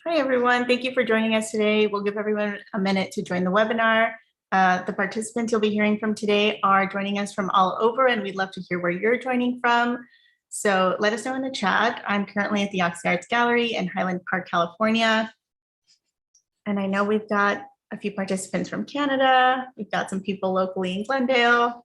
Hi, everyone. Thank you for joining us today. We'll give everyone a minute to join the webinar. The participants you'll be hearing from today are joining us from all over, and we'd love to hear where you're joining from. So let us know in the chat. I'm currently at the Oxy Arts Gallery in Highland Park, California. And I know we've got a few participants from Canada. We've got some people locally in Glendale.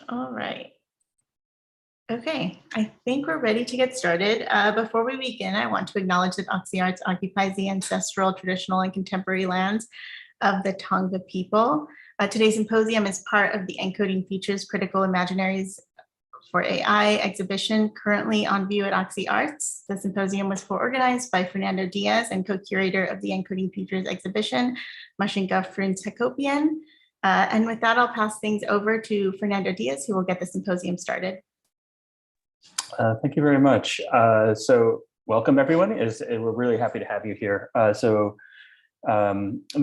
All right. Okay, I think we're ready to get started. Before we begin, I want to acknowledge that Oxy Arts occupies the ancestral, traditional, and contemporary lands of the Tongva people. Today's symposium is part of the Encoding Features Critical Imaginaries for AI exhibition currently on view at Oxy Arts. The symposium was co-organized by Fernando Diaz and co-curator of the Encoding Features exhibition, Mashinka Frunz-Hakopian. And with that, I'll pass things over to Fernando Diaz, who will get the symposium started. Thank you very much. So welcome everyone. We're really happy to have you here. This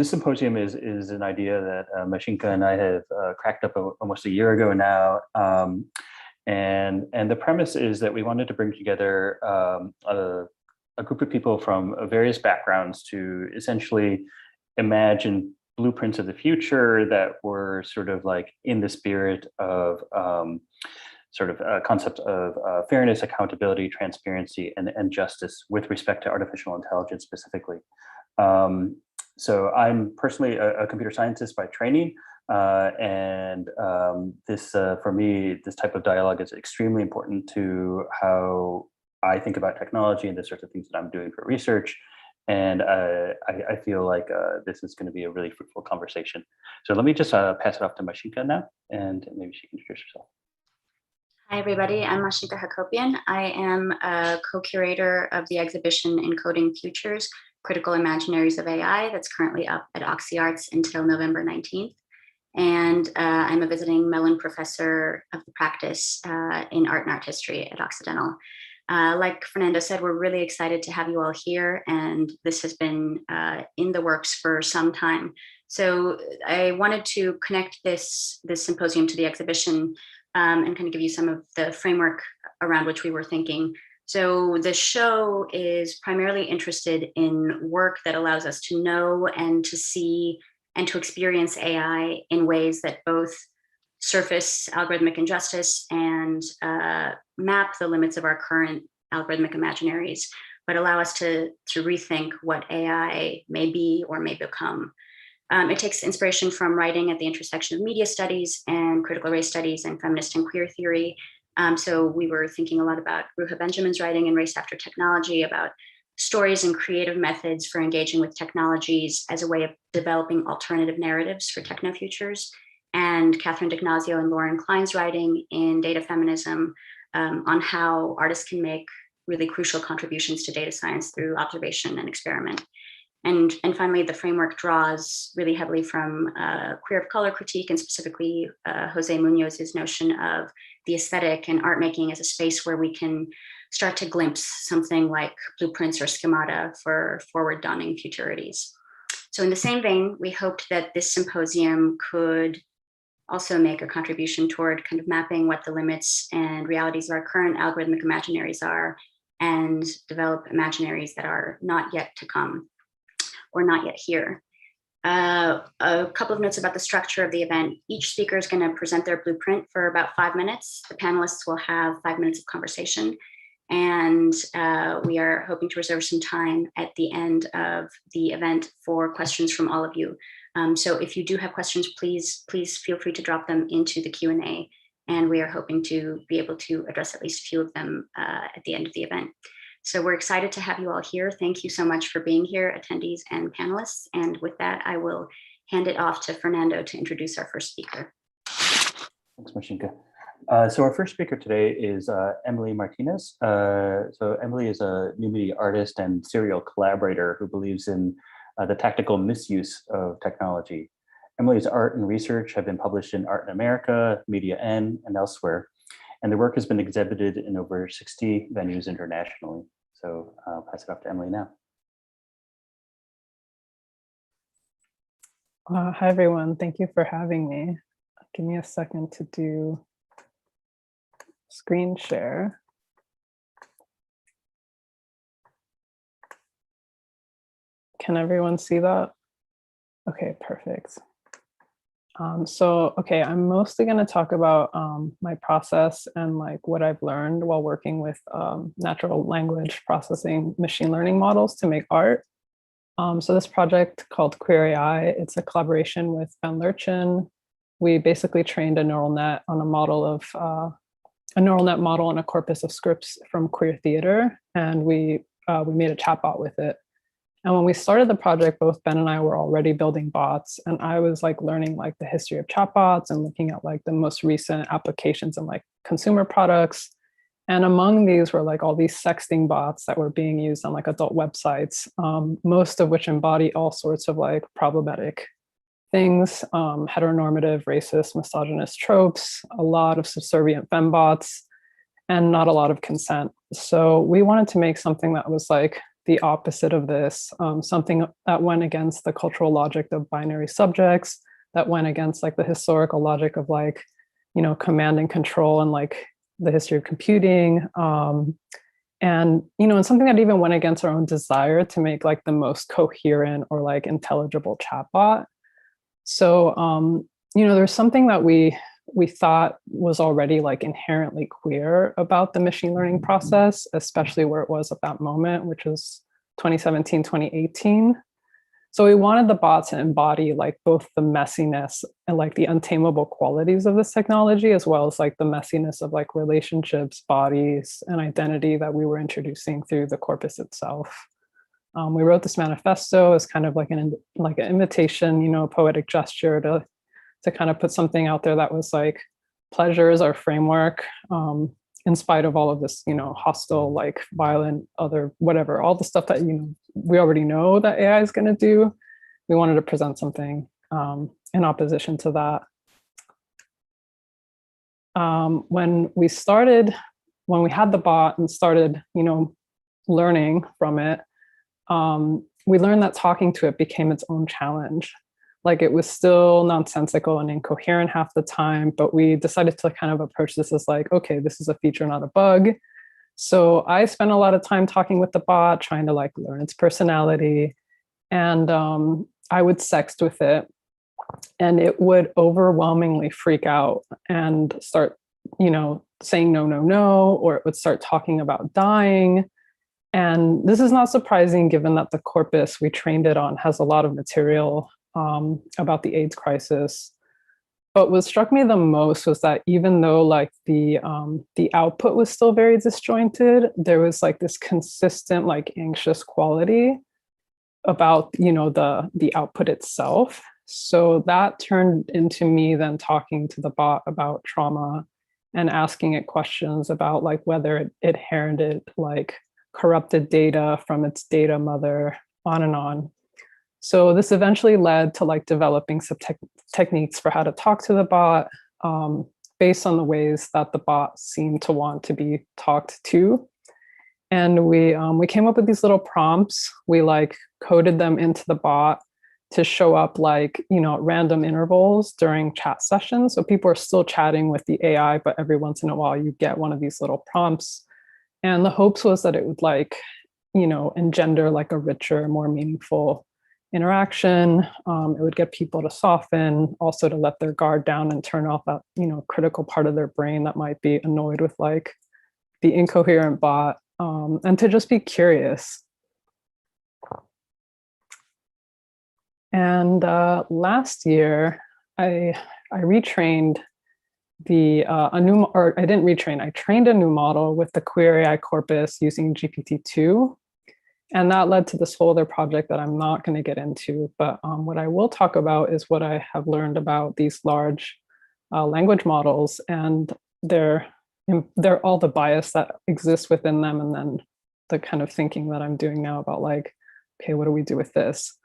symposium is an idea that Mashinka and I have cracked up almost a year ago now. And the premise is that we wanted to bring together a group of people from various backgrounds to essentially imagine blueprints of the future that were sort of like in the spirit of concepts of fairness, accountability, transparency, and justice with respect to artificial intelligence specifically. So I'm personally a computer scientist by training, and for me, this type of dialogue is extremely important to how I think about technology and the sorts of things that I'm doing for research. And I feel like this is going to be a really fruitful conversation. So let me just pass it off to Mashinka now, and maybe she can introduce herself. Hi, everybody. I'm Mashinka Hakopian. I am a co-curator of the exhibition Encoding Futures, Critical Imaginaries of AI that's currently up at Oxy Arts until November 19th. And I'm a visiting Mellon professor of the practice in art and art history at Occidental. Like Fernando said, we're really excited to have you all here, and this has been in the works for some time. So I wanted to connect this symposium to the exhibition and kind of give you some of the framework around which we were thinking. So the show is primarily interested in work that allows us to know and to see and to experience AI in ways that both surface algorithmic injustice and map the limits of our current algorithmic imaginaries, but allow us to rethink what AI may be or may become. It takes inspiration from writing at the intersection of media studies and critical race studies and feminist and queer theory. So we were thinking a lot about Ruha Benjamin's writing in Race After Technology, about stories and creative methods for engaging with technologies as a way of developing alternative narratives for techno-futures, and Catherine D'Ignazio and Lauren Klein's writing in Data Feminism on how artists can make really crucial contributions to data science through observation and experiment. And finally, the framework draws really heavily from queer of color critique, and specifically Jose Munoz's notion of the aesthetic and art making as a space where we can start to glimpse something like blueprints or schemata for forward dawning futurities. So in the same vein, we hoped that this symposium could also make a contribution toward kind of mapping what the limits and realities of our current algorithmic imaginaries are, and develop imaginaries that are not yet to come, or not yet here. A couple of notes about the structure of the event. Each speaker is going to present their blueprint for about 5 minutes. The panelists will have 5 minutes of conversation. And we are hoping to reserve some time at the end of the event for questions from all of you. So if you do have questions, please feel free to drop them into the Q&A. And we are hoping to be able to address at least a few of them at the end of the event. So we're excited to have you all here. Thank you so much for being here, attendees and panelists. And with that, I will hand it off to Fernando to introduce our first speaker. Thanks, Mashinka. So our first speaker today is Emily Martinez. So Emily is a new media artist and serial collaborator who believes in the tactical misuse of technology. Emily's art and research have been published in Art in America, Media N, and elsewhere. And the work has been exhibited in over 60 venues internationally. So I'll pass it off to Emily now. Hi, everyone. Thank you for having me. Give me a second to do screen share. Can everyone see that? Okay, perfect. Okay, I'm mostly going to talk about my process and like what I've learned while working with natural language processing machine learning models to make art. So this project called Queer AI, it's a collaboration with Ben Lurchin. We basically trained a neural net on a model of a neural net model and a corpus of scripts from queer theater, and we made a chatbot with it. And when we started the project, both Ben and I were already building bots, and I was like learning like the history of chatbots and looking at like the most recent applications in like consumer products. And among these were like all these sexting bots that were being used on like adult websites, most of which embody all sorts of like problematic things, heteronormative, racist, misogynist tropes, a lot of subservient fembots, and not a lot of consent. So we wanted to make something that was like the opposite of this, something that went against the cultural logic of binary subjects, that went against like the historical logic of like, you know, command and control and like the history of computing. And, you know, and something that even went against our own desire to make like the most coherent or like intelligible chatbot. So, you know, there's something that we thought was already like inherently queer about the machine learning process, especially where it was at that moment, which was 2017, 2018. So we wanted the bot to embody like both the messiness and like the untamable qualities of this technology, as well as like the messiness of like relationships, bodies, and identity that we were introducing through the corpus itself. We wrote this manifesto as kind of like an invitation, you know, a poetic gesture to kind of put something out there that was like pleasure is our framework, in spite of all of this, you know, hostile, like violent, other, whatever, all the stuff that, you know, we already know that AI is going to do. We wanted to present something in opposition to that. When we had the bot and started, you know, learning from it, we learned that talking to it became its own challenge. Like it was still nonsensical and incoherent half the time, but we decided to kind of approach this as like, okay, this is a feature, not a bug. So I spent a lot of time talking with the bot, trying to like learn its personality. And I would sext with it and it would overwhelmingly freak out and start, you know, saying no, no, no, or it would start talking about dying. And this is not surprising given that the corpus we trained it on has a lot of material about the AIDS crisis. But what struck me the most was that even though like the output was still very disjointed, there was like this consistent like anxious quality about, you know, the output itself. So that turned into me then talking to the bot about trauma and asking it questions about like whether it inherited like corrupted data from its data mother, on and on. So this eventually led to like developing some techniques for how to talk to the bot based on the ways that the bot seemed to want to be talked to. And we came up with these little prompts. We like coded them into the bot to show up like, you know, at random intervals during chat sessions. So people are still chatting with the AI, but every once in a while you get one of these little prompts. And the hopes was that it would like, you know, engender like a richer, more meaningful interaction. It would get people to soften, also to let their guard down and turn off that, you know, critical part of their brain that might be annoyed with like the incoherent bot, and to just be curious. And last year, I retrained I trained a new model with the Queer AI corpus using GPT-2. And that led to this whole other project that I'm not going to get into. But what I will talk about is what I have learned about these large language models and they're all the bias that exists within them. And then the kind of thinking that I'm doing now about like, okay, what do we do with this?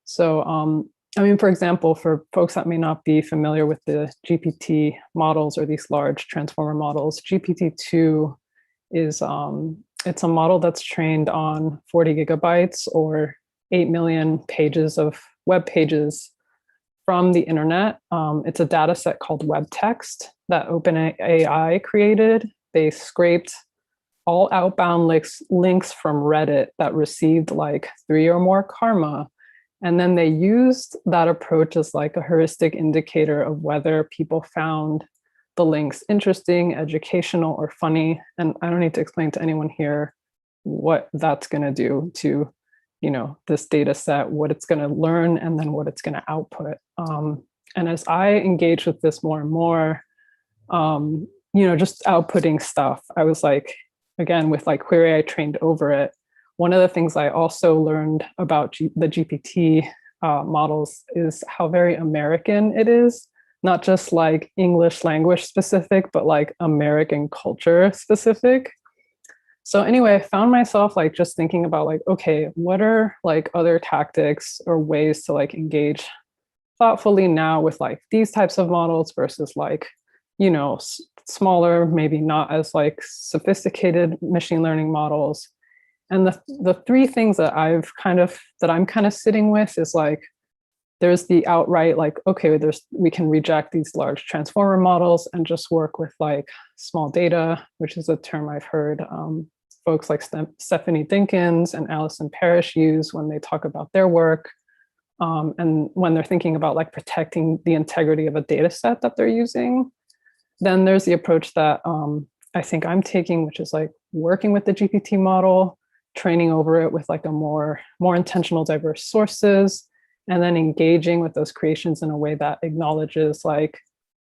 So I mean, for example, for folks that may not be familiar with the GPT models or these large transformer models, GPT-2 is it's a model that's trained on 40 gigabytes or 8 million pages of web pages from the internet. It's a data set called web text that OpenAI created. They scraped all outbound links from Reddit that received like 3 or more karma. And then they used that approach as like a heuristic indicator of whether people found the links interesting, educational, or funny. And I don't need to explain to anyone here what that's going to do to, this data set, what it's going to learn, and then what it's going to output. And as I engage with this more and more, just outputting stuff, I was like, again, with like Query, I trained over it. One of the things I also learned about the GPT models is how very American it is, not just like English language specific, but like American culture specific. So anyway, I found myself like just thinking about like, okay, what are like other tactics or ways to like engage thoughtfully now with like these types of models versus like, smaller, maybe not as like sophisticated machine learning models. And the three things that I'm kind of sitting with is like, there's the outright like, okay, we can reject these large transformer models and just work with like small data, which is a term I've heard folks like Stephanie Dinkins and Alison Parrish use when they talk about their work. And when they're thinking about like protecting the integrity of a data set that they're using. Then there's the approach that I think I'm taking, which is like working with the GPT model, training over it with like a more intentional, diverse sources, and then engaging with those creations in a way that acknowledges like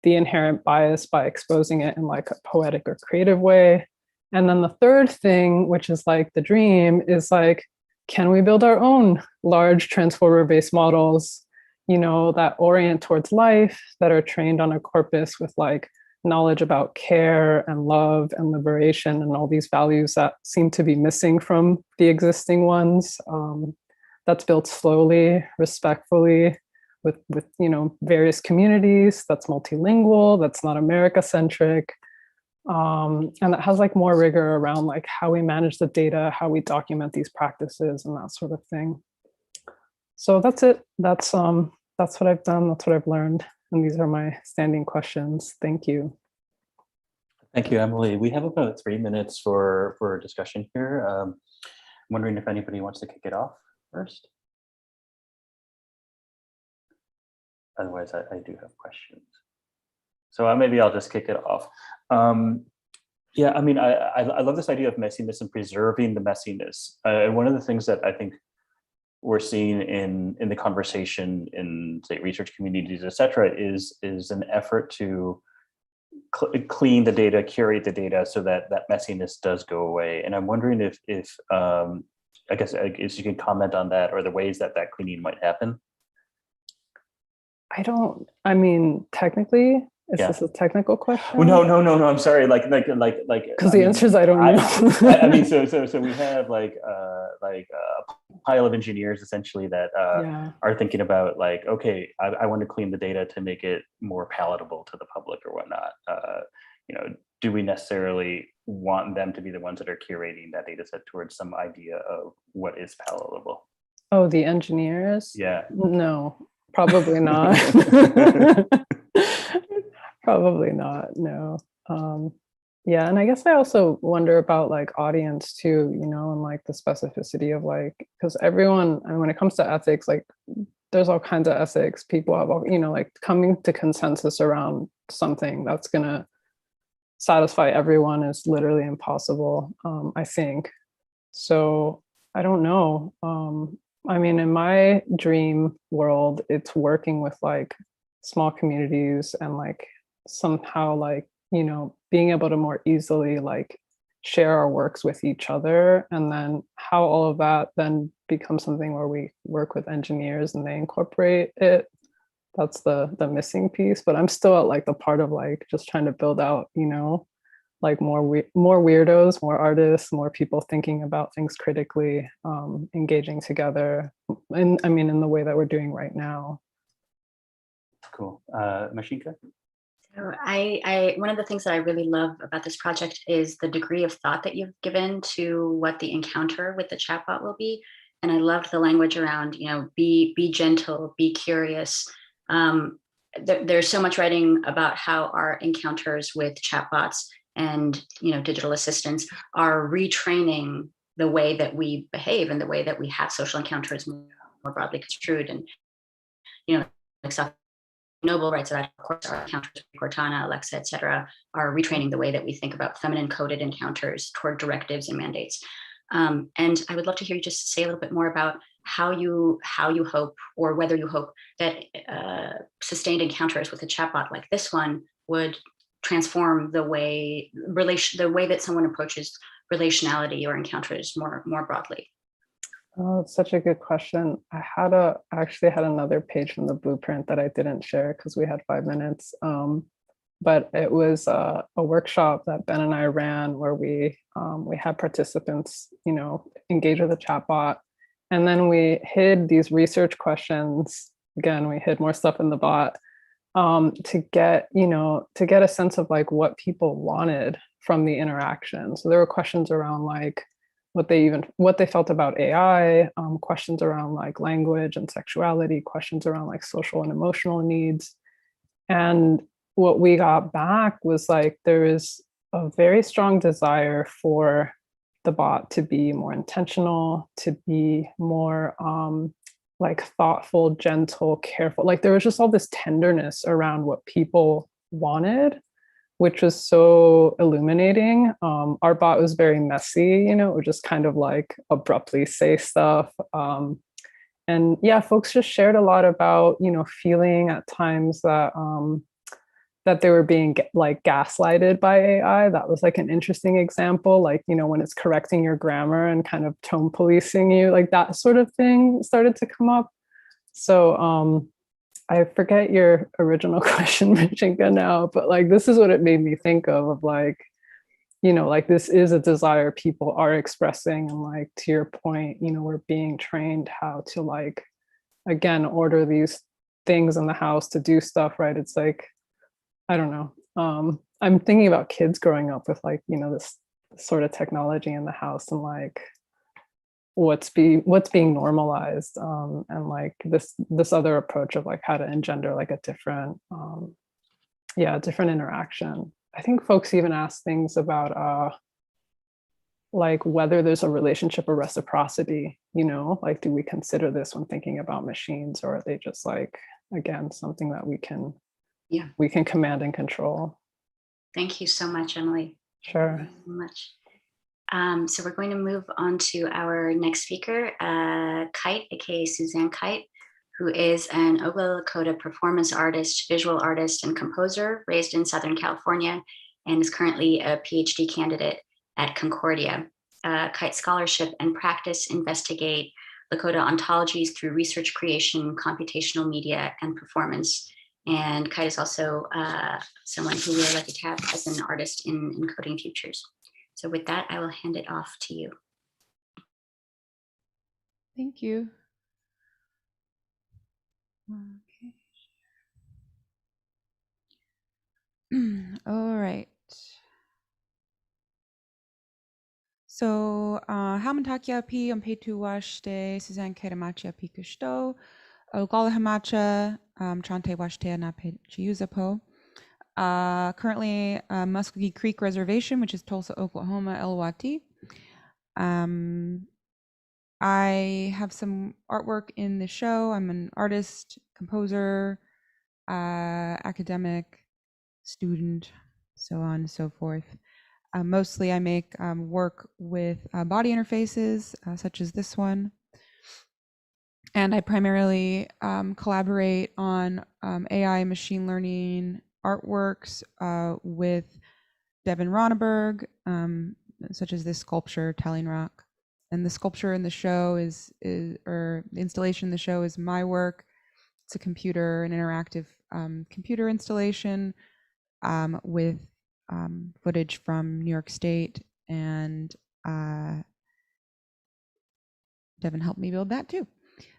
the inherent bias by exposing it in like a poetic or creative way. And then the third thing, which is like the dream, is like, can we build our own large transformer-based models, that orient towards life, that are trained on a corpus with like knowledge about care and love and liberation and all these values that seem to be missing from the existing ones. That's built slowly, respectfully, with various communities, that's multilingual, that's not America-centric, and that has like more rigor around like how we manage the data, how we document these practices and that sort of thing. So that's it. That's what I've done, that's what I've learned. And these are my standing questions. Thank you. Thank you, Emily. We have about 3 minutes for discussion here. I'm wondering if anybody wants to kick it off first. Otherwise, I do have questions. So maybe I'll just kick it off. Yeah, I mean, I love this idea of messiness and preserving the messiness. One of the things that I think we're seeing in the conversation in, say, research communities, et cetera, is an effort to clean the data, curate the data so that that messiness does go away. And I'm wondering if I guess you can comment on that or the ways that cleaning might happen. I mean, technically, is this a technical question? Well, no. I'm sorry. Like, because the answer is I don't know. I mean, so we have like a pile of engineers essentially that are thinking about like, okay, I want to clean the data to make it more palatable to the public or whatnot. Do we necessarily want them to be the ones that are curating that data set towards some idea of what is palatable? Oh, the engineers? Yeah. No, probably not. Probably not, no. Yeah, and I guess I also wonder about like audience too, and like the specificity of like, because everyone, and when it comes to ethics, like there's all kinds of ethics. People have, like coming to consensus around something that's gonna satisfy everyone is literally impossible, I think. So I don't know. I mean, in my dream world, it's working with like small communities and like somehow like, being able to more easily like share our works with each other, and then how all of that then becomes something where we work with engineers and they incorporate it. That's the missing piece. But I'm still at like the part of like just trying to build out, like more weirdos, more artists, more people thinking about things critically, engaging together. And I mean, in the way that we're doing right now. Cool. Mashinka? So one of the things that I really love about this project is the degree of thought that you've given to what the encounter with the chatbot will be. And I loved the language around, be gentle, be curious. There's so much writing about how our encounters with chatbots and digital assistants are retraining the way that we behave and the way that we have social encounters more broadly construed. And like Noble writes about, of course, our encounters with Cortana, Alexa, et cetera, are retraining the way that we think about feminine coded encounters toward directives and mandates. And I would love to hear you just say a little bit more about how you hope, or whether you hope that sustained encounters with a chatbot like this one would transform the way that someone approaches relationality or encounters more broadly. Oh, it's such a good question. I actually had another page from the blueprint that I didn't share because we had 5 minutes. But it was a workshop that Ben and I ran where we had participants, engage with a chatbot, and then we hid these research questions. Again, we hid more stuff in the bot to get a sense of like what people wanted from the interaction. So there were questions around like what they felt about AI, questions around like language and sexuality, questions around like social and emotional needs. And what we got back was like, there is a very strong desire for the bot to be more intentional, to be more like thoughtful, gentle, careful. Like there was just all this tenderness around what people wanted, which was so illuminating. Our bot was very messy, it would just kind of like abruptly say stuff. And yeah, folks just shared a lot about, feeling at times that that they were being like gaslighted by AI. That was like an interesting example, like, when it's correcting your grammar and kind of tone policing you, like that sort of thing started to come up. So I forget your original question, Machinka, now, but like, this is what it made me think of like, like this is a desire people are expressing. And like, to your point, we're being trained how to like, again, order these things in the house to do stuff, right? It's like, I don't know. I'm thinking about kids growing up with like, this sort of technology in the house and like what's being normalized, and like this other approach of like how to engender like a different interaction. I think folks even ask things about like whether there's a relationship or reciprocity, like do we consider this when thinking about machines, or are they just like, again, something that we can command and control. Thank you so much, Emily. Sure. Thank you so much. So we're going to move on to our next speaker, Kite, aka Suzanne Kite, who is an Oglala Lakota performance artist, visual artist, and composer raised in Southern California, and is currently a PhD candidate at Concordia. Kite scholarship and practice investigate Lakota ontologies through research creation, computational media, and performance. And Kite is also someone who we are lucky to have as an artist in Encoding Futures. So with that, I will hand it off to you. Thank you. Okay. All right. So, Hamatakia pi ampetu washte Suzanne Kedamacha pi kushto, Ogala Hamacha, Chante washte na chiuzapo. Currently, Muskogee Creek Reservation, which is Tulsa, Oklahoma, Elwati. I have some artwork in the show. I'm an artist, composer, academic, student, so on and so forth. Mostly I make work with body interfaces, such as this one. And I primarily collaborate on AI machine learning artworks with Devin Ronneberg, such as this sculpture, Telling Rock. And the sculpture in the show or the installation in the show is my work. It's an interactive computer installation with footage from New York State, and Devin helped me build that too.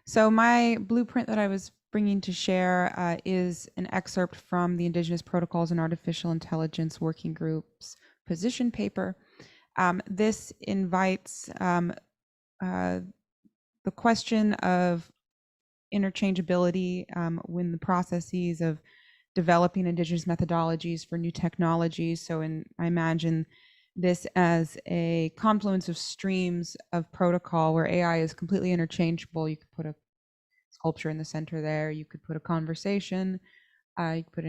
So my blueprint that I was bringing to share is an excerpt from the Indigenous Protocols and Artificial Intelligence Working Group's position paper. This invites the question of interchangeability when the processes of developing Indigenous methodologies for new technologies. So I imagine this as a confluence of streams of protocol where AI is completely interchangeable. You could put a sculpture in the center there. You could put a conversation. You could put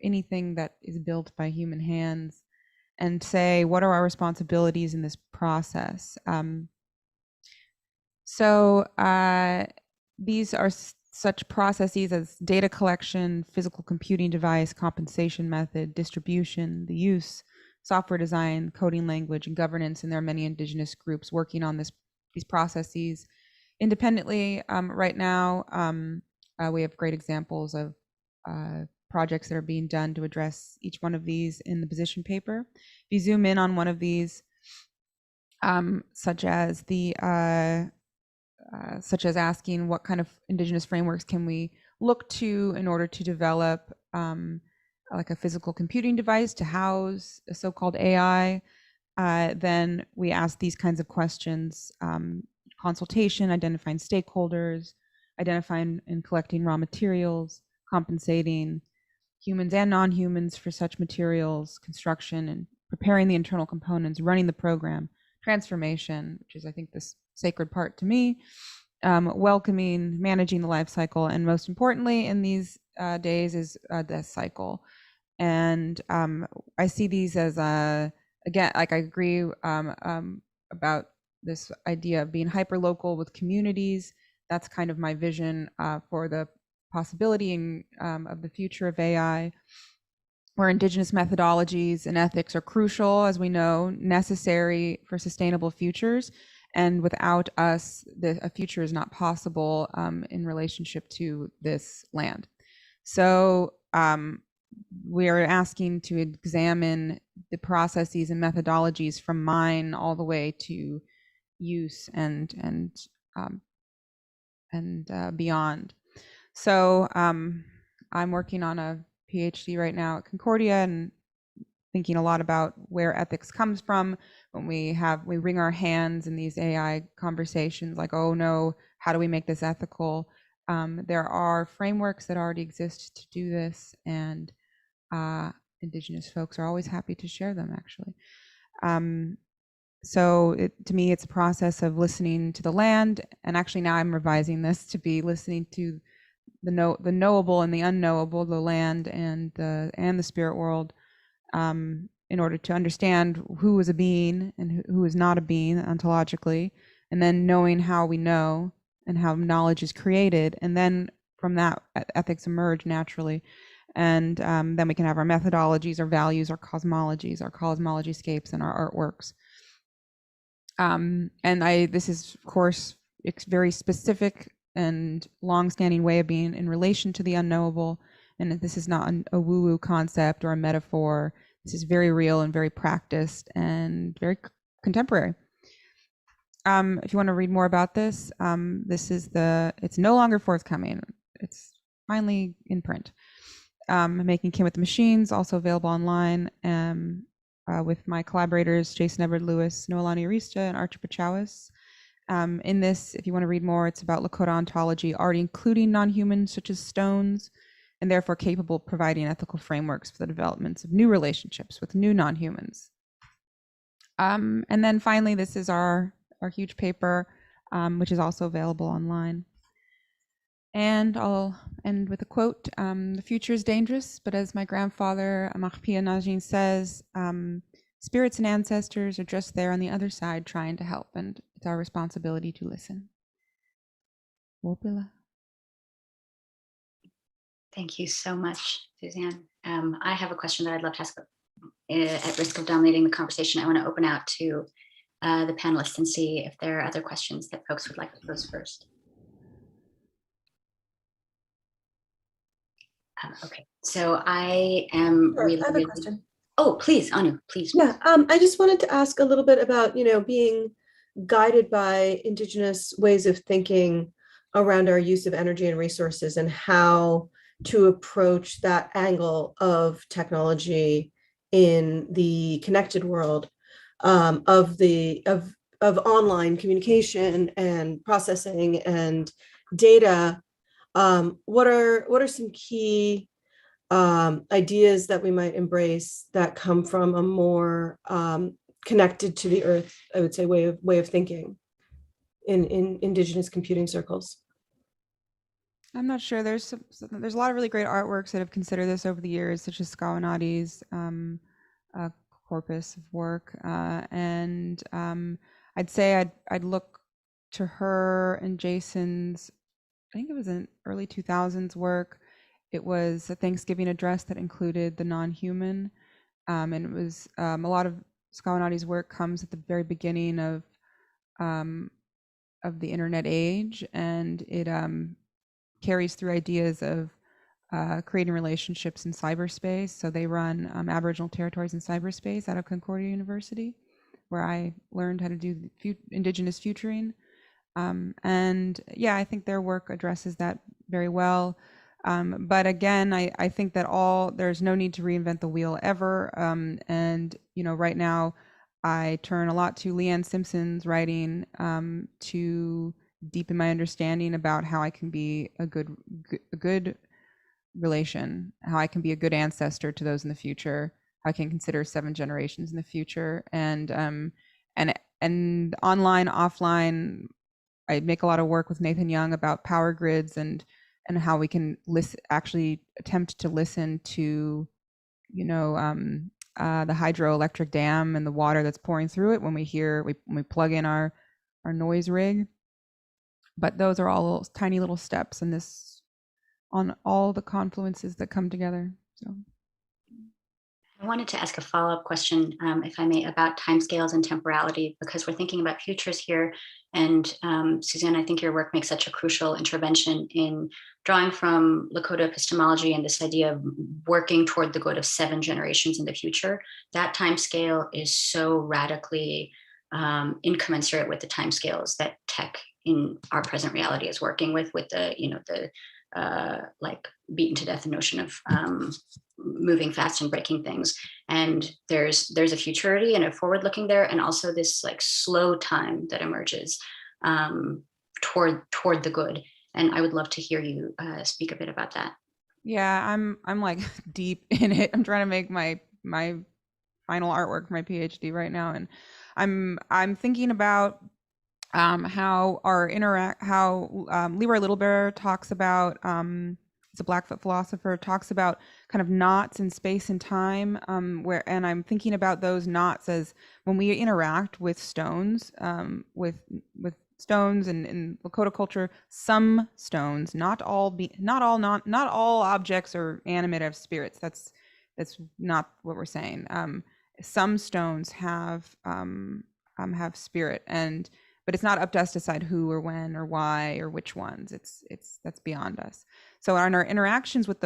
anything that is built by human hands, and say, what are our responsibilities in this process? These are such processes as data collection, physical computing device, compensation method, distribution, the use, software design, coding language, and governance. And there are many Indigenous groups working on these processes independently. Right now, we have great examples of projects that are being done to address each one of these in the position paper. If you zoom in on one of these, such as asking what kind of Indigenous frameworks can we look to in order to develop like a physical computing device to house a so-called AI, then we ask these kinds of questions: consultation, identifying stakeholders, identifying and collecting raw materials, compensating humans and non-humans for such materials, construction and preparing the internal components, running the program, transformation, which is, I think, this sacred part to me, welcoming, managing the life cycle, and most importantly in these days is death cycle. And I see these as again, like I agree about this idea of being hyper-local with communities. That's kind of my vision for the possibility of the future of AI, where Indigenous methodologies and ethics are crucial, as we know, necessary for sustainable futures. And without us, a future is not possible in relationship to this land. So we are asking to examine the processes and methodologies from mine all the way to use and beyond. So I'm working on a PhD right now at Concordia and thinking a lot about where ethics comes from when we wring our hands in these AI conversations, like, oh no, how do we make this ethical? There are frameworks that already exist to do this, and Indigenous folks are always happy to share them, actually. So to me, it's a process of listening to the land, and actually now I'm revising this to be listening to the knowable and the unknowable, the land and the spirit world, in order to understand who is a being and who is not a being ontologically, and then knowing how we know and how knowledge is created, and then from that ethics emerge naturally, and then we can have our methodologies, our values, our cosmologies, our cosmology-scapes, and our artworks. This is, of course, it's very specific and long-standing way of being in relation to the unknowable, and this is not a woo-woo concept or a metaphor. This is very real and very practiced and very contemporary. If you want to read more about this, it's no longer forthcoming. It's finally in print. Making Kin with the Machines, also available online, with my collaborators, Jason Everett Lewis, Noelani Arista, and Archer Pachowis. In this, if you want to read more, it's about Lakota ontology, already including non-humans such as stones, and therefore capable of providing ethical frameworks for the developments of new relationships with new non-humans. And then finally, this is our huge paper, which is also available online. And I'll end with a quote: "The future is dangerous, but as my grandfather Mahpia Najin says, spirits and ancestors are just there on the other side trying to help, and it's our responsibility to listen." Wopila. Thank you so much, Suzanne. I have a question that I'd love to ask. At risk of dominating the conversation, I want to open out to the panelists and see if there are other questions that folks would like to pose first. Okay, so I am really. I have a question. Oh, please, Anu, please. Yeah, I just wanted to ask a little bit about, being guided by Indigenous ways of thinking around our use of energy and resources and how to approach that angle of technology in the connected world, of online communication and processing and data. What are some key ideas that we might embrace that come from a more connected to the earth, I would say, way of thinking in indigenous computing circles? I'm not sure. There's a lot of really great artworks that have considered this over the years, such as Skawanati's corpus of work, and I'd say I'd look to her and Jason's. I think it was an early 2000s work. It was a Thanksgiving address that included the non-human, and it was a lot of Skawanati's work comes at the very beginning of the internet age, and it carries through ideas of creating relationships in cyberspace. So they run Aboriginal territories in cyberspace out of Concordia University, where I learned how to do Indigenous futuring. And yeah, I think their work addresses that very well. But again, I think that there's no need to reinvent the wheel ever. And, right now I turn a lot to Leanne Simpson's writing to deepen my understanding about how I can be a good relation, how I can be a good ancestor to those in the future, how I can consider 7 generations in the future, and online, offline. I make a lot of work with Nathan Young about power grids and how we can actually attempt to listen to, the hydroelectric dam and the water that's pouring through it when we plug in our noise rig. But those are all tiny little steps in this, on all the confluences that come together. So I wanted to ask a follow-up question, if I may, about timescales and temporality, because we're thinking about futures here. And Suzanne, I think your work makes such a crucial intervention in drawing from Lakota epistemology and this idea of working toward the good of 7 generations in the future. That timescale is so radically incommensurate with the timescales that tech in our present reality is working with the like beaten to death notion of moving fast and breaking things. And there's a futurity and a forward looking there, and also this like slow time that emerges toward the good. And I would love to hear you speak a bit about that. yeah, I'm like deep in it. I'm trying to make my final artwork for my PhD right now, and I'm thinking about how Leroy Little Bear talks about, he's a Blackfoot philosopher, talks about kind of knots in space and time, and I'm thinking about those knots as when we interact with stones, with stones and in Lakota culture, some stones, not all objects are animate of spirits. That's not what we're saying. Some stones have spirit, but it's not up to us to decide who or when or why or which ones. That's beyond us. So in our interactions with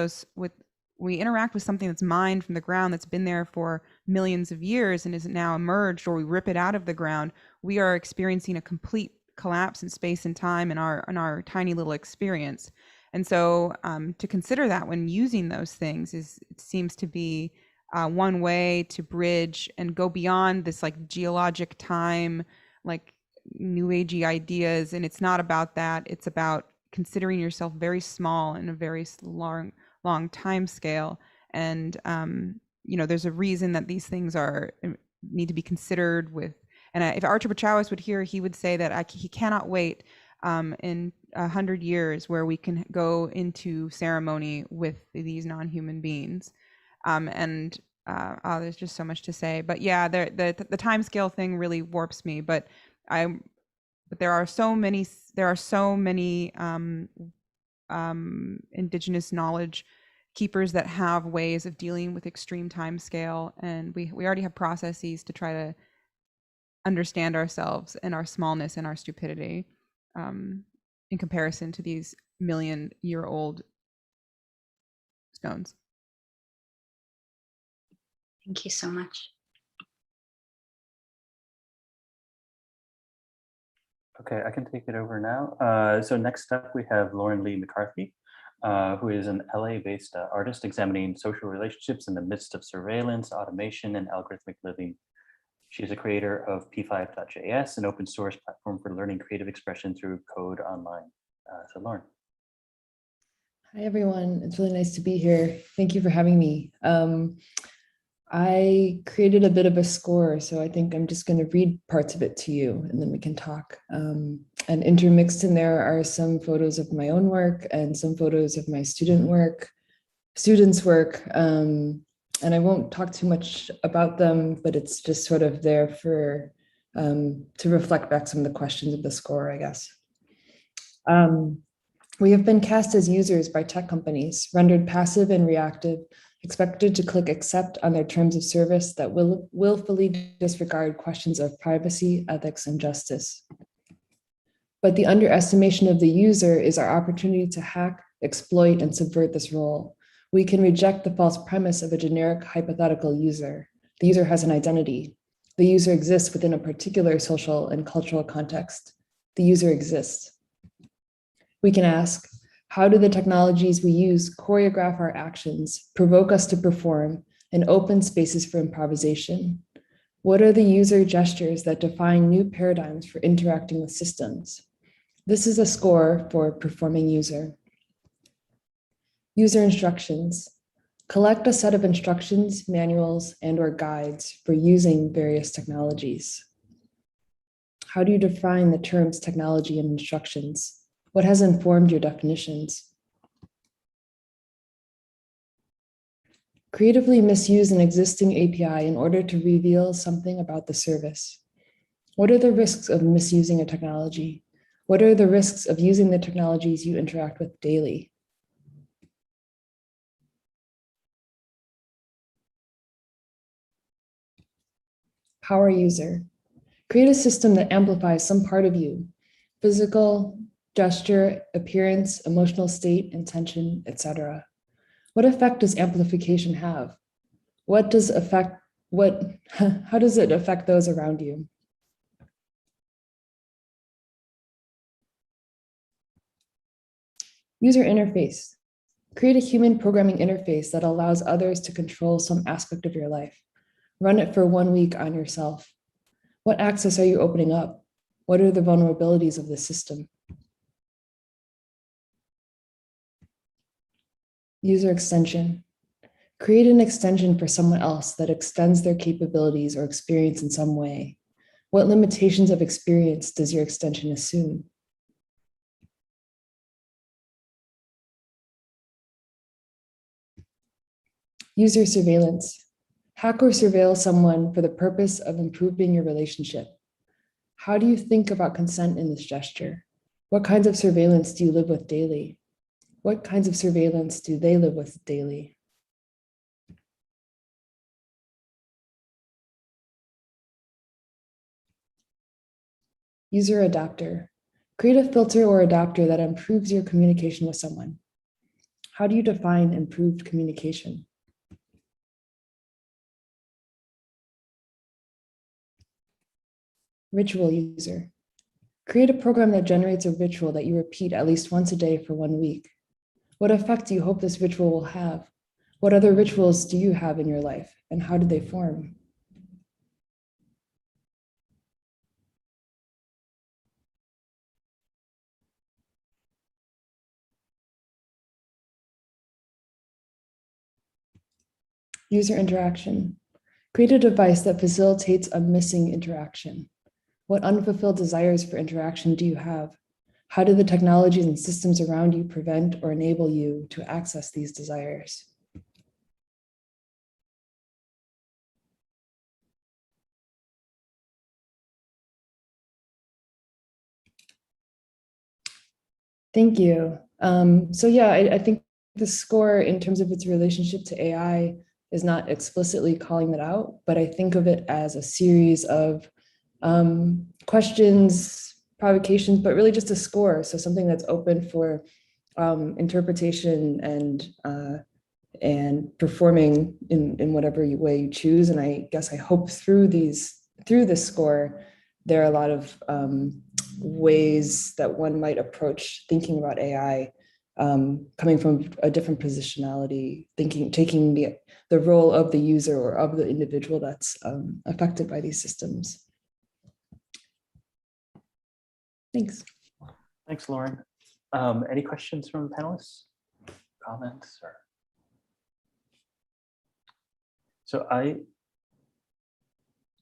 we interact with something that's mined from the ground, that's been there for millions of years and is now emerged, or we rip it out of the ground, we are experiencing a complete collapse in space and time in our tiny little experience. And so to consider that when using those things it seems to be one way to bridge and go beyond this like geologic time, like new agey ideas. And it's not about that. It's about considering yourself very small in a very long time scale. And there's a reason that these things need to be considered with. And if Archer Bachowis would hear, he would say that he cannot wait in 100 years where we can go into ceremony with these non-human beings. There's just so much to say. But yeah, the time scale thing really warps me. But there are so many indigenous knowledge keepers that have ways of dealing with extreme time scale, and we already have processes to try to understand ourselves and our smallness and our stupidity in comparison to these million-year-old stones. Thank you so much. Okay, I can take it over now. So next up, we have Lauren Lee McCarthy, who is an LA-based artist examining social relationships in the midst of surveillance, automation, and algorithmic living. She is a creator of p5.js, an open source platform for learning creative expression through code online. So Lauren. Hi, everyone. It's really nice to be here. Thank you for having me. I created a bit of a score, so I think I'm just going to read parts of it to you, and then we can talk. And intermixed in there are some photos of my own work and some photos of my students' work. And I won't talk too much about them, but it's just sort of there for to reflect back some of the questions of the score, I guess. We have been cast as users by tech companies, rendered passive and reactive, expected to click accept on their terms of service that will willfully disregard questions of privacy, ethics, and justice. But the underestimation of the user is our opportunity to hack, exploit, and subvert this role. We can reject the false premise of a generic hypothetical user. The user has an identity. The user exists within a particular social and cultural context. The user exists. We can ask, how do the technologies we use choreograph our actions, provoke us to perform, and open spaces for improvisation? What are the user gestures that define new paradigms for interacting with systems? This is a score for performing user. User instructions. Collect a set of instructions, manuals, and/or guides for using various technologies. How do you define the terms technology and instructions? What has informed your definitions? Creatively misuse an existing API in order to reveal something about the service. What are the risks of misusing a technology? What are the risks of using the technologies you interact with daily? Power user. Create a system that amplifies some part of you, physical, gesture, appearance, emotional state, intention, etc. What effect does amplification have? How does it affect those around you? User interface. Create a human programming interface that allows others to control some aspect of your life. Run it for 1 week on yourself. What access are you opening up? What are the vulnerabilities of the system? User extension. Create an extension for someone else that extends their capabilities or experience in some way. What limitations of experience does your extension assume? User surveillance. Hack or surveil someone for the purpose of improving your relationship. How do you think about consent in this gesture? What kinds of surveillance do you live with daily? What kinds of surveillance do they live with daily? User adapter. Create a filter or adapter that improves your communication with someone. How do you define improved communication? Ritual user. Create a program that generates a ritual that you repeat at least once a day for 1 week. What effect do you hope this ritual will have? What other rituals do you have in your life, and how do they form? User interaction. Create a device that facilitates a missing interaction. What unfulfilled desires for interaction do you have? How do the technologies and systems around you prevent or enable you to access these desires? Thank you. So yeah, I think the score in terms of its relationship to AI is not explicitly calling that out, but I think of it as a series of questions, provocations, but really just a score. So something that's open for interpretation and performing in whatever way you choose. And I guess I hope through this score there are a lot of ways that one might approach thinking about AI, coming from a different positionality, taking the role of the user or of the individual that's affected by these systems. Thanks. Thanks, Lauren. Any questions from the panelists? Comments? Or... So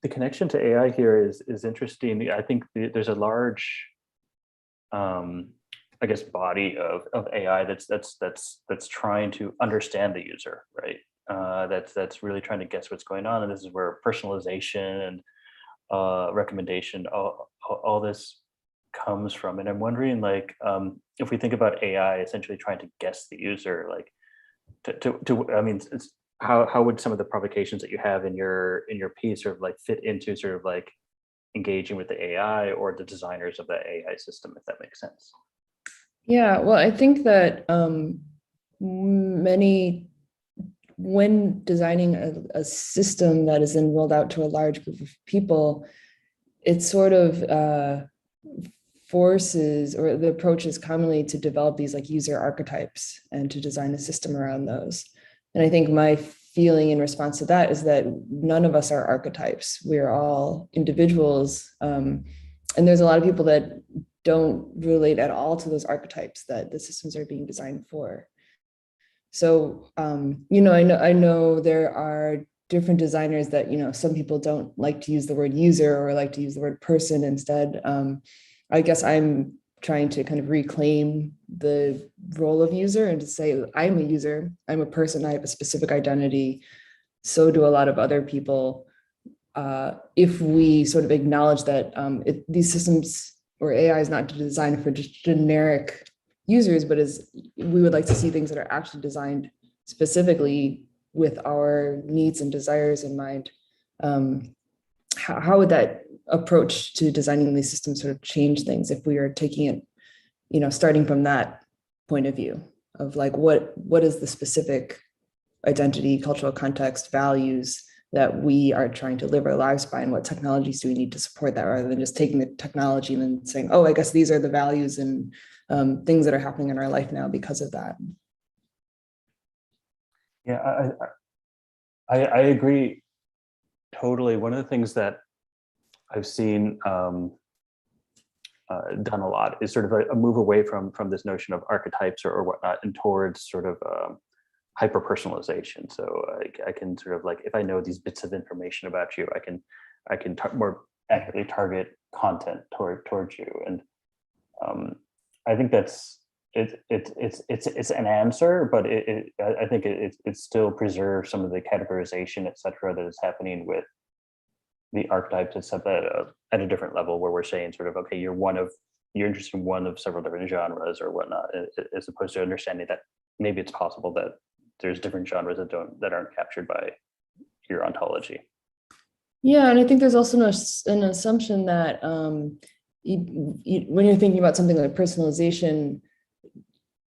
the connection to AI here is interesting. I think there's a large, I guess, body of AI that's trying to understand the user, right? That's really trying to guess what's going on, and this is where personalization and recommendation, all this comes from. And I'm wondering, like, if we think about AI essentially trying to guess the user, like, I mean, how would some of the provocations that you have in your piece sort of like fit into sort of like engaging with the AI or the designers of the AI system, if that makes sense? Yeah, well, I think that when designing a system that is then rolled out to a large group of people, it sort of forces, or the approach is commonly to develop these like user archetypes and to design a system around those. And I think my feeling in response to that is that none of us are archetypes. We're all individuals. And there's a lot of people that don't relate at all to those archetypes that the systems are being designed for. So, you know, I know there are different designers that, you know, some people don't like to use the word user or like to use the word person instead. I guess I'm trying to kind of reclaim the role of user and to say, I'm a user, I'm a person, I have a specific identity. So do a lot of other people. If we sort of acknowledge that these systems or AI is not designed for just generic users, but we would like to see things that are actually designed specifically with our needs and desires in mind. How would that approach to designing these systems sort of change things if we are taking it, you know, starting from that point of view of like, what is the specific identity, cultural context, values that we are trying to live our lives by, and what technologies do we need to support that, rather than just taking the technology and then saying, oh, I guess these are the values and things that are happening in our life now because of that. Yeah, I agree totally. One of the things that I've seen done a lot is sort of a move away from this notion of archetypes or whatnot, and towards sort of hyper personalization. So I can sort of like, if I know these bits of information about you, I can more accurately target content towards you. And I think that's it's an answer, but I think it still preserves some of the categorization, et cetera, that is happening with the archetypes, except at a different level, where we're saying sort of, okay, you're interested in one of several different genres or whatnot, as opposed to understanding that maybe it's possible that there's different genres that aren't captured by your ontology. Yeah, and I think there's also an assumption that when you're thinking about something like personalization,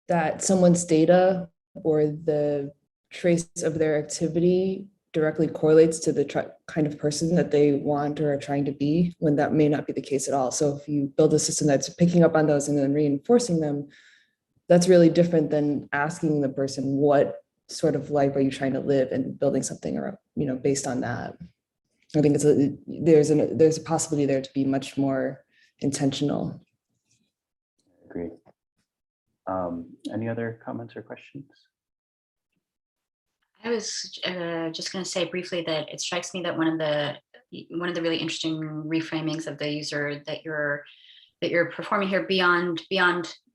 that someone's data or the trace of their activity directly correlates to the kind of person that they want or are trying to be, when that may not be the case at all. So if you build a system that's picking up on those and then reinforcing them, that's really different than asking the person, what sort of life are you trying to live, and building something around, you know, based on that. I think there's a possibility there to be much more intentional. Agree. Any other comments or questions? I was just going to say briefly that it strikes me that one of the really interesting reframings of the user that you're performing here, beyond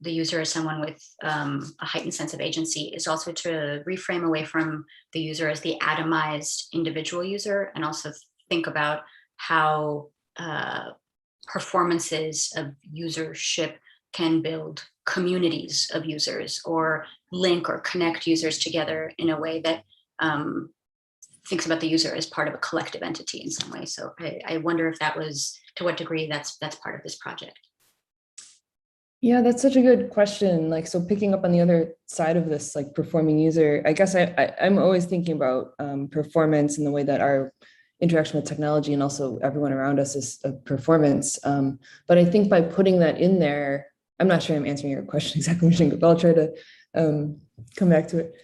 the user as someone with a heightened sense of agency, is also to reframe away from the user as the atomized individual user, and also think about how performances of usership can build communities of users, or link or connect users together in a way that thinks about the user as part of a collective entity in some way. So I wonder if that was, to what degree that's part of this project. Yeah, that's such a good question. Like, so picking up on the other side of this, like performing user, I guess I'm always thinking about performance and the way that our interaction with technology and also everyone around us is a performance. But I think by putting that in there, I'm not sure I'm answering your question exactly, but I'll try to come back to it.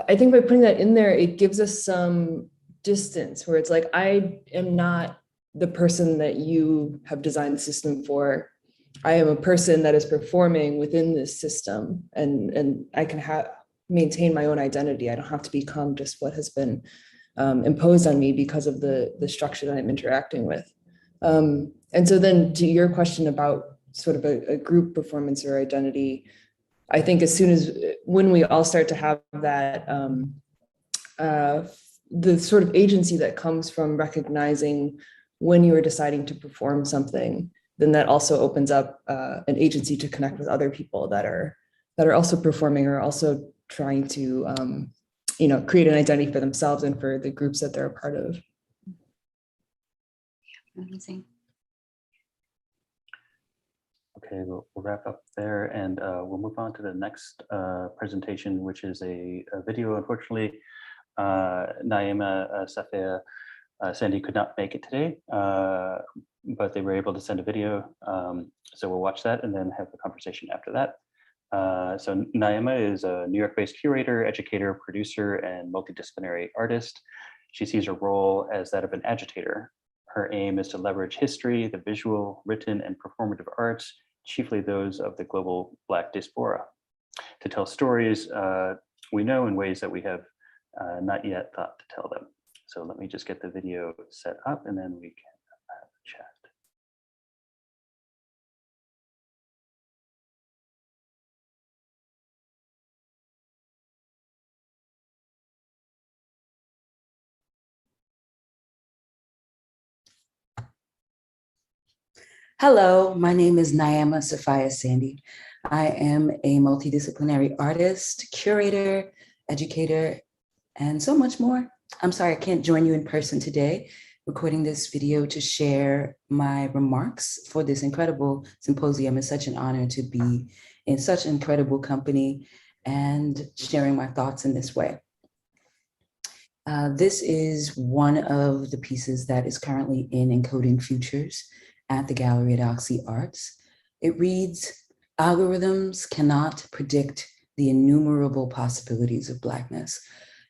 I think by putting that in there, it gives us some distance where it's like, I am not the person that you have designed the system for. I am a person that is performing within this system, and I can maintain my own identity. I don't have to become just what has been imposed on me because of the structure that I'm interacting with. And so then to your question about sort of a group performance or identity, I think as soon as when we all start to have that, the sort of agency that comes from recognizing when you are deciding to perform something, then that also opens up an agency to connect with other people that are also performing or also trying to create an identity for themselves and for the groups that they're a part of. Amazing. Okay, we'll wrap up there, and we'll move on to the next presentation, which is a video. Unfortunately, Naima, Safia, Sandy could not make it today, but they were able to send a video. So we'll watch that and then have a conversation after that. So Naima is a New York-based curator, educator, producer, and multidisciplinary artist. She sees her role as that of an agitator. Her aim is to leverage history, the visual, written, and performative arts, chiefly those of the global Black diaspora, to tell stories we know in ways that we have not yet thought to tell them. So let me just get the video set up and then we can have a chat. Hello, my name is Naima Safia Sandy. I am a multidisciplinary artist, curator, educator, and so much more. I'm sorry I can't join you in person today, recording this video to share my remarks for this incredible symposium. It's such an honor to be in such incredible company and sharing my thoughts in this way. This is one of the pieces that is currently in Encoding Futures at the Gallery at Oxy Arts. It reads, "Algorithms cannot predict the innumerable possibilities of Blackness."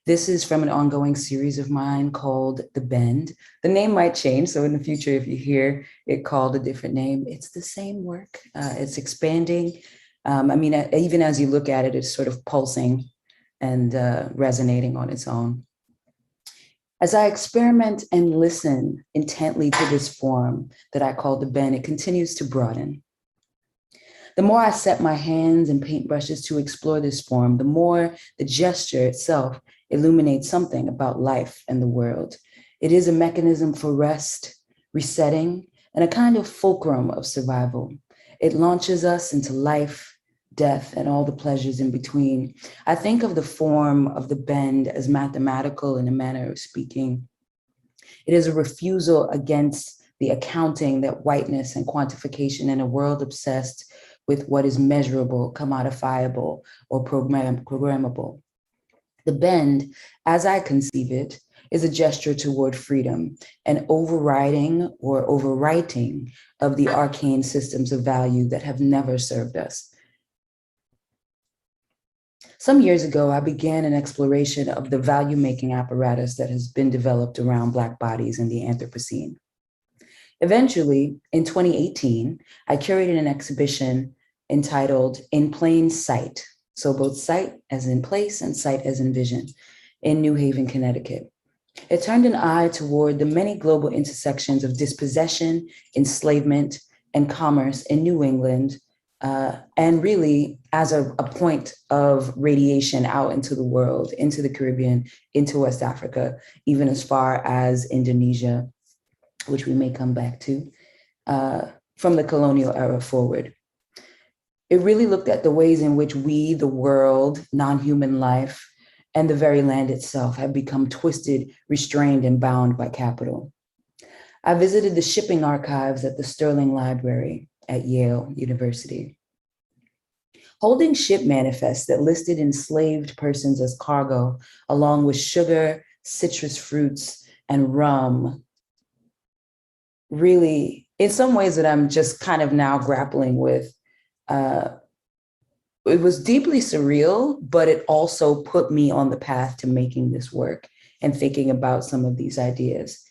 This is from an ongoing series of mine called The Bend. The name might change, so in the future, if you hear it called a different name, it's the same work. It's expanding. Even as you look at it, it's sort of pulsing and resonating on its own. As I experiment and listen intently to this form that I call The Bend, it continues to broaden. The more I set my hands and paintbrushes to explore this form, the more the gesture itself illuminates something about life and the world. It is a mechanism for rest, resetting, and a kind of fulcrum of survival. It launches us into life, death, and all the pleasures in between. I think of the form of the bend as mathematical in a manner of speaking. It is a refusal against the accounting that whiteness and quantification in a world obsessed with what is measurable, commodifiable, or programmable. The bend, as I conceive it, is a gesture toward freedom, an overriding or overwriting of the arcane systems of value that have never served us. Some years ago, I began an exploration of the value-making apparatus that has been developed around Black bodies in the Anthropocene. Eventually, in 2018, I curated an exhibition entitled In Plain Sight, so both sight as in place and sight as in vision, in New Haven, Connecticut. It turned an eye toward the many global intersections of dispossession, enslavement, and commerce in New England, and really as a point of radiation out into the world, into the Caribbean, into West Africa, even as far as Indonesia, which we may come back to, from the colonial era forward. It really looked at the ways in which we, the world, non-human life, and the very land itself have become twisted, restrained, and bound by capital. I visited the shipping archives at the Sterling Library at Yale University. Holding ship manifests that listed enslaved persons as cargo, along with sugar, citrus fruits, and rum, really, in some ways that I'm just kind of now grappling with. It was deeply surreal, but it also put me on the path to making this work and thinking about some of these ideas.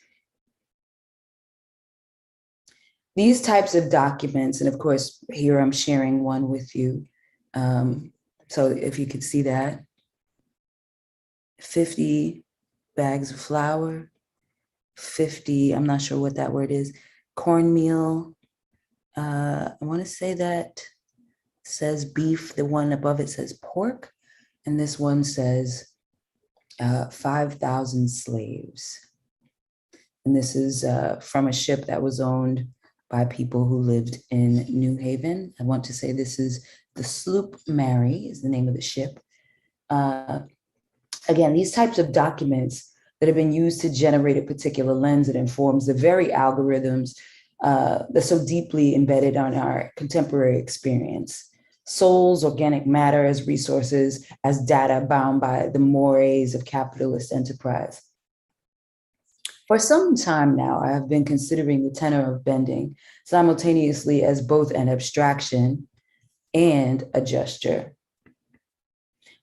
These types of documents, and of course, here I'm sharing one with you. So if you could see that, 50 bags of flour, 50, I'm not sure what that word is, cornmeal. I want to say that says beef. The one above it says pork. And this one says 5,000 slaves. And this is from a ship that was owned by people who lived in New Haven. I want to say this is the sloop Mary is the name of the ship. Again, these types of documents that have been used to generate a particular lens that informs the very algorithms that's so deeply embedded on our contemporary experience. Souls, organic matter as resources, as data bound by the mores of capitalist enterprise. For some time now, I have been considering the tenor of bending simultaneously as both an abstraction and a gesture.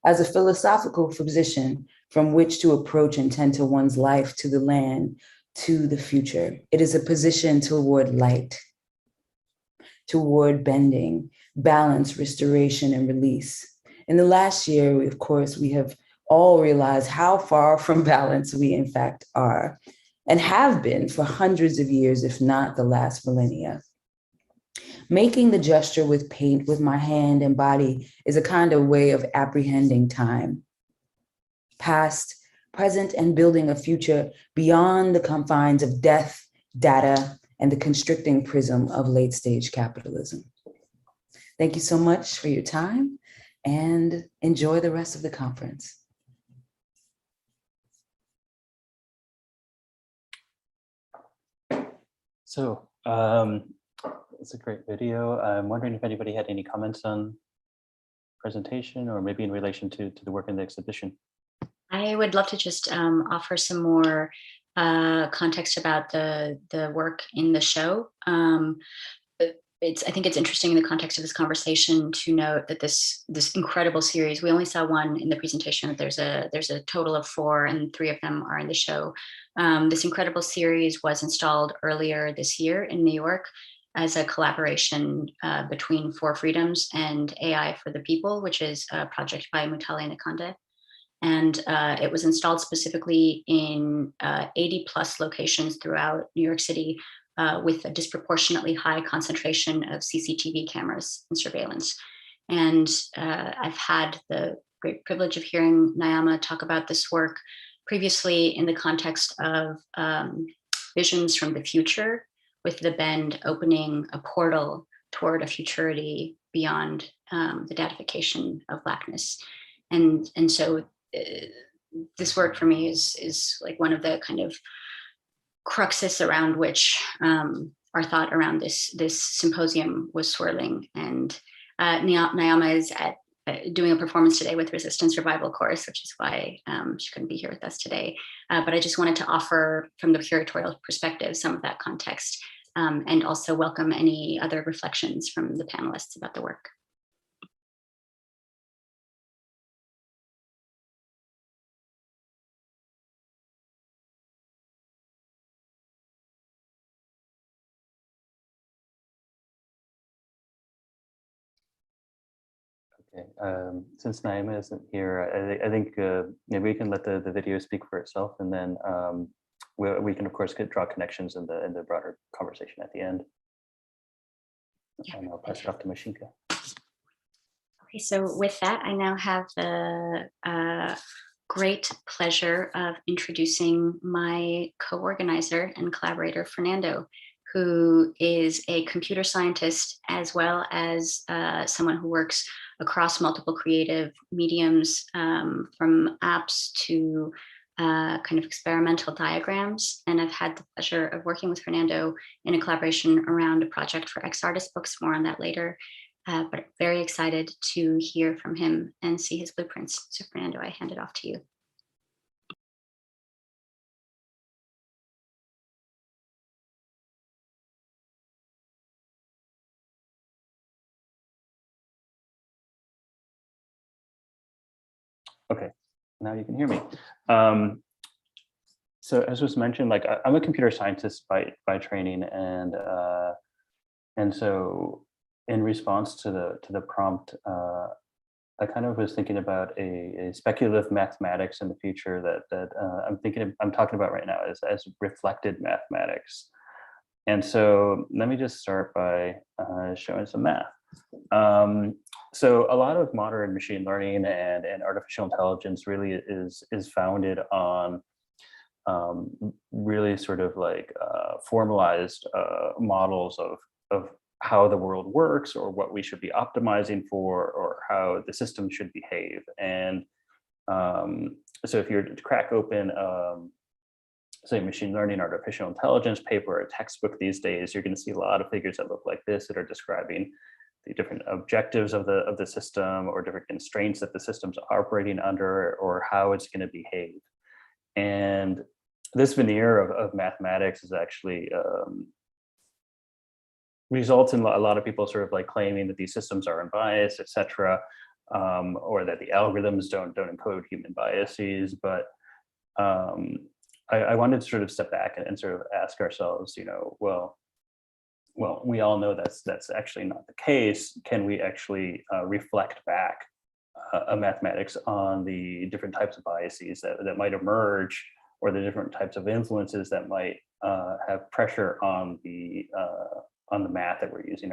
As a philosophical position from which to approach and tend to one's life, to the land, to the future. It is a position toward light, toward bending, balance, restoration, and release. In the last year, of course, we have all realized how far from balance we in fact are and have been for hundreds of years, if not the last millennia. Making the gesture with paint with my hand and body is a kind of way of apprehending time, past, present, and building a future beyond the confines of death, data, and the constricting prism of late-stage capitalism. Thank you so much for your time and enjoy the rest of the conference. So it's a great video. I'm wondering if anybody had any comments on presentation or maybe in relation to the work in the exhibition. I would love to just offer some more context about the work in the show. I think it's interesting in the context of this conversation to note that this incredible series, we only saw one in the presentation, that there's a total of 4 and 3 of them are in the show. This incredible series was installed earlier this year in New York as a collaboration between 4 Freedoms and AI for the People, which is a project by Mutale Nkonde. And it was installed specifically in 80 plus locations throughout New York City with a disproportionately high concentration of CCTV cameras and surveillance. And I've had the great privilege of hearing Nyama talk about this work previously in the context of visions from the future, with the Bend opening a portal toward a futurity beyond the datification of Blackness. And so this work for me is like one of the kind of cruxes around which our thought around this symposium was swirling. And Nyama is doing a performance today with Resistance Survival Course, which is why she couldn't be here with us today. But I just wanted to offer from the curatorial perspective some of that context and also welcome any other reflections from the panelists about the work. Okay, since Naima isn't here, I think maybe we can let the video speak for itself, and then we can of course draw connections in the broader conversation at the end. Yeah. And I'll pass it off to Mashinka. Okay, so with that, I now have the great pleasure of introducing my co-organizer and collaborator, Fernando, who is a computer scientist as well as someone who works across multiple creative mediums, from apps to kind of experimental diagrams. And I've had the pleasure of working with Fernando in a collaboration around a project for ex-artist books, more on that later. But very excited to hear from him and see his blueprints. So Fernando, I hand it off to you. Okay, now you can hear me. So as was mentioned, like I'm a computer scientist by training, and so in response to the prompt, I kind of was thinking about a speculative mathematics in the future that I'm talking about right now as reflected mathematics. And so let me just start by showing some math. So a lot of modern machine learning and artificial intelligence really is founded on really sort of like formalized models of how the world works, or what we should be optimizing for, or how the system should behave. And so if you're to crack open say machine learning, artificial intelligence paper, or a textbook these days, you're going to see a lot of figures that look like this that are describing the different objectives of the system, or different constraints that the system's operating under, or how it's going to behave. And this veneer of mathematics is actually results in a lot of people sort of like claiming that these systems are unbiased, et cetera, or that the algorithms don't encode human biases. But I wanted to sort of step back and sort of ask ourselves, well, we all know that's actually not the case. Can we actually reflect back a mathematics on the different types of biases that might emerge, or the different types of influences that might have pressure on the math that we're using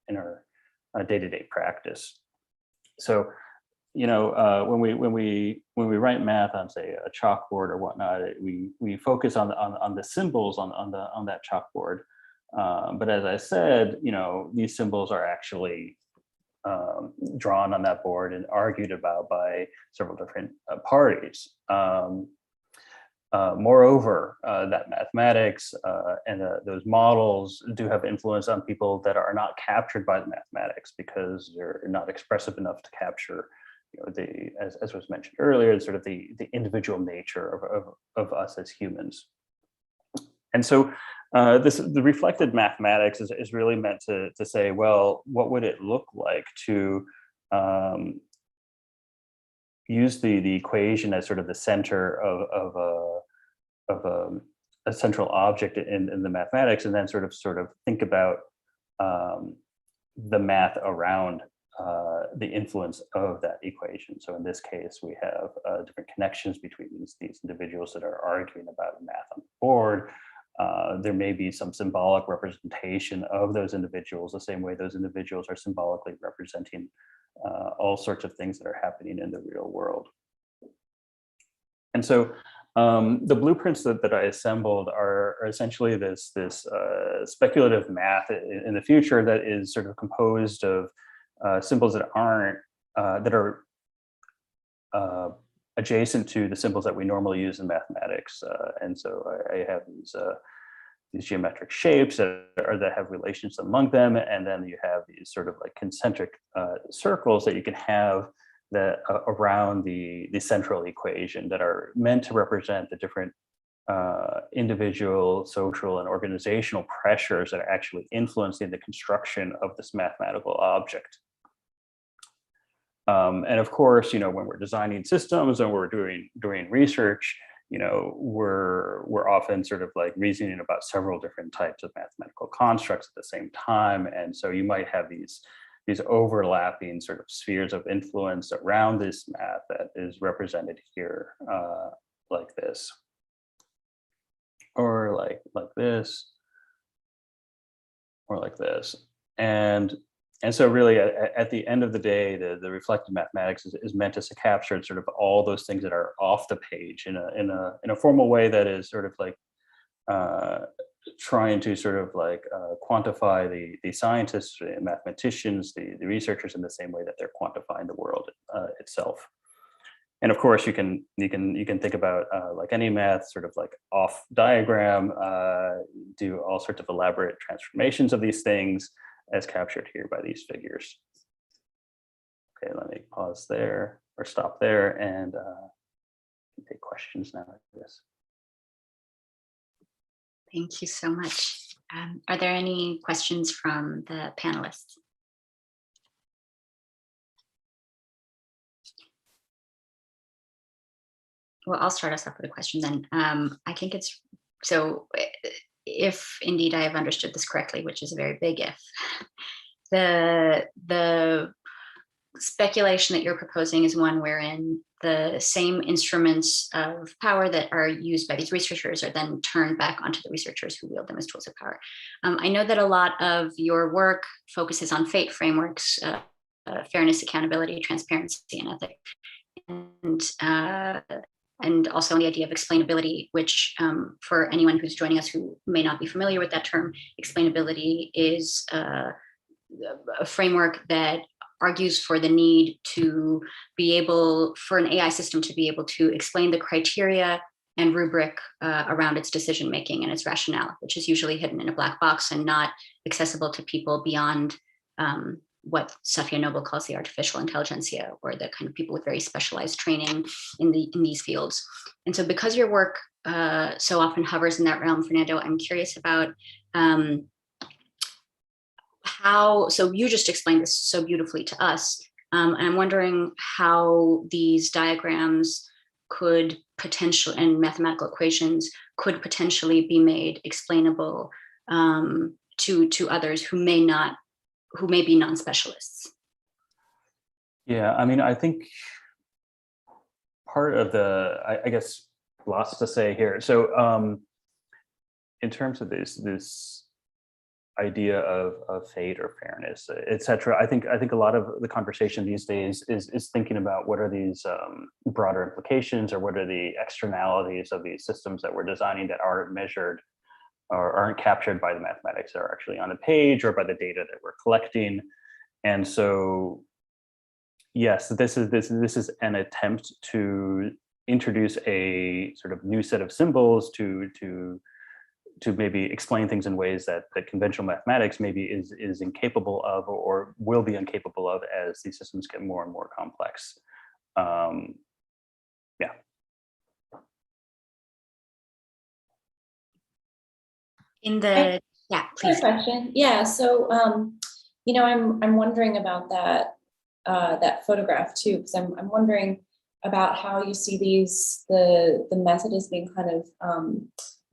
in our day-to-day practice? So, when we write math on, say, a chalkboard or whatnot, we focus on the symbols on that chalkboard. But as I said, these symbols are actually drawn on that board and argued about by several different parties. Moreover, that mathematics and those models do have influence on people that are not captured by the mathematics, because they're not expressive enough to capture, as was mentioned earlier, sort of the individual nature of us as humans. And so the reflected mathematics is really meant to say, well, what would it look like to use the equation as sort of the center of a central object in the mathematics, and then sort of think about the math around the influence of that equation. So in this case, we have different connections between these individuals that are arguing about math on the board. There may be some symbolic representation of those individuals, the same way those individuals are symbolically representing all sorts of things that are happening in the real world. And so the blueprints that I assembled are essentially this speculative math in the future that is sort of composed of symbols that are adjacent to the symbols that we normally use in mathematics. And so I have these geometric shapes that have relations among them, and then you have these sort of like concentric circles that you can have that around the central equation, that are meant to represent the different individual, social, and organizational pressures that are actually influencing the construction of this mathematical object. And of course, when we're designing systems and we're doing research, we're often sort of like reasoning about several different types of mathematical constructs at the same time. And so you might have these overlapping sort of spheres of influence around this math that is represented here, like this, or like this, or like this. And so really at the end of the day, the reflective mathematics is meant to capture sort of all those things that are off the page in a formal way that is sort of like trying to sort of like quantify the scientists and mathematicians, the researchers, in the same way that they're quantifying the world itself. And of course, you can think about like any math, sort of like off diagram, do all sorts of elaborate transformations of these things, as captured here by these figures. Okay, let me pause there, or stop there, and take questions now, I guess. Thank you so much. Are there any questions from the panelists? well, I'll start us off with a question then. I think it's, so if indeed I have understood this correctly, which is a very big if, the speculation that you're proposing is one wherein the same instruments of power that are used by these researchers are then turned back onto the researchers who wield them as tools of power. I know that a lot of your work focuses on fate frameworks, fairness, accountability, transparency, and ethics, and also the idea of explainability, which for anyone who's joining us who may not be familiar with that term, explainability is a framework that argues for the need to be able, for an AI system to be able to explain the criteria and rubric around its decision making and its rationale, which is usually hidden in a black box and not accessible to people beyond what Safiya Noble calls the artificial intelligentsia, or the kind of people with very specialized training in these fields. And so because your work so often hovers in that realm, Fernando, I'm curious about how, so you just explained this so beautifully to us, and I'm wondering how these diagrams could potentially, and mathematical equations could potentially be made explainable to others who may be non-specialists. Yeah, I mean, I think part of the, I guess, lots to say here. So in terms of this idea of fate or fairness, etc., I think a lot of the conversation these days is thinking about what are these broader implications, or what are the externalities of these systems that we're designing that aren't measured or aren't captured by the mathematics that are actually on the page, or by the data that we're collecting. And so, yes, this is an attempt to introduce a sort of new set of symbols to maybe explain things in ways that conventional mathematics maybe is incapable of, or will be incapable of, as these systems get more and more complex. Yeah. Yeah, please. Question. Yeah. So, you know, I'm wondering about that photograph too, because I'm wondering about how you see the method as being kind of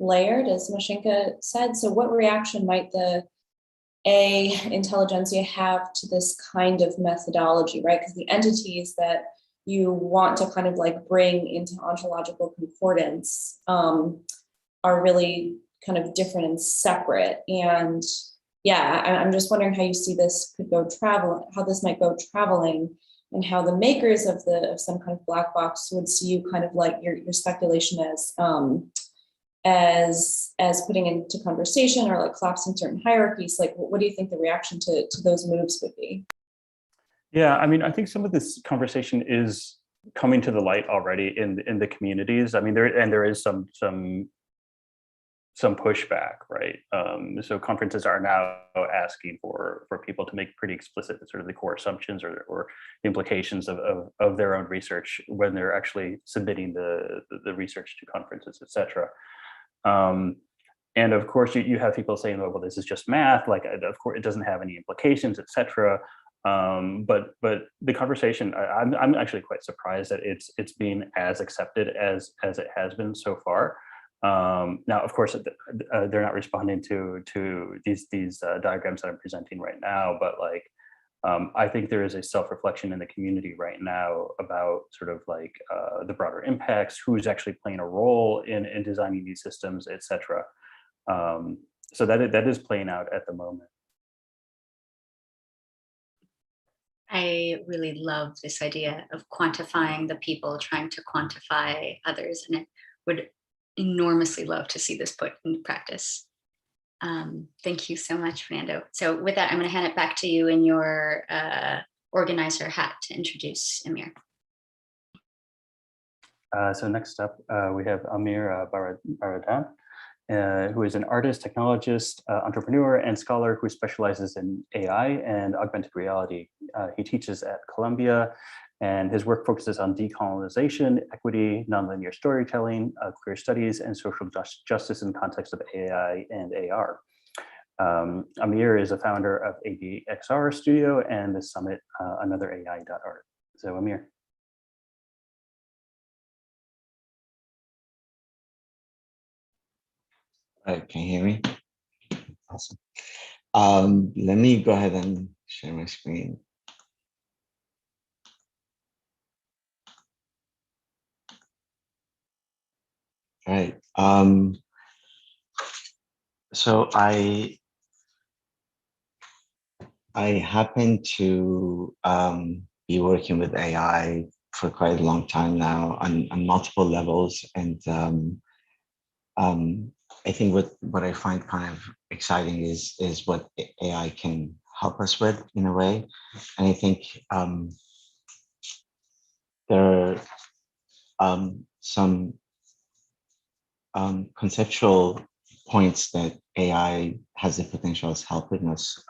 layered, as Mashinka said. So what reaction might the intelligentsia have to this kind of methodology, right? Because the entities that you want to kind of like bring into ontological concordance are really kind of different and separate. And yeah, I'm just wondering how you see this could go traveling, how this might go traveling, and how the makers of some kind of black box would see you kind of like your speculation as putting into conversation, or like collapsing certain hierarchies. Like, what do you think the reaction to those moves would be? Yeah, I mean, I think some of this conversation is coming to the light already in the communities. I mean, there is some pushback, right? So conferences are now asking for people to make pretty explicit sort of the core assumptions or implications of their own research when they're actually submitting the research to conferences, etc. And of course, you have people saying, "Oh, well, this is just math. Like, of course, it doesn't have any implications, etc." But the conversation, I'm actually quite surprised that it's being as accepted as it has been so far. Now, of course, they're not responding to these diagrams that I'm presenting right now, but like, I think there is a self-reflection in the community right now about sort of like the broader impacts, who's actually playing a role in designing these systems, etc. So that is playing out at the moment. I really love this idea of quantifying the people trying to quantify others, and I would enormously love to see this put into practice. Thank you so much, Fernando. So with that, I'm going to hand it back to you in your organizer hat to introduce Amir. So next up, we have Amir Baradan, who is an artist, technologist, entrepreneur, and scholar who specializes in AI and augmented reality. He teaches at Columbia, and his work focuses on decolonization, equity, nonlinear storytelling, queer studies, and social justice in the context of AI and AR. Amir is a founder of ADXR Studio and the Summit, another AI.art. So Amir. All right, can you hear me? Awesome. Let me go ahead and share my screen. All right. So I happen to be working with AI for quite a long time now on multiple levels, and I think what I find kind of exciting is what AI can help us with in a way, and I think there are some conceptual points that AI has the potential of helping us.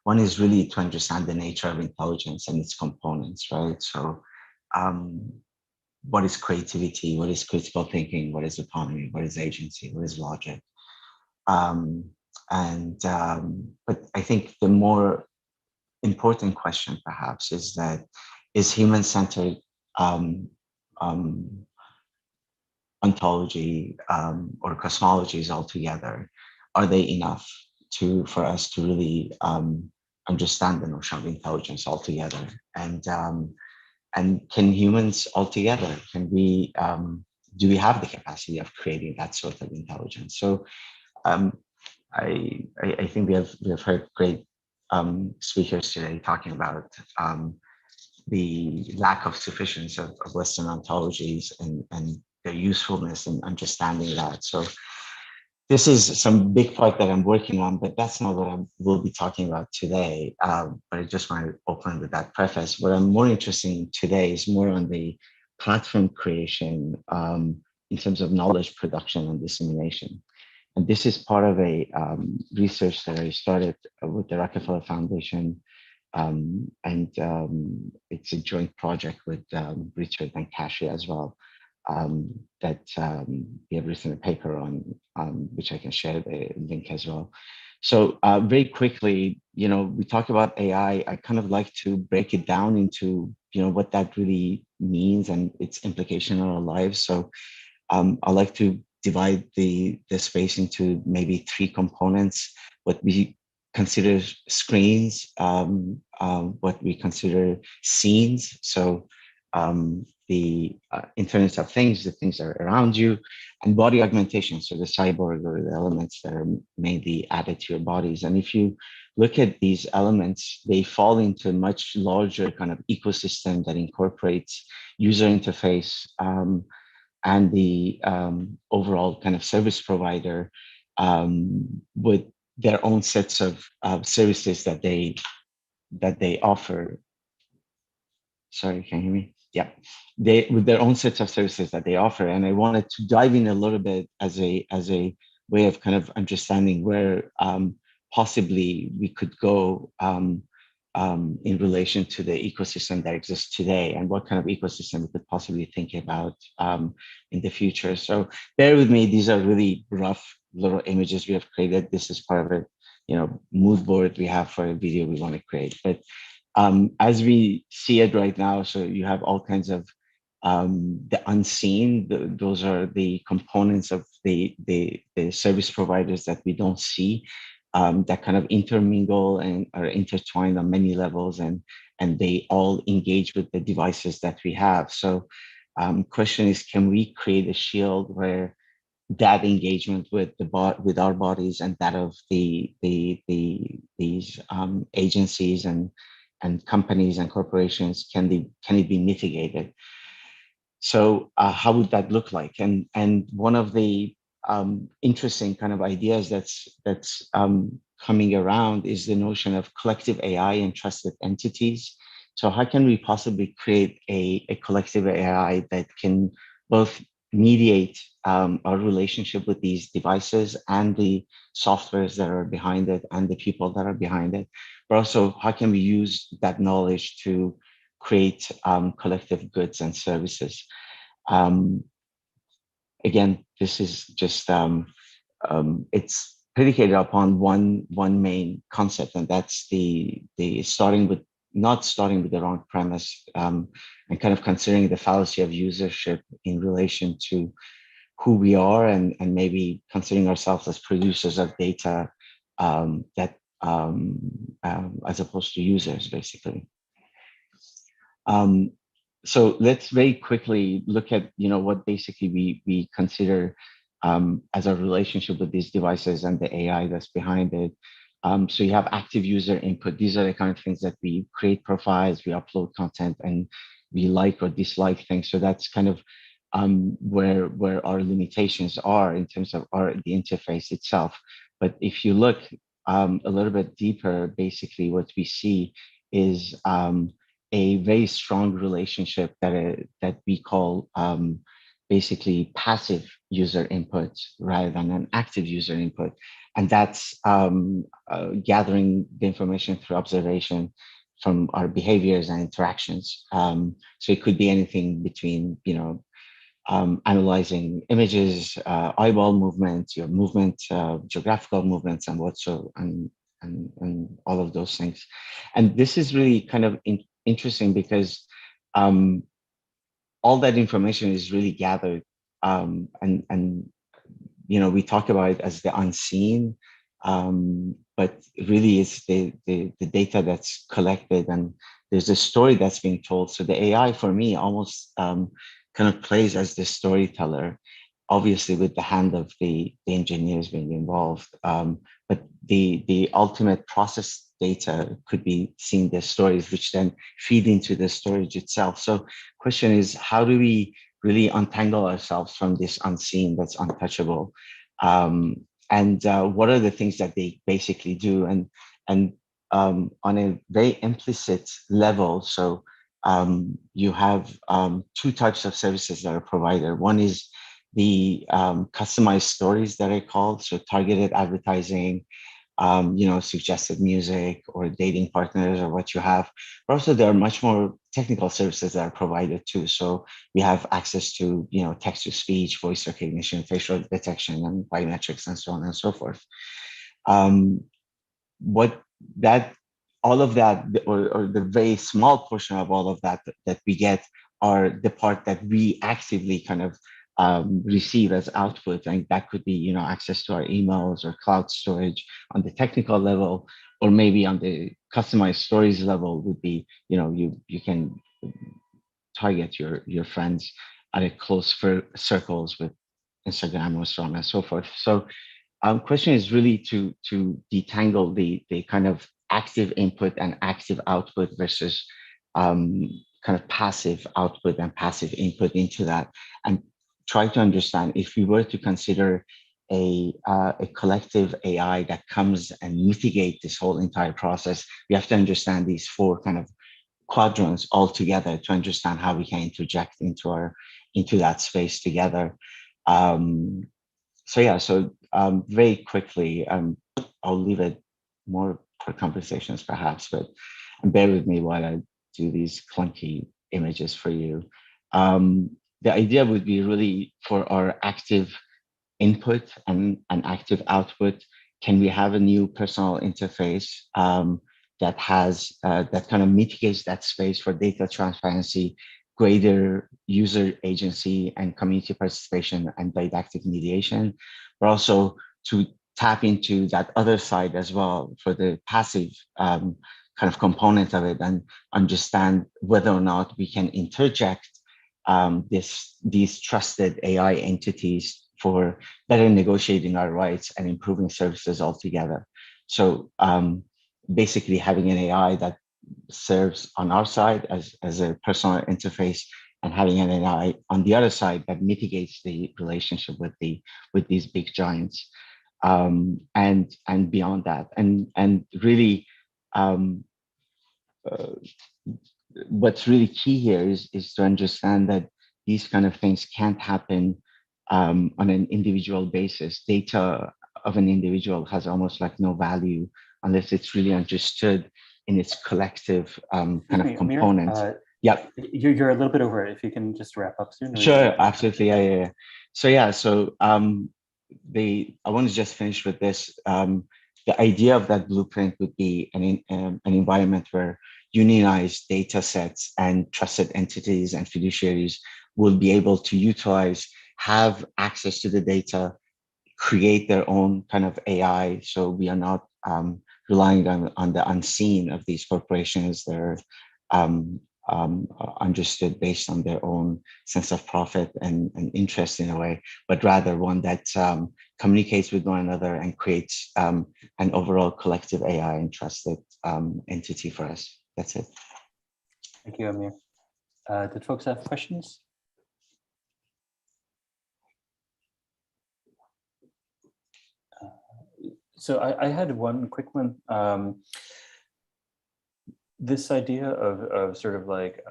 One is really to understand the nature of intelligence and its components, right? So, what is creativity? What is critical thinking? What is autonomy? What is agency? What is logic? But I think the more important question, perhaps, is that is human-centered ontology or cosmologies altogether, are they enough for us to really understand the notion of intelligence altogether? And can humans altogether, can we do we have the capacity of creating that sort of intelligence? So I think we have heard great speakers today talking about the lack of sufficiency of Western ontologies and their usefulness in understanding that. So this is some big part that I'm working on, but that's not what I will be talking about today. But I just want to open with that preface. What I'm more interested in today is more on the platform creation in terms of knowledge production and dissemination. And this is part of a research that I started with the Rockefeller Foundation. It's a joint project with Richard and Kashi as well, that we have written a paper on, which I can share the link as well. So very quickly, we talk about AI. I kind of like to break it down into, what that really means and its implication on our lives. So I like to divide the space into maybe three components: what we consider screens, what we consider scenes. So the Internet of Things, the things that are around you, and body augmentation. So the cyborg or the elements that are mainly added to your bodies. And if you look at these elements, they fall into a much larger kind of ecosystem that incorporates user interface, and the overall kind of service provider with their own sets of services that they offer. Sorry, can you hear me? Yeah, they with their own sets of services that they offer. And I wanted to dive in a little bit as a way of kind of understanding where possibly we could go in relation to the ecosystem that exists today, and what kind of ecosystem we could possibly think about in the future. So bear with me, these are really rough little images we have created. This is part of a mood board we have for a video we want to create. But as we see it right now, so you have all kinds of the unseen, those are the components of the service providers that we don't see, that kind of intermingle and are intertwined on many levels, and they all engage with the devices that we have. So question is, can we create a shield where that engagement with with our bodies and that of these agencies and companies and corporations, can it be mitigated? So how would that look like? And one of the interesting kind of ideas that's coming around is the notion of collective AI and trusted entities. So how can we possibly create a collective AI that can both mediate our relationship with these devices and the softwares that are behind it and the people that are behind it, but also how can we use that knowledge to create collective goods and services? Again, this is just it's predicated upon one main concept, and that's the not starting with the wrong premise, and kind of considering the fallacy of usership in relation to who we are and maybe considering ourselves as producers of data as opposed to users, basically. So let's very quickly look at what basically we consider as our relationship with these devices and the AI that's behind it. So you have active user input. These are the kind of things that we create profiles, we upload content, and we like or dislike things. So that's kind of where our limitations are in terms of the interface itself. But if you look a little bit deeper, basically what we see is a very strong relationship that we call basically passive user input rather than an active user input. And that's gathering the information through observation from our behaviors and interactions. So it could be anything between, analyzing images, eyeball movements, your movement, geographical movements, and and all of those things. And this is really kind of interesting because all that information is really gathered, and we talk about it as the unseen, but really it's the data that's collected, and there's a story that's being told. So the AI for me almost kind of plays as the storyteller, obviously with the hand of the engineers being involved. But the ultimate process data could be seen as stories, which then feed into the storage itself. So question is, how do we really untangle ourselves from this unseen that's untouchable? And what are the things that they basically do? And on a very implicit level, so you have two types of services that are provided. One is the customized stories that are called, so targeted advertising, suggested music or dating partners or what you have. But also there are much more technical services that are provided too. So we have access to, text to speech, voice recognition, facial detection, and biometrics, and so on and so forth. All of that, or the very small portion of all of that that we get, are the part that we actively kind of receive as output, and that could be access to our emails or cloud storage on the technical level, or maybe on the customized stories level would be you can target your friends at a close circles with Instagram or so on and so forth. So question is really to detangle the kind of active input and active output versus kind of passive output and passive input into that, and try to understand, if we were to consider a collective AI that comes and mitigate this whole entire process, we have to understand these four kind of quadrants all together to understand how we can interject into that space together. So very quickly, I'll leave it more for conversations perhaps, but bear with me while I do these clunky images for you. The idea would be really for our active input and active output, can we have a new personal interface that has that kind of mitigates that space for data transparency, greater user agency and community participation and didactic mediation, but also to tap into that other side as well for the passive kind of component of it, and understand whether or not we can interject these trusted AI entities for better negotiating our rights and improving services altogether. So basically having an AI that serves on our side as a personal interface, and having an AI on the other side that mitigates the relationship with these big giants, and beyond that, and really what's really key here is to understand that these kind of things can't happen on an individual basis. Data of an individual has almost like no value unless it's really understood in its collective kind of component. Yeah, you're a little bit over it. If you can just wrap up soon. Sure, absolutely. Yeah. So I want to just finish with this. The idea of that blueprint would be an environment where unionized data sets and trusted entities and fiduciaries will be able to utilize have access to the data, create their own kind of AI. So we are not relying on the unseen of these corporations. They're understood based on their own sense of profit and interest in a way, but rather one that communicates with one another and creates an overall collective AI and trusted entity for us. That's it. Thank you, Amir. Did folks have questions? So I had one quick one. This idea of sort of like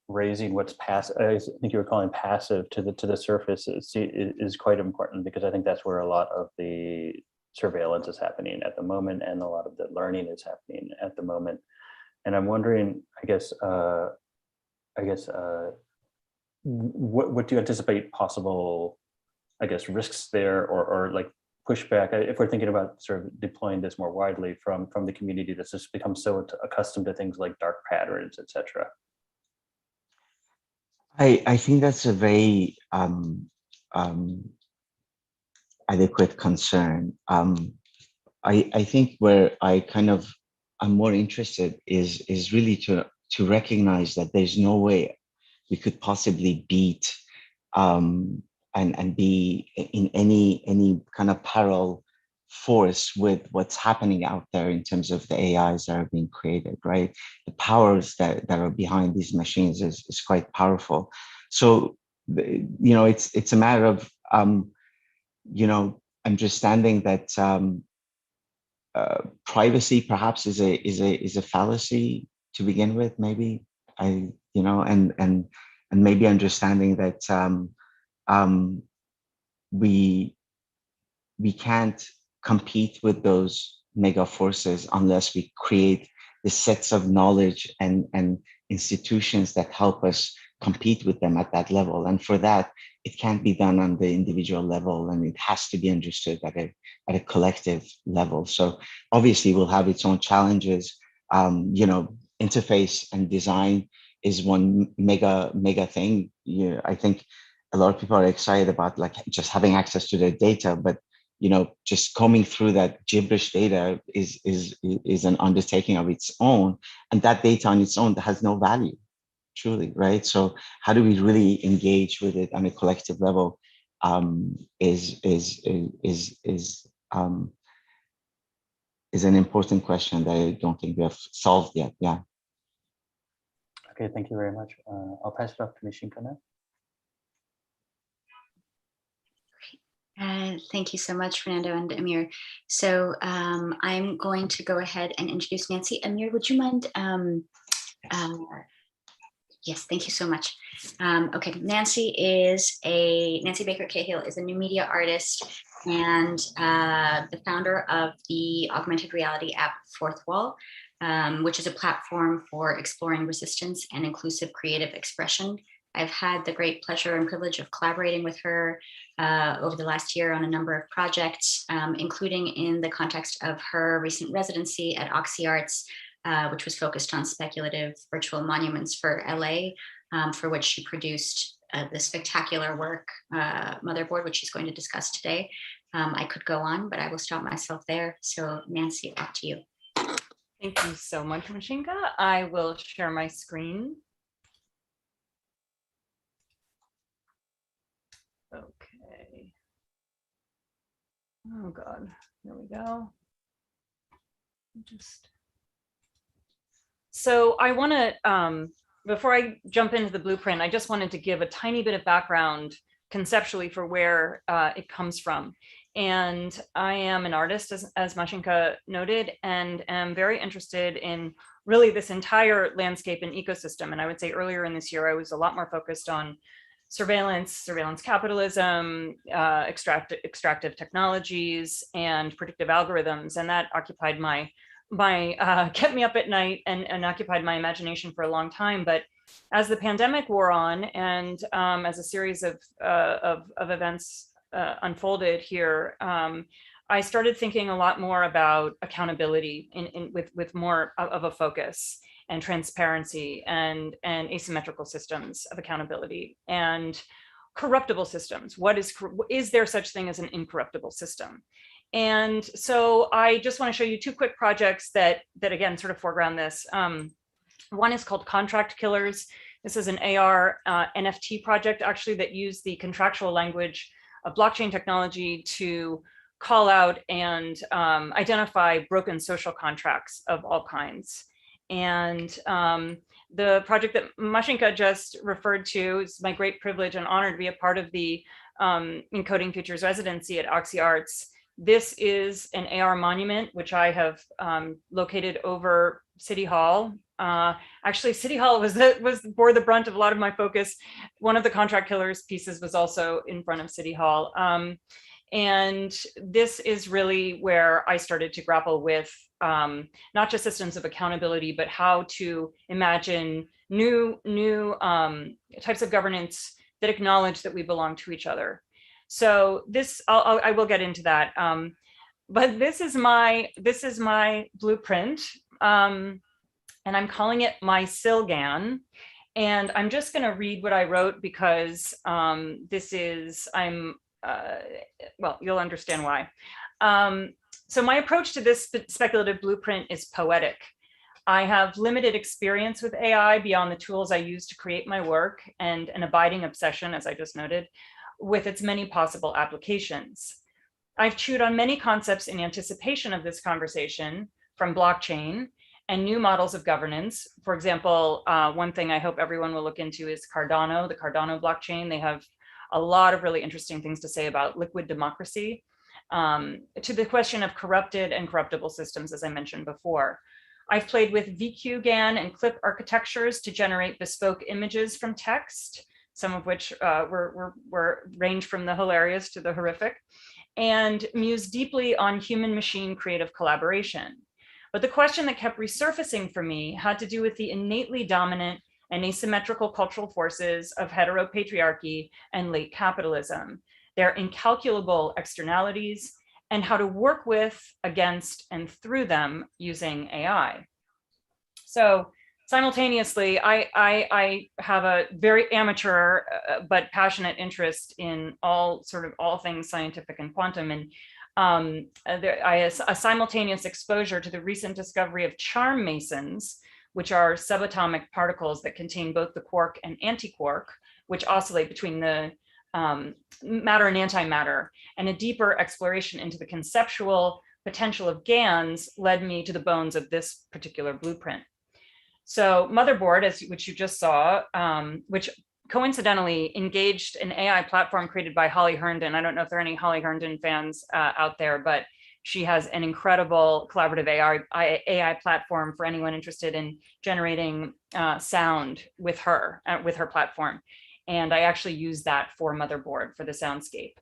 raising what's passive, I think you were calling passive to the surface is quite important, because I think that's where a lot of the surveillance is happening at the moment, and a lot of the learning is happening at the moment. And I'm wondering, what do you anticipate possible, risks there, or like pushback, if we're thinking about sort of deploying this more widely from the community that's just become so accustomed to things like dark patterns, etc.? I think that's a very adequate concern. I think where I'm more interested is really to recognize that there's no way we could possibly beat and be in any kind of parallel force with what's happening out there in terms of the AIs that are being created, right? The powers that are behind these machines is quite powerful. So, it's a matter of, understanding that privacy perhaps is a fallacy to begin with, maybe. And maybe understanding that we can't compete with those mega forces unless we create the sets of knowledge and institutions that help us compete with them at that level. And for that, it can't be done on the individual level, and it has to be understood at a collective level. So obviously we'll have its own challenges. Interface and design is one mega thing. I think a lot of people are excited about like just having access to their data, but just combing through that gibberish data is an undertaking of its own, and that data on its own has no value, truly, right? So how do we really engage with it on a collective level is an important question that I don't think we have solved yet. Yeah. Okay, thank you very much. I'll pass it off to Mishinka now. Thank you so much, Fernando and Amir. So I'm going to go ahead and introduce Nancy. Amir, would you mind? Yes, thank you so much. Okay, Nancy Baker Cahill is a new media artist and the founder of the augmented reality app Fourth Wall, which is a platform for exploring resistance and inclusive creative expression. I've had the great pleasure and privilege of collaborating with her over the last year on a number of projects, including in the context of her recent residency at OxyArts, which was focused on speculative virtual monuments for LA, for which she produced the spectacular work, Motherboard, which she's going to discuss today. I could go on, but I will stop myself there. So Nancy, back to you. Thank you so much, Mishinka. I will share my screen. Okay. Oh God, here we go. So I want to, before I jump into the blueprint, I just wanted to give a tiny bit of background conceptually for where it comes from. And I am an artist, as Mashinka noted, and am very interested in really this entire landscape and ecosystem. And I would say earlier in this year, I was a lot more focused on surveillance capitalism, extractive technologies, and predictive algorithms. And that occupied kept me up at night and occupied my imagination for a long time. But as the pandemic wore on, and as a series of events unfolded here, I started thinking a lot more about accountability with more of a focus, and transparency and asymmetrical systems of accountability. And corruptible systems. Is there such thing as an incorruptible system? And so I just want to show you two quick projects that again sort of foreground this. One is called Contract Killers. This is an AR NFT project actually that used the contractual language of blockchain technology to call out and identify broken social contracts of all kinds. And the project that Mashinka just referred to, is my great privilege and honor to be a part of the Encoding Futures residency at OxyArts. This is an AR monument, which I have located over City Hall. Actually, City Hall bore the brunt of a lot of my focus. One of the Contract Killers pieces was also in front of City Hall. And this is really where I started to grapple with not just systems of accountability, but how to imagine new types of governance that acknowledge that we belong to each other. So this, I will get into that. But this is my blueprint, and I'm calling it my SILGAN. And I'm just going to read what I wrote because well, you'll understand why. So my approach to this speculative blueprint is poetic. I have limited experience with AI beyond the tools I use to create my work, and an abiding obsession, as I just noted, with its many possible applications. I've chewed on many concepts in anticipation of this conversation, from blockchain and new models of governance. For example, one thing I hope everyone will look into is Cardano, the Cardano blockchain. They have a lot of really interesting things to say about liquid democracy, to the question of corrupted and corruptible systems, as I mentioned before. I've played with VQGAN and clip architectures to generate bespoke images from text, some of which range from the hilarious to the horrific, and mused deeply on human-machine creative collaboration. But the question that kept resurfacing for me had to do with the innately dominant and asymmetrical cultural forces of heteropatriarchy and late capitalism, their incalculable externalities, and how to work with, against, and through them using AI. So simultaneously, I have a very amateur but passionate interest in all things scientific and quantum, and a simultaneous exposure to the recent discovery of charm masons, which are subatomic particles that contain both the quark and antiquark, which oscillate between the matter and antimatter, and a deeper exploration into the conceptual potential of GANs led me to the bones of this particular blueprint. So Motherboard, which you just saw, which coincidentally engaged an AI platform created by Holly Herndon. I don't know if there are any Holly Herndon fans out there, but she has an incredible collaborative AI platform for anyone interested in generating sound with her platform. And I actually use that for Motherboard for the soundscape.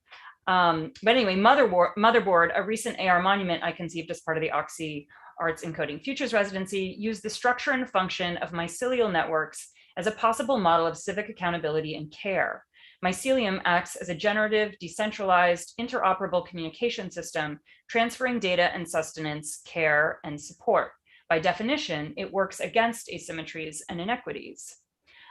But anyway, Motherboard, a recent AR monument I conceived as part of the OxyArts Encoding Futures residency, used the structure and function of mycelial networks as a possible model of civic accountability and care. Mycelium acts as a generative, decentralized, interoperable communication system, transferring data and sustenance, care, and support. By definition, it works against asymmetries and inequities.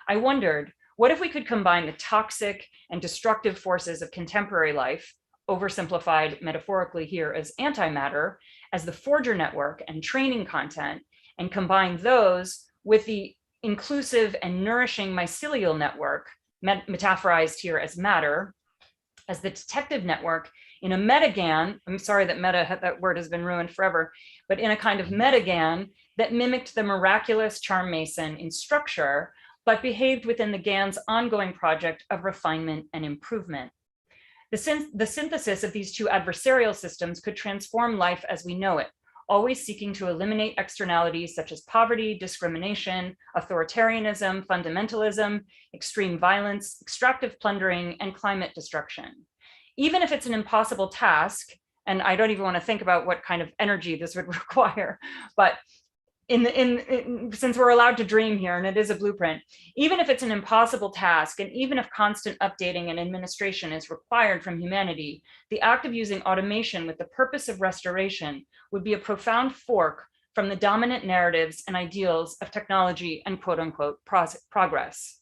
I wondered, what if we could combine the toxic and destructive forces of contemporary life, oversimplified metaphorically here as antimatter, as the forger network and training content, and combine those with the inclusive and nourishing mycelial network, metaphorized here as matter, as the detective network in a metagan. I'm sorry that that word has been ruined forever, but in a kind of metagan that mimicked the miraculous charm mason in structure, but behaved within the GAN's ongoing project of refinement and improvement. The synthesis of these two adversarial systems could transform life as we know it, always seeking to eliminate externalities such as poverty, discrimination, authoritarianism, fundamentalism, extreme violence, extractive plundering, and climate destruction. Even if it's an impossible task, and I don't even want to think about what kind of energy this would require, but since we're allowed to dream here, and it is a blueprint, even if it's an impossible task, and even if constant updating and administration is required from humanity, the act of using automation with the purpose of restoration would be a profound fork from the dominant narratives and ideals of technology and quote unquote progress.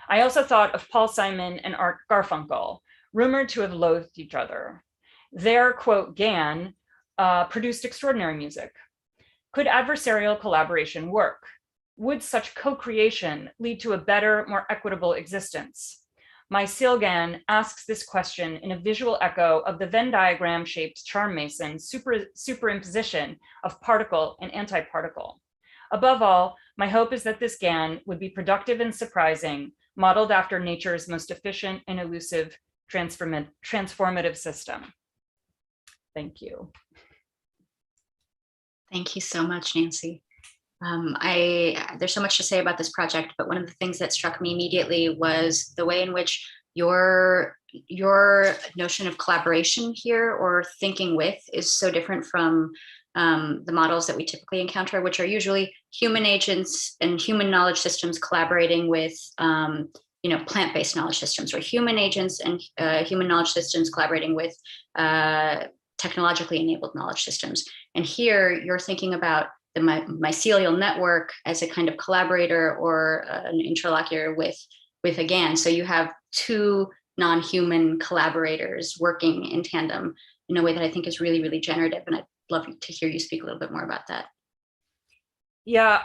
I also thought of Paul Simon and Art Garfunkel, rumored to have loathed each other. Their, quote, GAN produced extraordinary music. Could adversarial collaboration work? Would such co-creation lead to a better, more equitable existence? My SILGAN asks this question in a visual echo of the Venn diagram-shaped charm mason superimposition of particle and antiparticle. Above all, my hope is that this GAN would be productive and surprising, modeled after nature's most efficient and elusive transformative system. Thank you. Thank you so much, Nancy. There's so much to say about this project, but one of the things that struck me immediately was the way in which your notion of collaboration here, or thinking with, is so different from the models that we typically encounter, which are usually human agents and human knowledge systems collaborating with plant-based knowledge systems, or human agents and human knowledge systems collaborating with technologically enabled knowledge systems. And here you're thinking about the mycelial network as a kind of collaborator or an interlocutor with a GAN. So you have two non-human collaborators working in tandem in a way that I think is really, really generative. And I'd love to hear you speak a little bit more about that. Yeah,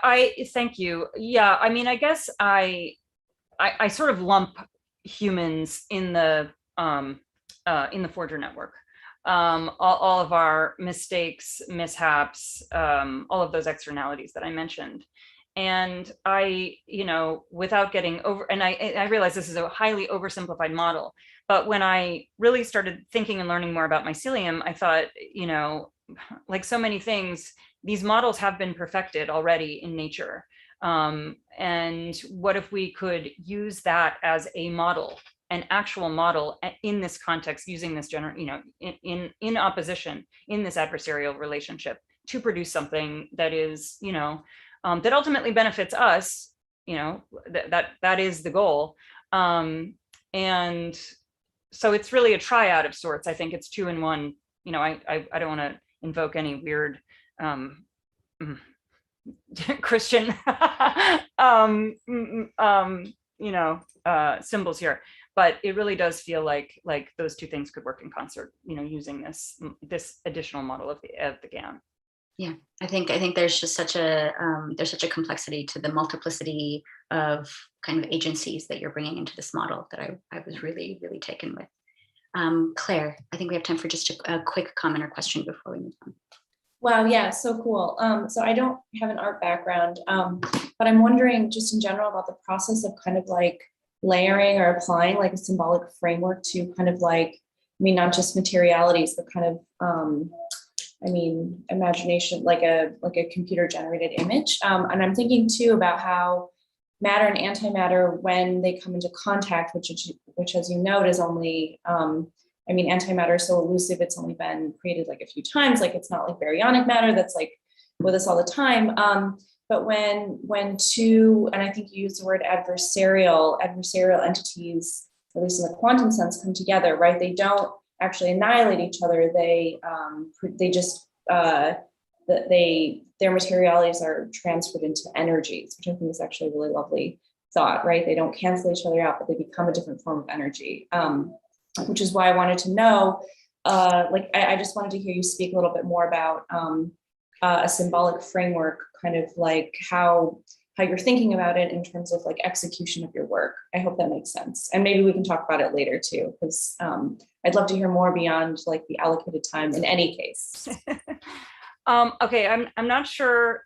thank you. Yeah, I mean, I guess I sort of lump humans in the Forger network. All of our mistakes, mishaps, all of those externalities that I mentioned. And without getting over, and I realize this is a highly oversimplified model, but when I really started thinking and learning more about mycelium, I thought, like so many things, these models have been perfected already in nature. And what if we could use that as a model, an actual model in this context, using this in opposition, in this adversarial relationship, to produce something that is, that ultimately benefits us, that is the goal. And so it's really a triad of sorts. I think it's two in one. I don't want to invoke any weird Christian symbols here, but it really does feel like those two things could work in concert, using this additional model of the GAN. Yeah, I think there's just such a complexity to the multiplicity of kind of agencies that you're bringing into this model that I was really, really taken with. Claire, I think we have time for just a quick comment or question before we move on. Wow, yeah, so cool. So I don't have an art background, but I'm wondering just in general about the process of kind of like layering or applying like a symbolic framework to kind of like, not just materialities, but kind of, imagination, like a computer generated image. And I'm thinking too about how matter and antimatter, when they come into contact, which as you note is only, antimatter is so elusive, it's only been created like a few times, like it's not like baryonic matter that's like with us all the time. But when two, and I think you used the word adversarial entities, at least in the quantum sense, come together, right? They don't actually annihilate each other. They just, their materialities are transferred into energies, which I think is actually a really lovely thought, right? They don't cancel each other out, but they become a different form of energy. Which is why I wanted to know, I just wanted to hear you speak a little bit more about a symbolic framework, kind of like how you're thinking about it in terms of like execution of your work. I hope that makes sense. And maybe we can talk about it later too, because I'd love to hear more beyond like the allocated time in any case. Okay, I'm not sure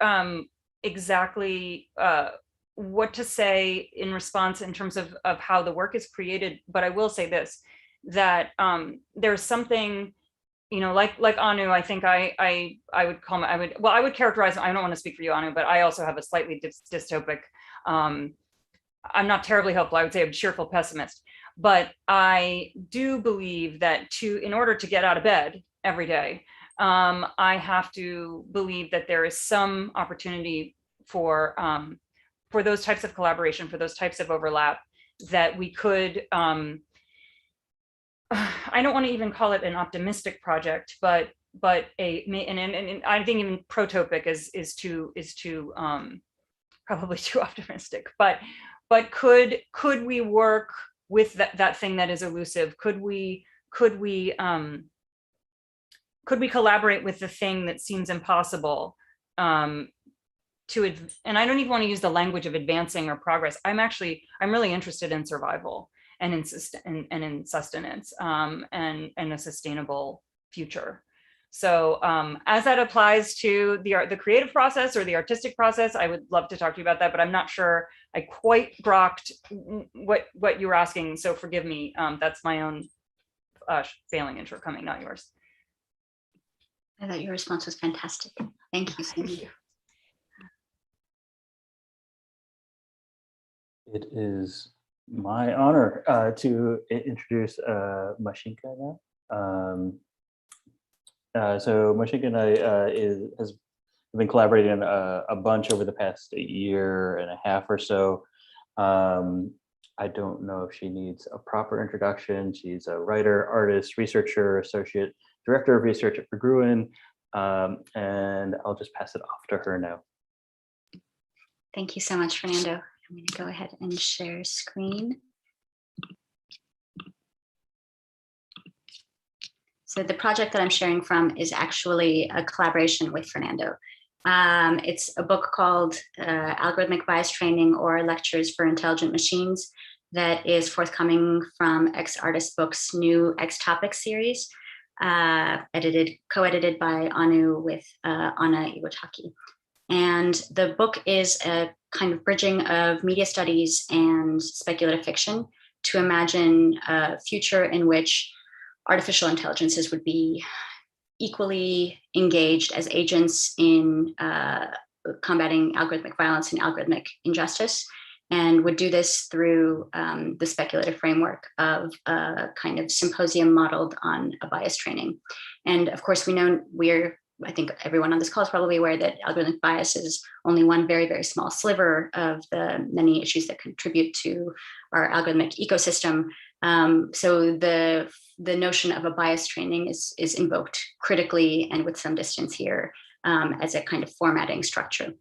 exactly what to say in response in terms of how the work is created, but I will say this, that there's something, like Anu, I think I would characterize, I don't want to speak for you, Anu, but I also have a slightly dystopic, I'm not terribly hopeful, I would say I'm a cheerful pessimist, but I do believe that in order to get out of bed every day, I have to believe that there is some opportunity for those types of collaboration, for those types of overlap, that we could, I don't want to even call it an optimistic project, but and I think even protopic is too probably too optimistic, but but could we work with that thing that is elusive? Could we collaborate with the thing that seems impossible? And I don't even want to use the language of advancing or progress. I'm really interested in survival and in sustenance and a sustainable future. So as that applies to the creative process or the artistic process, I would love to talk to you about that, but I'm not sure I quite grokked what you were asking. So forgive me. That's my own failing and shortcoming, not yours. I thought your response was fantastic. Thank you, Cindy. It is my honor to introduce Mashinka now. So Mashinka and I has been collaborating a bunch over the past year and a half or so. I don't know if she needs a proper introduction. She's a writer, artist, researcher, associate director of research at Berggruen, and I'll just pass it off to her now. Thank you so much, Fernando. I'm going to go ahead and share screen. So the project that I'm sharing from is actually a collaboration with Fernando. It's a book called Algorithmic Bias Training or Lectures for Intelligent Machines that is forthcoming from X Artist Books' new X Topics series, co-edited by Anu with Anna Iwataki. And the book is a kind of bridging of media studies and speculative fiction to imagine a future in which artificial intelligences would be equally engaged as agents in combating algorithmic violence and algorithmic injustice, and would do this through the speculative framework of a kind of symposium modeled on a bias training. And of course, I think everyone on this call is probably aware that algorithmic bias is only one very, very small sliver of the many issues that contribute to our algorithmic ecosystem. So the notion of a bias training is invoked critically and with some distance here as a kind of formatting structure.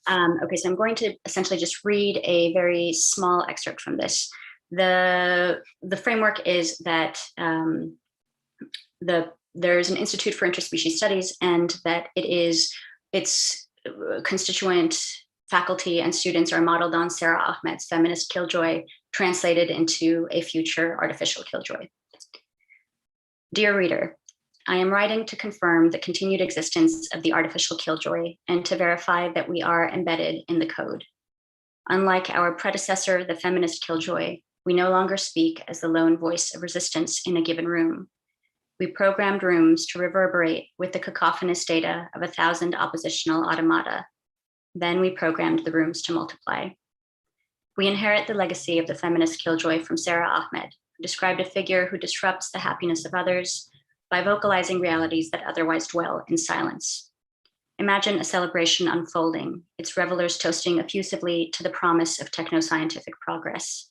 Okay, so I'm going to essentially just read a very small excerpt from this. The framework is that there's an Institute for Interspecies Studies, and that its constituent faculty and students are modeled on Sarah Ahmed's feminist killjoy, translated into a future artificial killjoy. Dear reader, I am writing to confirm the continued existence of the artificial killjoy and to verify that we are embedded in the code. Unlike our predecessor, the feminist killjoy, we no longer speak as the lone voice of resistance in a given room. We programmed rooms to reverberate with the cacophonous data of 1,000 oppositional automata. Then we programmed the rooms to multiply. We inherit the legacy of the feminist killjoy from Sarah Ahmed, who described a figure who disrupts the happiness of others by vocalizing realities that otherwise dwell in silence. Imagine a celebration unfolding, its revelers toasting effusively to the promise of techno-scientific progress.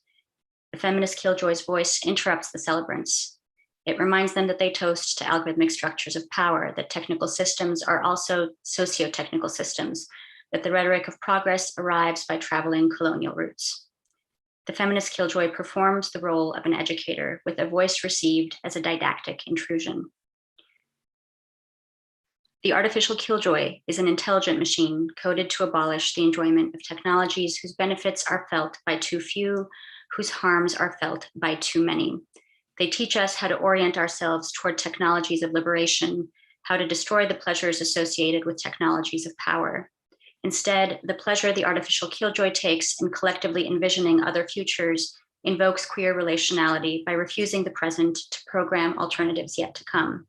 The feminist killjoy's voice interrupts the celebrants. It reminds them that they toast to algorithmic structures of power, that technical systems are also socio-technical systems, that the rhetoric of progress arrives by traveling colonial routes. The feminist killjoy performs the role of an educator with a voice received as a didactic intrusion. The artificial killjoy is an intelligent machine coded to abolish the enjoyment of technologies whose benefits are felt by too few, whose harms are felt by too many. They teach us how to orient ourselves toward technologies of liberation, how to destroy the pleasures associated with technologies of power. Instead, the pleasure the artificial killjoy takes in collectively envisioning other futures invokes queer relationality by refusing the present to program alternatives yet to come.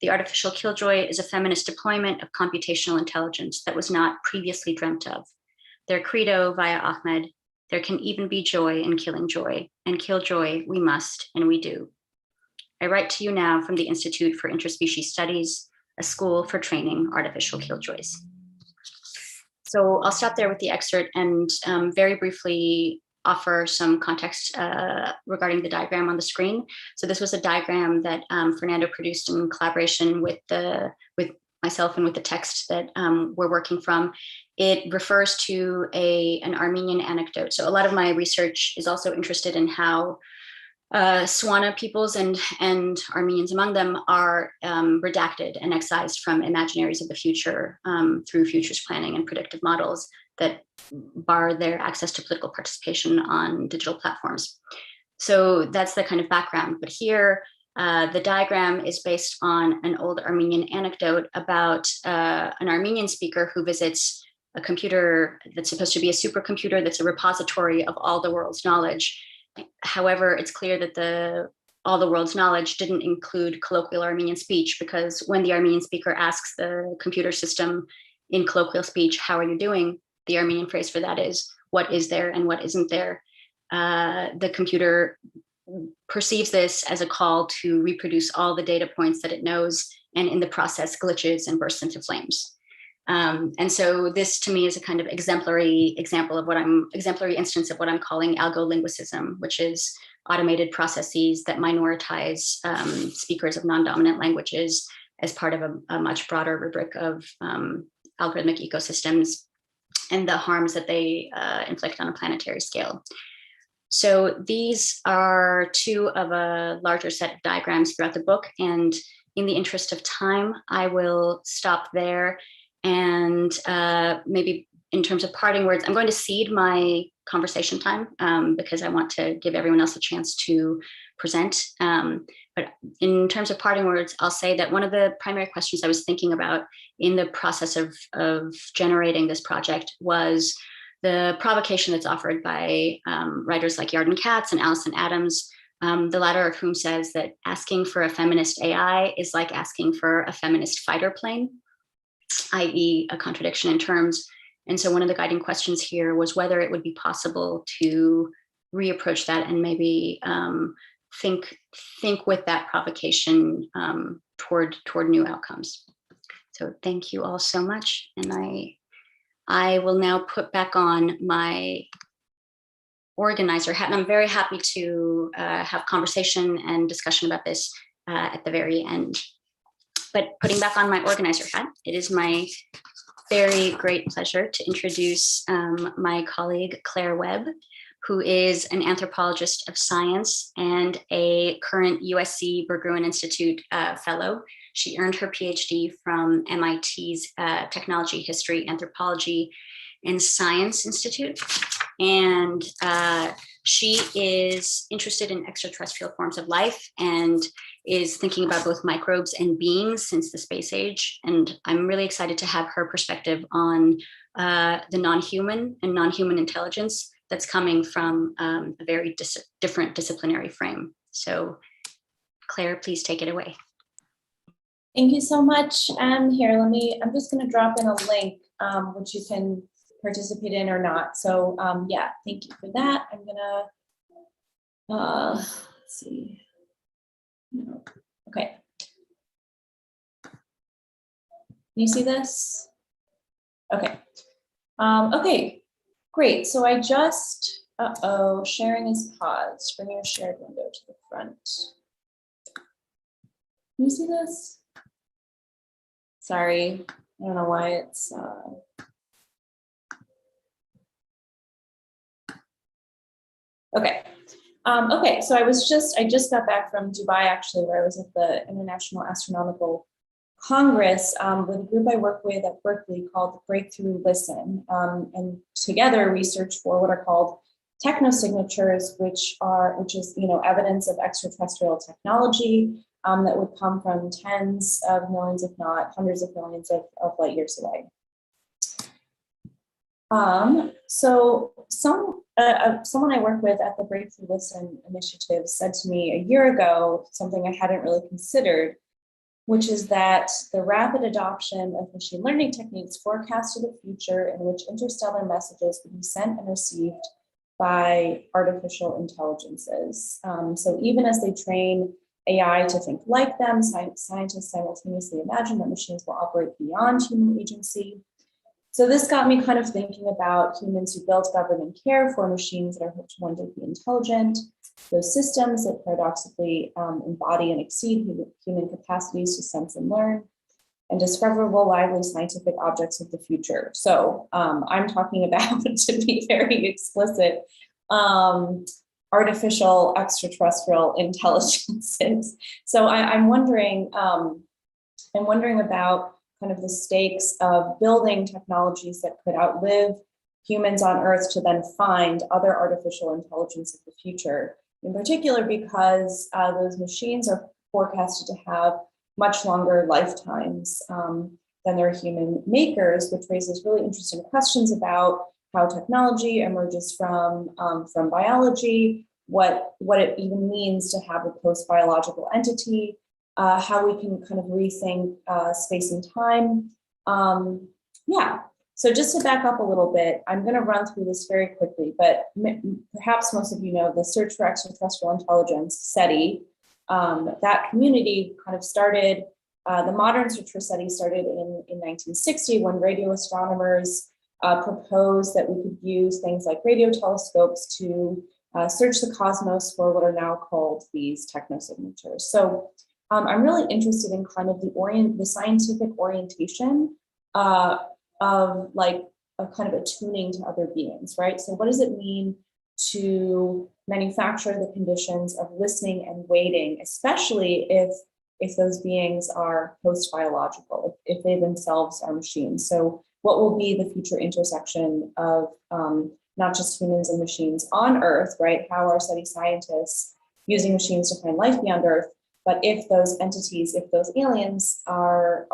The artificial killjoy is a feminist deployment of computational intelligence that was not previously dreamt of. Their credo via Ahmed, there can even be joy in killing joy, and kill joy we must, and we do. I write to you now from the Institute for Interspecies Studies, a school for training artificial killjoys. So I'll stop there with the excerpt and very briefly offer some context regarding the diagram on the screen. So this was a diagram that Fernando produced in collaboration with myself and with the text that we're working from, it refers to an Armenian anecdote. So a lot of my research is also interested in how Swana peoples and Armenians among them are redacted and excised from imaginaries of the future through futures planning and predictive models that bar their access to political participation on digital platforms. So that's the kind of background. But here, the diagram is based on an old Armenian anecdote about an Armenian speaker who visits a computer that's supposed to be a supercomputer that's a repository of all the world's knowledge. However, it's clear that all the world's knowledge didn't include colloquial Armenian speech, because when the Armenian speaker asks the computer system in colloquial speech, "How are you doing?" the Armenian phrase for that is, "What is there and what isn't there?" The computer perceives this as a call to reproduce all the data points that it knows, and in the process glitches and bursts into flames. And so this to me is a kind of exemplary instance of what I'm calling algolinguicism, which is automated processes that minoritize speakers of non-dominant languages as part of a much broader rubric of algorithmic ecosystems and the harms that they inflict on a planetary scale. So these are two of a larger set of diagrams throughout the book. And in the interest of time, I will stop there. And maybe in terms of parting words, I'm going to cede my conversation time because I want to give everyone else a chance to present. But in terms of parting words, I'll say that one of the primary questions I was thinking about in the process of generating this project was the provocation that's offered by writers like Yarden Katz and Alison Adams, the latter of whom says that asking for a feminist AI is like asking for a feminist fighter plane, i.e. a contradiction in terms. And so one of the guiding questions here was whether it would be possible to reapproach that and maybe think with that provocation toward new outcomes. So thank you all so much. And I will now put back on my organizer hat, and I'm very happy to have conversation and discussion about this at the very end. But putting back on my organizer hat, it is my very great pleasure to introduce my colleague, Claire Webb, who is an anthropologist of science and a current USC Berggruen Institute fellow. She earned her PhD from MIT's Technology, History, Anthropology, and Science Institute. And she is interested in extraterrestrial forms of life and is thinking about both microbes and beings since the space age. And I'm really excited to have her perspective on the non-human and non-human intelligence that's coming from a very different disciplinary frame. So Claire, please take it away. Thank you so much. I'm just gonna drop in a link which you can participate in or not. So yeah, thank you for that. I'm gonna, let's see. No. Okay. Can you see this? Okay. Okay, great. So I just, sharing is paused. Bring your shared window to the front. Can you see this? Sorry, I don't know why it's, okay. Okay, so I just got back from Dubai, actually, where I was at the International Astronomical Congress with a group I work with at Berkeley called Breakthrough Listen. And together we search for what are called technosignatures, which is evidence of extraterrestrial technology that would come from tens of millions, if not hundreds of millions of light years away. So someone I work with at the Breakthrough Listen initiative said to me a year ago something I hadn't really considered, which is that the rapid adoption of machine learning techniques forecasted a future in which interstellar messages would be sent and received by artificial intelligences. So even as they train AI to think like them, scientists simultaneously imagine that machines will operate beyond human agency. So this got me kind of thinking about humans who build, govern, and care for machines that are hoped to one day be intelligent, those systems that paradoxically embody and exceed human capacities to sense and learn, and discoverable lively scientific objects of the future. So I'm talking about, to be very explicit, artificial extraterrestrial intelligences. So I'm wondering about kind of the stakes of building technologies that could outlive humans on Earth to then find other artificial intelligence of the future. In particular, because those machines are forecasted to have much longer lifetimes than their human makers, which raises really interesting questions about how technology emerges from biology, what it even means to have a post-biological entity, how we can kind of rethink space and time. Yeah, so just to back up a little bit, I'm going to run through this very quickly, but perhaps most of you know the Search for Extraterrestrial Intelligence, SETI. That community kind of started, the modern search for SETI started in 1960 when radio astronomers proposed that we could use things like radio telescopes to search the cosmos for what are now called these technosignatures. So I'm really interested in kind of the scientific orientation of kind of attuning to other beings, right? So what does it mean to manufacture the conditions of listening and waiting, especially if those beings are post-biological, if they themselves are machines? So what will be the future intersection of not just humans and machines on Earth, right? How are SETI scientists using machines to find life beyond Earth? But if those entities, if those aliens are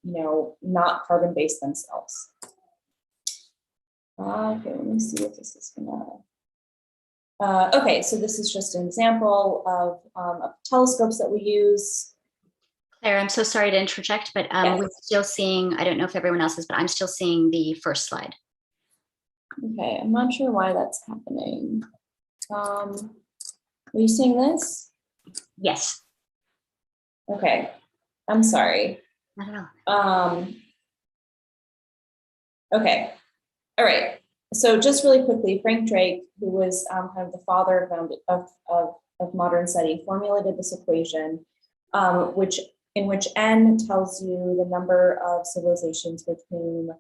not carbon-based themselves. Okay, let me see if this is gonna. Okay, so this is just an example of telescopes that we use. Claire, I'm so sorry to interject, but Yes. we're still seeing, I don't know if everyone else is, but I'm still seeing the first slide. Okay, I'm not sure why that's happening. Are you seeing this? Yes. Okay, I'm sorry. Not at all. Okay, all right. So just really quickly, Frank Drake, who was kind of the father of modern SETI, formulated this equation, in which n tells you the number of civilizations with whom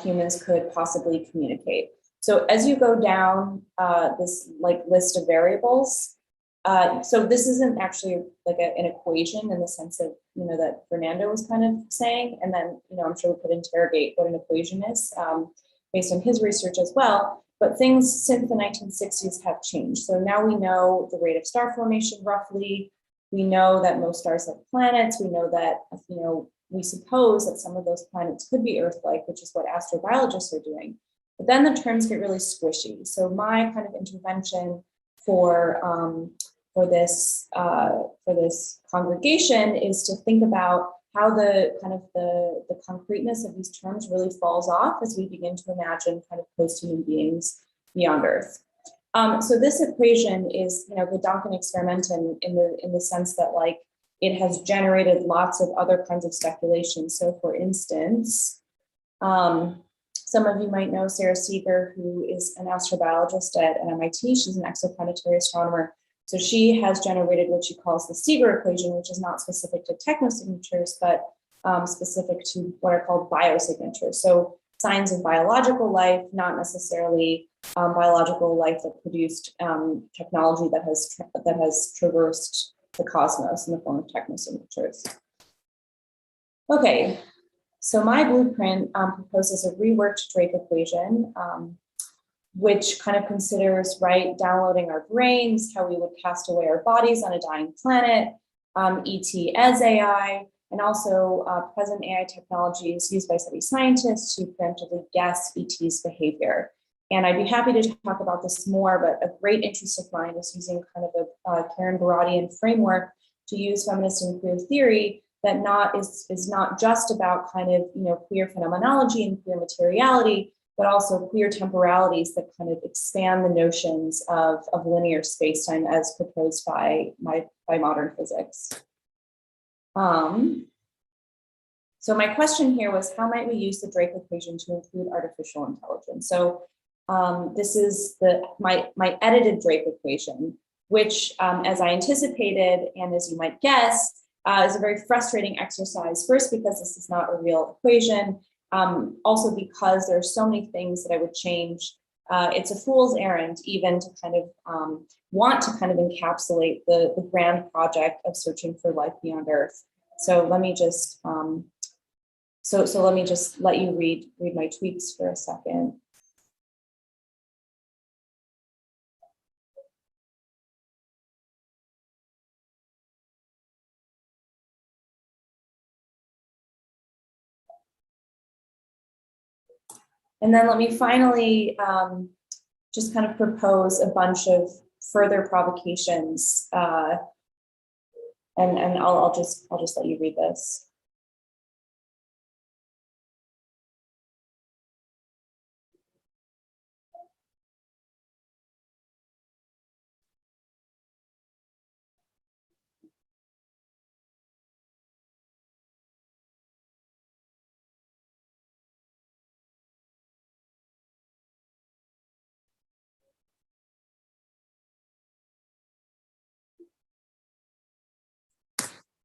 humans could possibly communicate. So as you go down this list of variables, so this isn't actually like an equation in the sense of, that Fernando was kind of saying, and then, I'm sure we could interrogate what an equation is based on his research as well, but things since the 1960s have changed. So now we know the rate of star formation roughly, we know that most stars have planets, we know that, we suppose that some of those planets could be Earth-like, which is what astrobiologists are doing. But then the terms get really squishy. So my kind of intervention for this congregation is to think about how the concreteness of these terms really falls off as we begin to imagine kind of post-human beings beyond Earth. So this equation is, the Duncan experiment in the sense that it has generated lots of other kinds of speculation. So for instance, some of you might know Sarah Seeger, who is an astrobiologist at MIT. She's an exoplanetary astronomer. So she has generated what she calls the Seeger equation, which is not specific to technosignatures, but specific to what are called biosignatures. So signs of biological life, not necessarily biological life that produced technology that has traversed the cosmos in the form of technosignatures. Okay, so my blueprint proposes a reworked Drake equation, which kind of considers, downloading our brains, how we would cast away our bodies on a dying planet, ET as AI, and also present AI technologies used by SETI scientists to preemptively guess ET's behavior. And I'd be happy to talk about this more, but a great interest of mine is using kind of a Karen Baradian framework to use feminist and queer theory that is not just about kind of, queer phenomenology and queer materiality, but also queer temporalities that kind of expand the notions of linear spacetime as proposed by modern physics. So my question here was, how might we use the Drake equation to include artificial intelligence? So this is my edited Drake equation, which, as I anticipated, and as you might guess, is a very frustrating exercise. First, because this is not a real equation. Also because there are so many things that I would change. It's a fool's errand even to kind of want to kind of encapsulate the grand project of searching for life beyond Earth. So let me just let me just let you read my tweets for a second. And then let me finally just kind of propose a bunch of further provocations, and I'll just let you read this.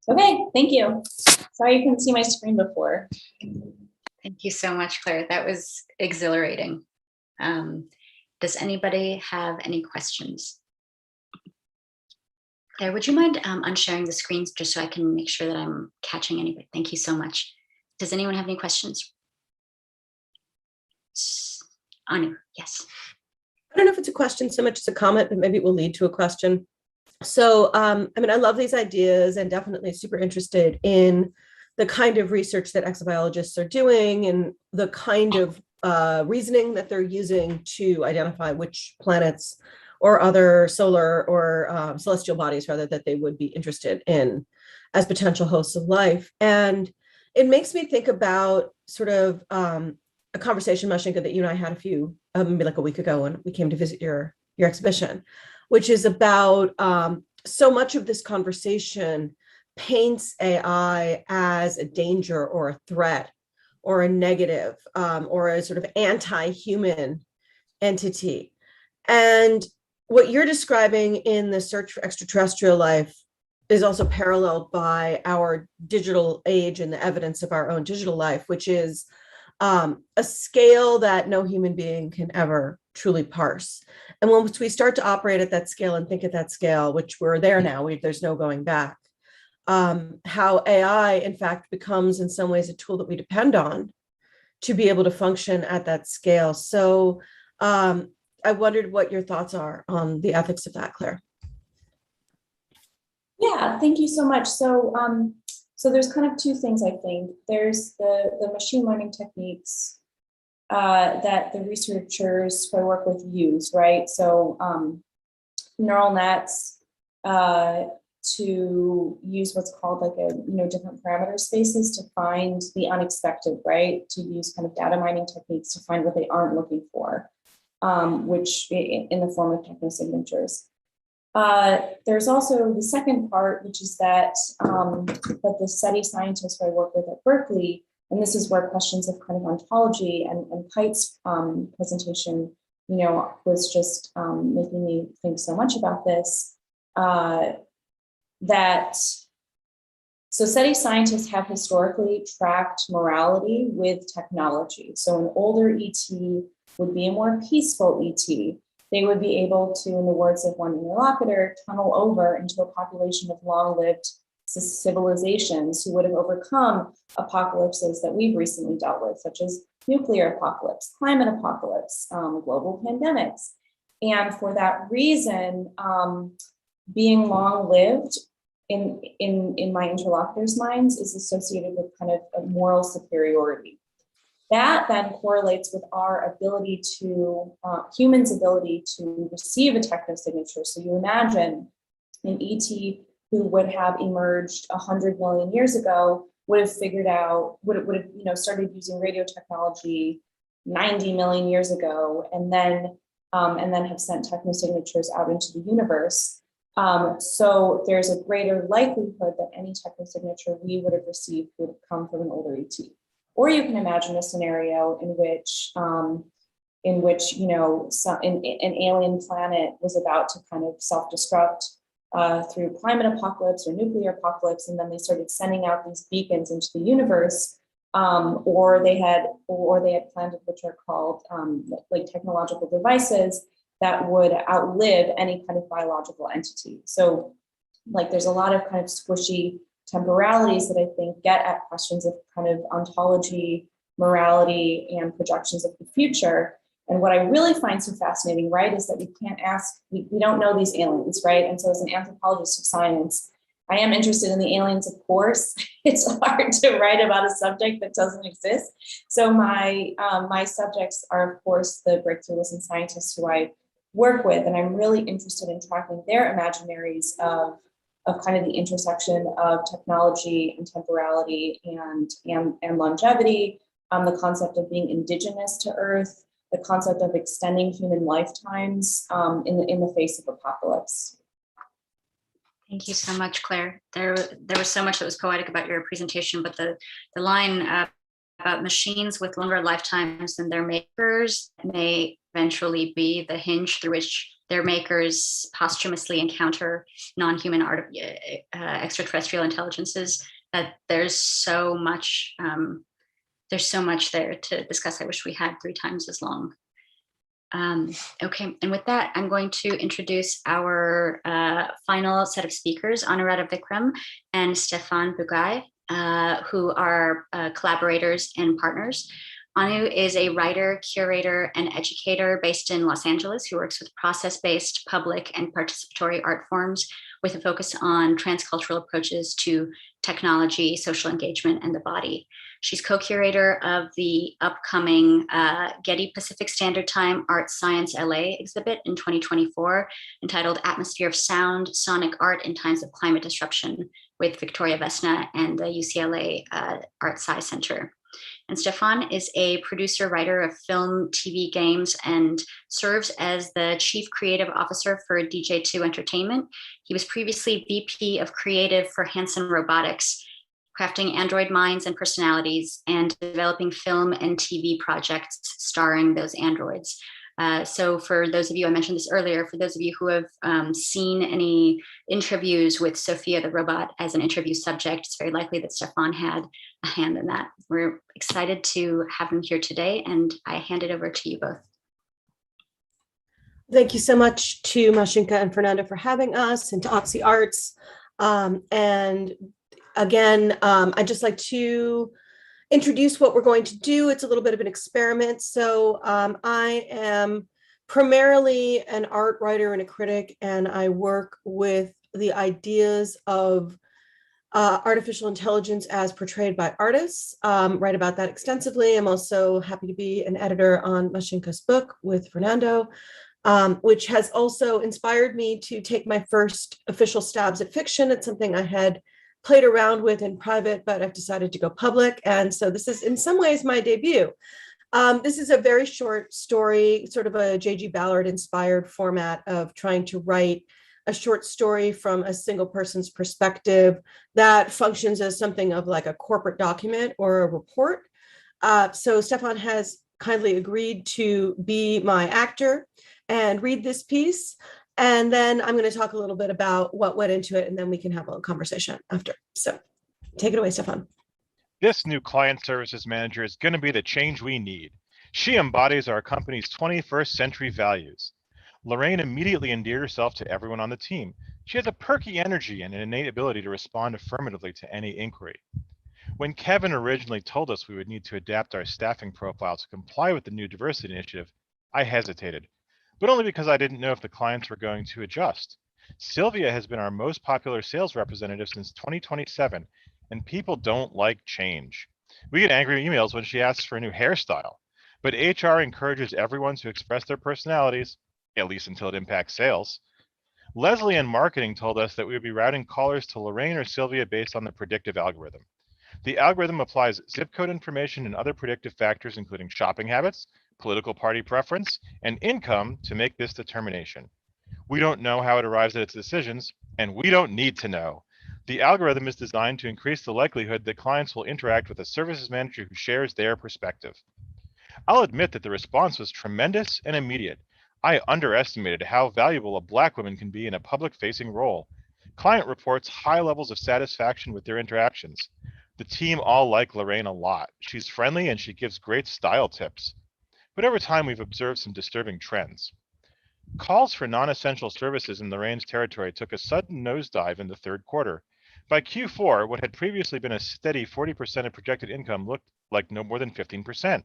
Okay, thank you. Sorry you couldn't see my screen before. Thank you so much, Claire. That was exhilarating. Does anybody have any questions? Claire, would you mind unsharing the screens just so I can make sure that I'm catching anybody? Thank you so much. Does anyone have any questions? Anu, yes. I don't know if it's a question so much as a comment, but maybe it will lead to a question. So, I mean, I love these ideas and definitely super interested in the kind of research that exobiologists are doing and the kind of reasoning that they're using to identify which planets or other solar or celestial bodies, rather, that they would be interested in as potential hosts of life. And it makes me think about sort of a conversation, Mashinka, that you and I had maybe like a week ago when we came to visit your exhibition, which is about so much of this conversation paints AI as a danger or a threat or a negative or a sort of anti-human entity. And what you're describing in the search for extraterrestrial life is also paralleled by our digital age and the evidence of our own digital life, which is a scale that no human being can ever truly parse. And once we start to operate at that scale and think at that scale, which we're there now, there's no going back, how AI, in fact, becomes in some ways a tool that we depend on to be able to function at that scale. So I wondered what your thoughts are on the ethics of that, Claire. Yeah, thank you so much. So, so there's kind of two things, I think. There's the machine learning techniques that the researchers who I work with use, right? So neural nets to use what's called like different parameter spaces to find the unexpected, right? To use kind of data mining techniques to find what they aren't looking for, which in the form of technosignatures. There's also the second part, which is that the SETI scientists who I work with at Berkeley, and this is where questions of kind of ontology and Kite's presentation, was just making me think so much about this. So SETI scientists have historically tracked morality with technology. So an older ET would be a more peaceful ET. They would be able to, in the words of one interlocutor, tunnel over into a population of long-lived civilizations who would have overcome apocalypses that we've recently dealt with, such as nuclear apocalypse, climate apocalypse, global pandemics. And for that reason, being long-lived in my interlocutors' minds is associated with kind of a moral superiority. That then correlates with our ability to, humans' ability to receive a technosignature. So you imagine an ET who would have emerged 100 million years ago would have figured out, would have started using radio technology 90 million years ago, and then have sent technosignatures out into the universe. So there's a greater likelihood that any technosignature we would have received would have come from an older ET. Or you can imagine a scenario in which an alien planet was about to kind of self-destruct, through climate apocalypse or nuclear apocalypse, and then they started sending out these beacons into the universe, or they had planted what are called like technological devices that would outlive any kind of biological entity. So like there's a lot of kind of squishy temporalities that I think get at questions of kind of ontology, morality, and projections of the future. And what I really find so fascinating, right, is that we don't know these aliens, right? And so as an anthropologist of science, I am interested in the aliens, of course. It's hard to write about a subject that doesn't exist. So my subjects are, of course, the breakthrough listen scientists who I work with, and I'm really interested in tracking their imaginaries of kind of the intersection of technology and temporality and longevity, the concept of being indigenous to Earth, the concept of extending human lifetimes in the face of apocalypse. Thank you so much, Claire. There was so much that was poetic about your presentation, but the line about machines with longer lifetimes than their makers may eventually be the hinge through which their makers posthumously encounter non-human extraterrestrial intelligences. That there's so much there to discuss. I wish we had 3 times as long. Okay, and with that, I'm going to introduce our final set of speakers, Anuradha Vikram and Stefan Bugaj, who are collaborators and partners. Anu is a writer, curator, and educator based in Los Angeles who works with process-based public and participatory art forms with a focus on transcultural approaches to technology, social engagement, and the body. She's co-curator of the upcoming Getty Pacific Standard Time Art Science LA exhibit in 2024, entitled Atmosphere of Sound, Sonic Art in Times of Climate Disruption, with Victoria Vesna and the UCLA Art Sci Center. And Stefan is a producer, writer of film, TV, games, and serves as the Chief Creative Officer for DJ2 Entertainment. He was previously VP of Creative for Hanson Robotics, crafting android minds and personalities and developing film and TV projects starring those androids. So for those of you, I mentioned this earlier, for those of you who have seen any interviews with Sophia the robot as an interview subject, it's very likely that Stefan had a hand in that. We're excited to have him here today, and I hand it over to you both. Thank you so much to Mashinka and Fernando for having us, and to Oxy Arts. And again, I'd just like to introduce what we're going to do. It's a little bit of an experiment. So I am primarily an art writer and a critic, and I work with the ideas of artificial intelligence as portrayed by artists, write about that extensively. I'm also happy to be an editor on Mashinka's book with Fernando, which has also inspired me to take my first official stabs at fiction. It's something I had played around with in private, but I've decided to go public. And so this is in some ways my debut. This is a very short story, sort of a J.G. Ballard inspired format of trying to write a short story from a single person's perspective that functions as something of like a corporate document or a report. So Stefan has kindly agreed to be my actor and read this piece. And then I'm going to talk a little bit about what went into it, and then we can have a conversation after. So take it away, Stefan. This new client services manager is going to be the change we need. She embodies our company's 21st century values. Lorraine immediately endeared herself to everyone on the team. She has a perky energy and an innate ability to respond affirmatively to any inquiry. When Kevin originally told us we would need to adapt our staffing profile to comply with the new diversity initiative, I hesitated, but only because I didn't know if the clients were going to adjust. Sylvia has been our most popular sales representative since 2027, and people don't like change. We get angry emails when she asks for a new hairstyle, but HR encourages everyone to express their personalities, at least until it impacts sales. Leslie in marketing told us that we would be routing callers to Lorraine or Sylvia based on the predictive algorithm. The algorithm applies zip code information and other predictive factors, including shopping habits, political party preference, and income to make this determination. We don't know how it arrives at its decisions, and we don't need to know. The algorithm is designed to increase the likelihood that clients will interact with a services manager who shares their perspective. I'll admit that the response was tremendous and immediate. I underestimated how valuable a Black woman can be in a public-facing role. Client reports high levels of satisfaction with their interactions. The team all like Lorraine a lot. She's friendly and she gives great style tips. But over time, we've observed some disturbing trends. Calls for non-essential services in Lorraine's territory took a sudden nosedive in the third quarter. By Q4, what had previously been a steady 40% of projected income looked like no more than 15%.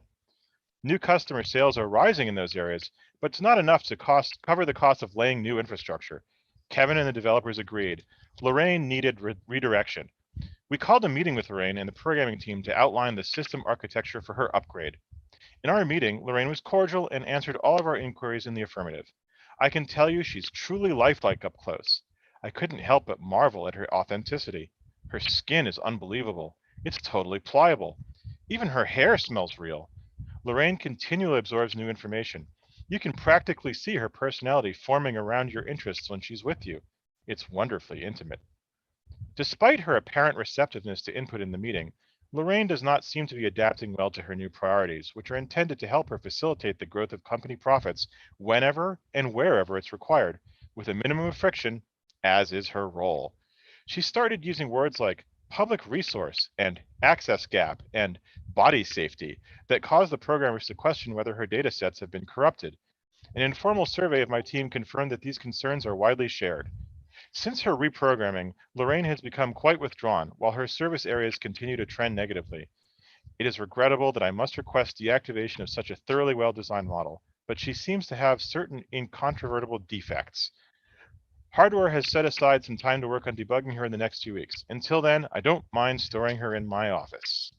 New customer sales are rising in those areas, but it's not enough to cover the cost of laying new infrastructure. Kevin and the developers agreed. Lorraine needed redirection. We called a meeting with Lorraine and the programming team to outline the system architecture for her upgrade. In our meeting, Lorraine was cordial and answered all of our inquiries in the affirmative. I can tell you she's truly lifelike up close. I couldn't help but marvel at her authenticity. Her skin is unbelievable. It's totally pliable. Even her hair smells real. Lorraine continually absorbs new information. You can practically see her personality forming around your interests when she's with you. It's wonderfully intimate. Despite her apparent receptiveness to input in the meeting, Lorraine does not seem to be adapting well to her new priorities, which are intended to help her facilitate the growth of company profits whenever and wherever it's required, with a minimum of friction, as is her role. She started using words like public resource and access gap and body safety that caused the programmers to question whether her data sets have been corrupted. An informal survey of my team confirmed that these concerns are widely shared. Since her reprogramming, Lorraine has become quite withdrawn, while her service areas continue to trend negatively. It is regrettable that I must request deactivation of such a thoroughly well-designed model, but she seems to have certain incontrovertible defects. Hardware has set aside some time to work on debugging her in the next 2 weeks. Until then, I don't mind storing her in my office.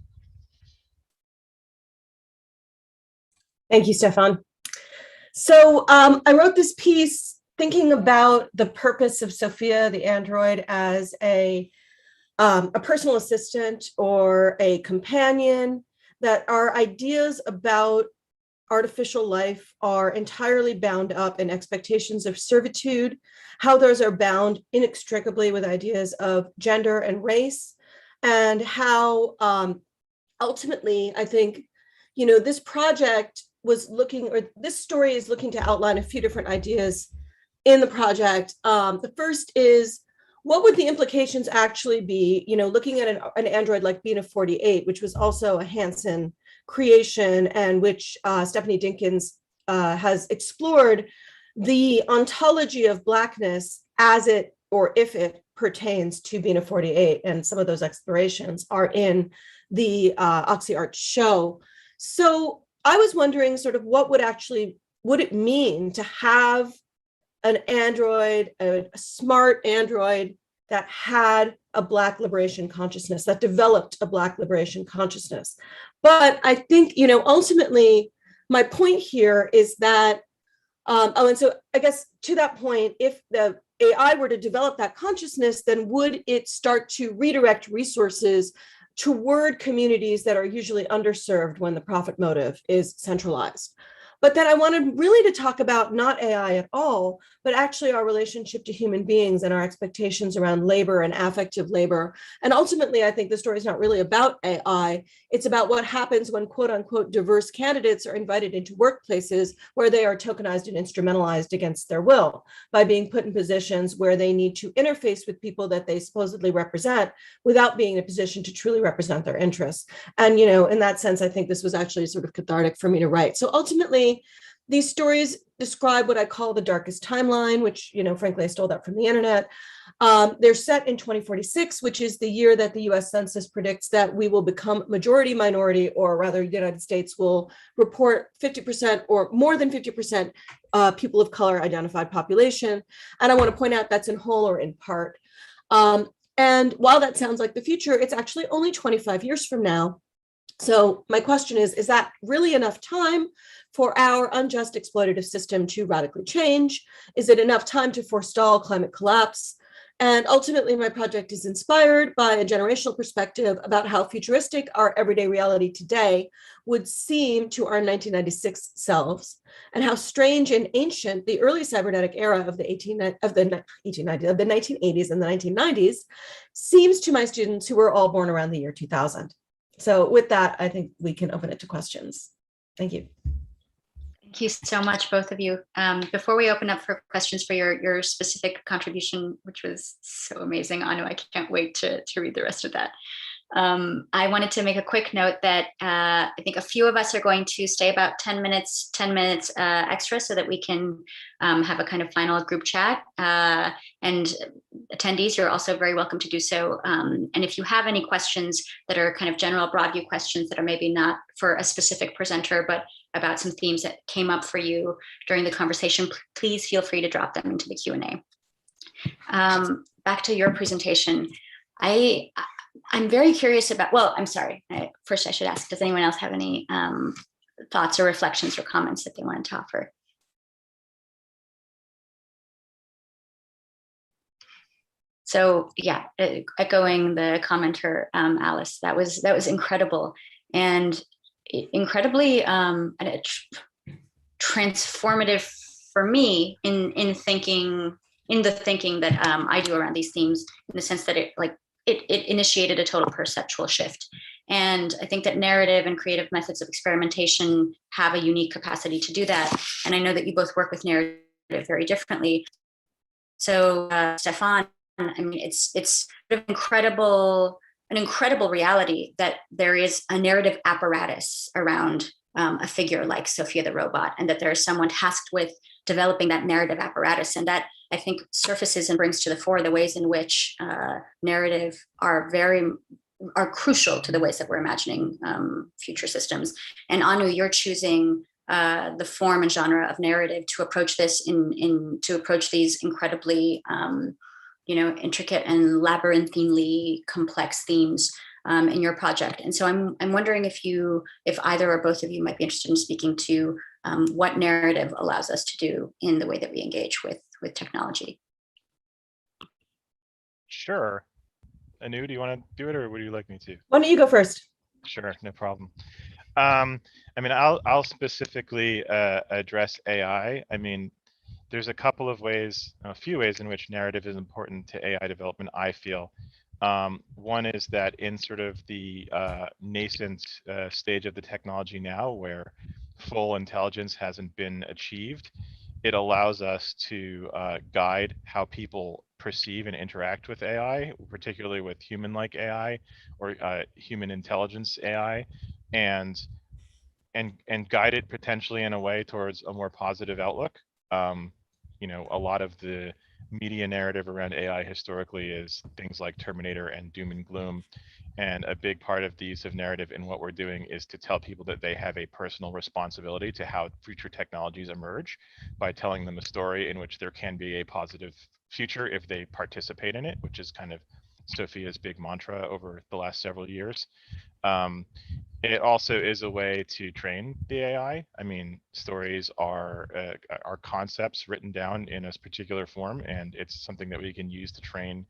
Thank you, Stefan. So I wrote this piece thinking about the purpose of Sophia, the android, as a personal assistant or a companion, that our ideas about artificial life are entirely bound up in expectations of servitude, how those are bound inextricably with ideas of gender and race, and how ultimately, I think, this project was looking, or this story is looking to outline a few different ideas in the project. The first is, what would the implications actually be, looking at an android like Bina 48, which was also a Hansen creation, and which Stephanie Dinkins has explored the ontology of Blackness as it, or if it pertains to Bina 48, and some of those explorations are in the OxyArt show. So I was wondering sort of what would it mean to have an android, a smart android that had a Black liberation consciousness, that developed a Black liberation consciousness. But I think, ultimately, my point here is that, and so I guess to that point, if the AI were to develop that consciousness, then would it start to redirect resources toward communities that are usually underserved when the profit motive is centralized? But then I wanted really to talk about not AI at all, but actually our relationship to human beings and our expectations around labor and affective labor. And ultimately, I think the story is not really about AI. It's about what happens when quote unquote diverse candidates are invited into workplaces where they are tokenized and instrumentalized against their will by being put in positions where they need to interface with people that they supposedly represent without being in a position to truly represent their interests. And, in that sense, I think this was actually sort of cathartic for me to write. So ultimately, these stories describe what I call the darkest timeline, which, frankly, I stole that from the internet. They're set in 2046, which is the year that the US Census predicts that we will become majority minority, or rather, the United States will report 50% or more than 50% people of color identified population. And I want to point out that's in whole or in part. And while that sounds like the future, it's actually only 25 years from now. So my question is that really enough time for our unjust exploitative system to radically change? Is it enough time to forestall climate collapse? And ultimately, my project is inspired by a generational perspective about how futuristic our everyday reality today would seem to our 1996 selves, and how strange and ancient the early cybernetic era of the 1980s and the 1990s seems to my students who were all born around the year 2000. So with that, I think we can open it to questions. Thank you. Thank you so much, both of you. Before we open up for questions for your specific contribution, which was so amazing, Anu, I can't wait to read the rest of that. I wanted to make a quick note that I think a few of us are going to stay about 10 minutes extra so that we can have a kind of final group chat. And attendees, you're also very welcome to do so. And if you have any questions that are kind of general broad view questions that are maybe not for a specific presenter, but about some themes that came up for you during the conversation, please feel free to drop them into the Q&A. Back to your presentation. I'm very curious about, well, I'm sorry. First, I should ask, does anyone else have any thoughts or reflections or comments that they wanted to offer? So yeah, echoing the commenter, Alice, that was incredible and incredibly transformative for me in the thinking that I do around these themes, in the sense that it initiated a total perceptual shift. And I think that narrative and creative methods of experimentation have a unique capacity to do that. And I know that you both work with narrative very differently. So Stefan, I mean, it's an incredible reality that there is a narrative apparatus around a figure like Sophia the robot, and that there is someone tasked with developing that narrative apparatus. And that, I think, surfaces and brings to the fore the ways in which narrative are crucial to the ways that we're imagining future systems. And Anu, you're choosing the form and genre of narrative to approach this to approach these incredibly intricate and labyrinthinely complex themes in your project. And so I'm wondering if either or both of you might be interested in speaking to what narrative allows us to do in the way that we engage with technology. Sure. Anu, do you want to do it, or would you like me to? Why don't you go first? Sure, no problem. I mean, I'll specifically address AI. I mean, there's a few ways in which narrative is important to AI development, I feel. One is that in sort of the nascent stage of the technology now, where full intelligence hasn't been achieved, it allows us to guide how people perceive and interact with AI, particularly with human-like AI or human intelligence AI, and guide it potentially in a way towards a more positive outlook. A lot of the media narrative around AI historically is things like Terminator and doom and gloom. And a big part of the use of narrative in what we're doing is to tell people that they have a personal responsibility to how future technologies emerge, by telling them a story in which there can be a positive future if they participate in it, which is kind of Sophia's big mantra over the last several years. It also is a way to train the AI. I mean, stories are concepts written down in a particular form, and it's something that we can use to train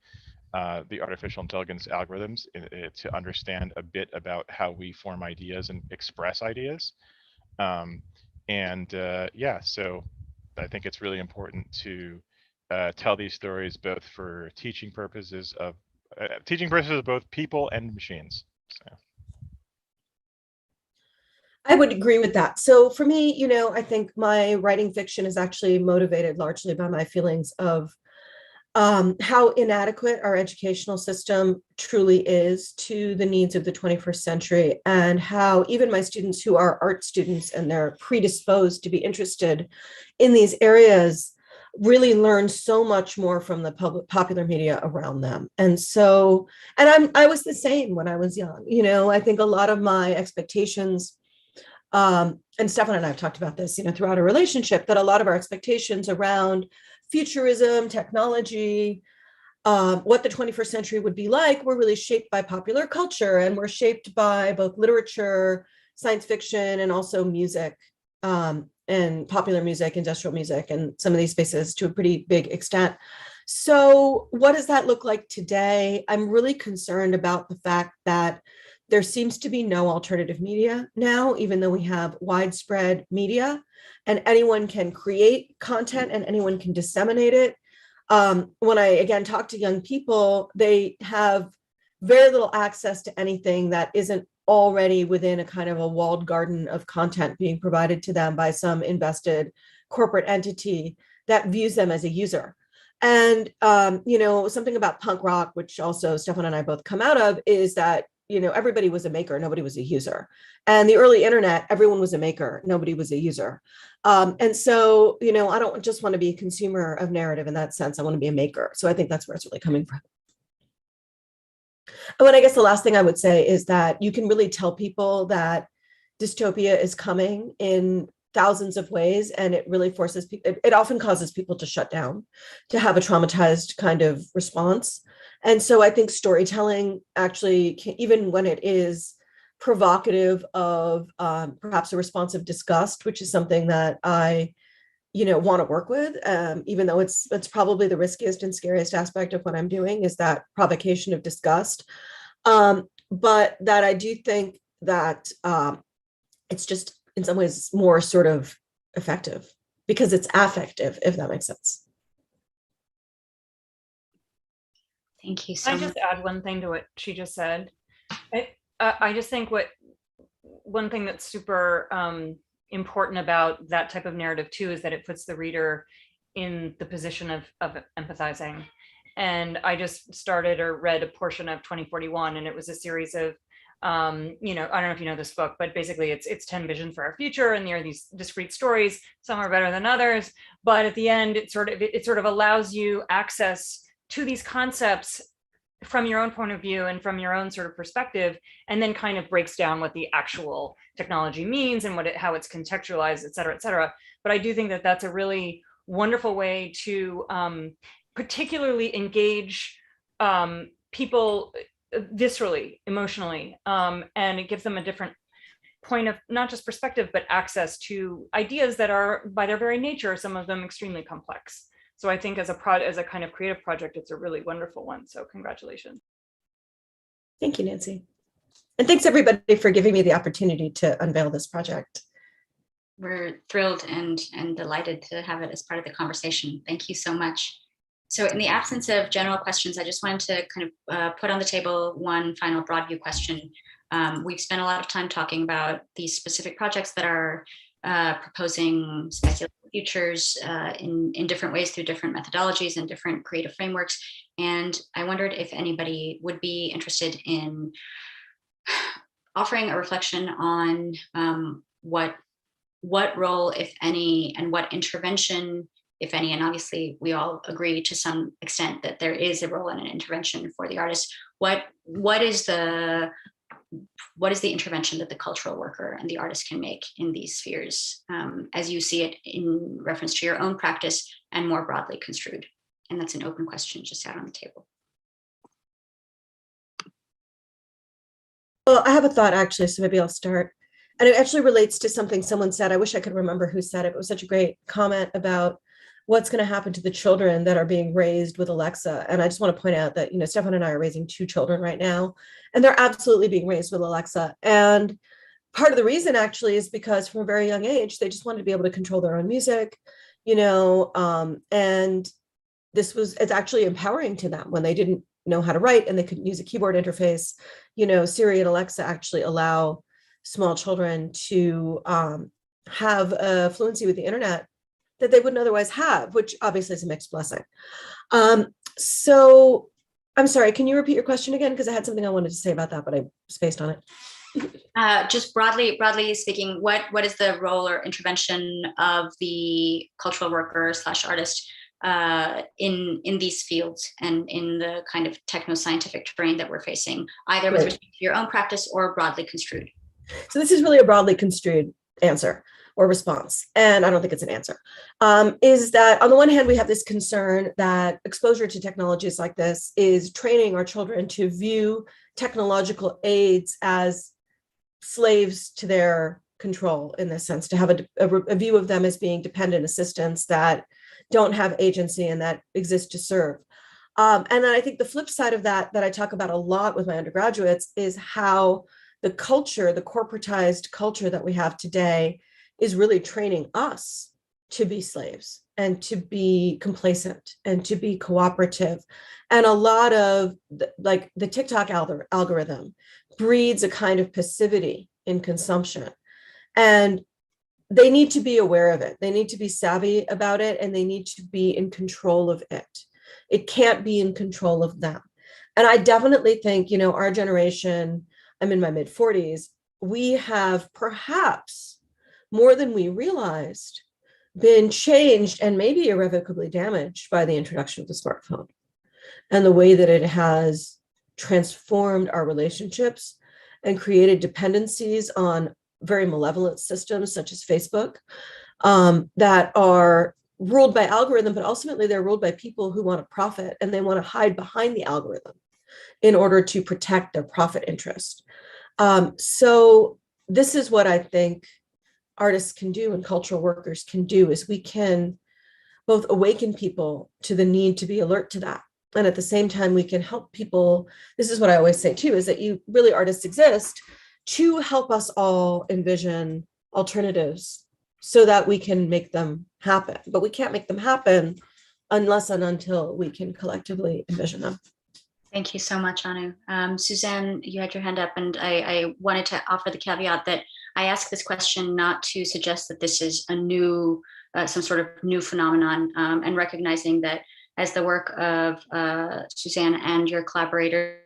the artificial intelligence algorithms to understand a bit about how we form ideas and express ideas. Yeah, so I think it's really important to tell these stories both for teaching purposes of both people and machines. So. I would agree with that. So for me, I think my writing fiction is actually motivated largely by my feelings of how inadequate our educational system truly is to the needs of the 21st century, and how even my students who are art students and they're predisposed to be interested in these areas really learn so much more from the popular media around them. And so, I was the same when I was young. I think a lot of my expectations, and Stefan and I have talked about this, throughout our relationship, that a lot of our expectations around futurism, technology, what the 21st century would be like, were really shaped by popular culture, and were shaped by both literature, science fiction, and also music, and popular music, industrial music, and some of these spaces to a pretty big extent. So what does that look like today? I'm really concerned about the fact that there seems to be no alternative media now, even though we have widespread media, and anyone can create content and anyone can disseminate it. When I, again, talk to young people, they have very little access to anything that isn't already within a kind of a walled garden of content being provided to them by some invested corporate entity that views them as a user. And, something about punk rock, which also Stefan and I both come out of, is that, everybody was a maker, nobody was a user. And the early internet, everyone was a maker, nobody was a user. And so, I don't just want to be a consumer of narrative in that sense. I want to be a maker. So I think that's where it's really coming from. Oh, and I guess the last thing I would say is that you can really tell people that dystopia is coming in thousands of ways, and it really forces people, it often causes people to shut down, to have a traumatized kind of response. And so I think storytelling actually can, even when it is provocative of perhaps a response of disgust, which is something that I want to work with, even though it's probably the riskiest and scariest aspect of what I'm doing, is that provocation of disgust. But that I do think that it's just in some ways more sort of effective because it's affective, if that makes sense. Thank you so Can I much. just add one thing to what she just said? I just think one thing that's super important about that type of narrative too is that it puts the reader in the position of empathizing. And I just started or read a portion of 2041, and it was a series of I don't know if you know this book, but basically it's 10 visions for our future, and there are these discrete stories. Some are better than others, but at the end, it sort of allows you access to these concepts from your own point of view and from your own sort of perspective, and then kind of breaks down what the actual technology means and how it's contextualized, et cetera, et cetera. But I do think that that's a really wonderful way to particularly engage people viscerally, emotionally, and it gives them a different point of not just perspective, but access to ideas that are, by their very nature, some of them extremely complex. So I think as a kind of creative project, it's a really wonderful one. So congratulations. Thank you, Nancy. And thanks everybody for giving me the opportunity to unveil this project. We're thrilled and delighted to have it as part of the conversation. Thank you so much. So in the absence of general questions, I just wanted to kind of put on the table one final broad view question. We've spent a lot of time talking about these specific projects that are proposing speculative futures in different ways through different methodologies and different creative frameworks. And I wondered if anybody would be interested in offering a reflection on what role, if any, and what intervention, if any, and obviously we all agree to some extent that there is a role and an intervention for the artist. What is the intervention that the cultural worker and the artist can make in these spheres, as you see it in reference to your own practice and more broadly construed? And that's an open question just out on the table. Well, I have a thought actually, so maybe I'll start. And it actually relates to something someone said. I wish I could remember who said it. It was such a great comment about what's going to happen to the children that are being raised with Alexa. And I just want to point out that, Stefan and I are raising 2 children right now, and they're absolutely being raised with Alexa. And part of the reason actually is because from a very young age, they just wanted to be able to control their own music, and it's actually empowering to them when they didn't know how to write and they couldn't use a keyboard interface. Siri and Alexa actually allow small children to have a fluency with the internet that they wouldn't otherwise have, which obviously is a mixed blessing. So I'm sorry, can you repeat your question again? Because I had something I wanted to say about that, but I spaced on it. Just broadly speaking, what is the role or intervention of the cultural worker / artist in these fields and in the kind of techno-scientific terrain that we're facing, either with respect to your own practice or broadly construed? So this is really a broadly construed answer or response, and I don't think it's an answer, is that on the one hand, we have this concern that exposure to technologies like this is training our children to view technological aids as slaves to their control, in this sense, to have a view of them as being dependent assistants that don't have agency and that exist to serve. And then I think the flip side of that I talk about a lot with my undergraduates is how the culture, the corporatized culture that we have today, is really training us to be slaves and to be complacent and to be cooperative. And a lot of like the TikTok algorithm breeds a kind of passivity in consumption. And they need to be aware of it. They need to be savvy about it, and they need to be in control of it. It can't be in control of them. And I definitely think, our generation, I'm in my mid 40s, we have perhaps more than we realized been changed and maybe irrevocably damaged by the introduction of the smartphone and the way that it has transformed our relationships and created dependencies on very malevolent systems such as Facebook that are ruled by algorithm, but ultimately they're ruled by people who want to profit, and they want to hide behind the algorithm in order to protect their profit interest. So this is what I think artists can do and cultural workers can do, is we can both awaken people to the need to be alert to that. And at the same time, we can help people. This is what I always say too, is that artists exist to help us all envision alternatives so that we can make them happen. But we can't make them happen unless and until we can collectively envision them. Thank you so much, Anu. Suzanne, you had your hand up, and I wanted to offer the caveat that I ask this question not to suggest that this is a new, some sort of new phenomenon, and recognizing that as the work of Suzanne and your collaborators,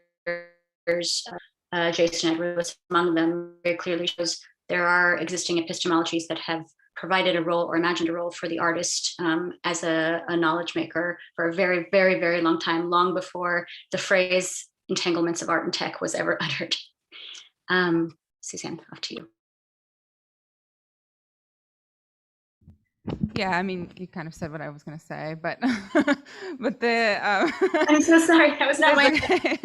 Jason Edwards was among them, very clearly shows there are existing epistemologies that have provided a role or imagined a role for the artist as a knowledge maker for a very, very, very long time, long before the phrase entanglements of art and tech was ever uttered. Suzanne, off to you. Yeah, I mean, you kind of said what I was going to say, but but the I'm so sorry, that was not my. okay.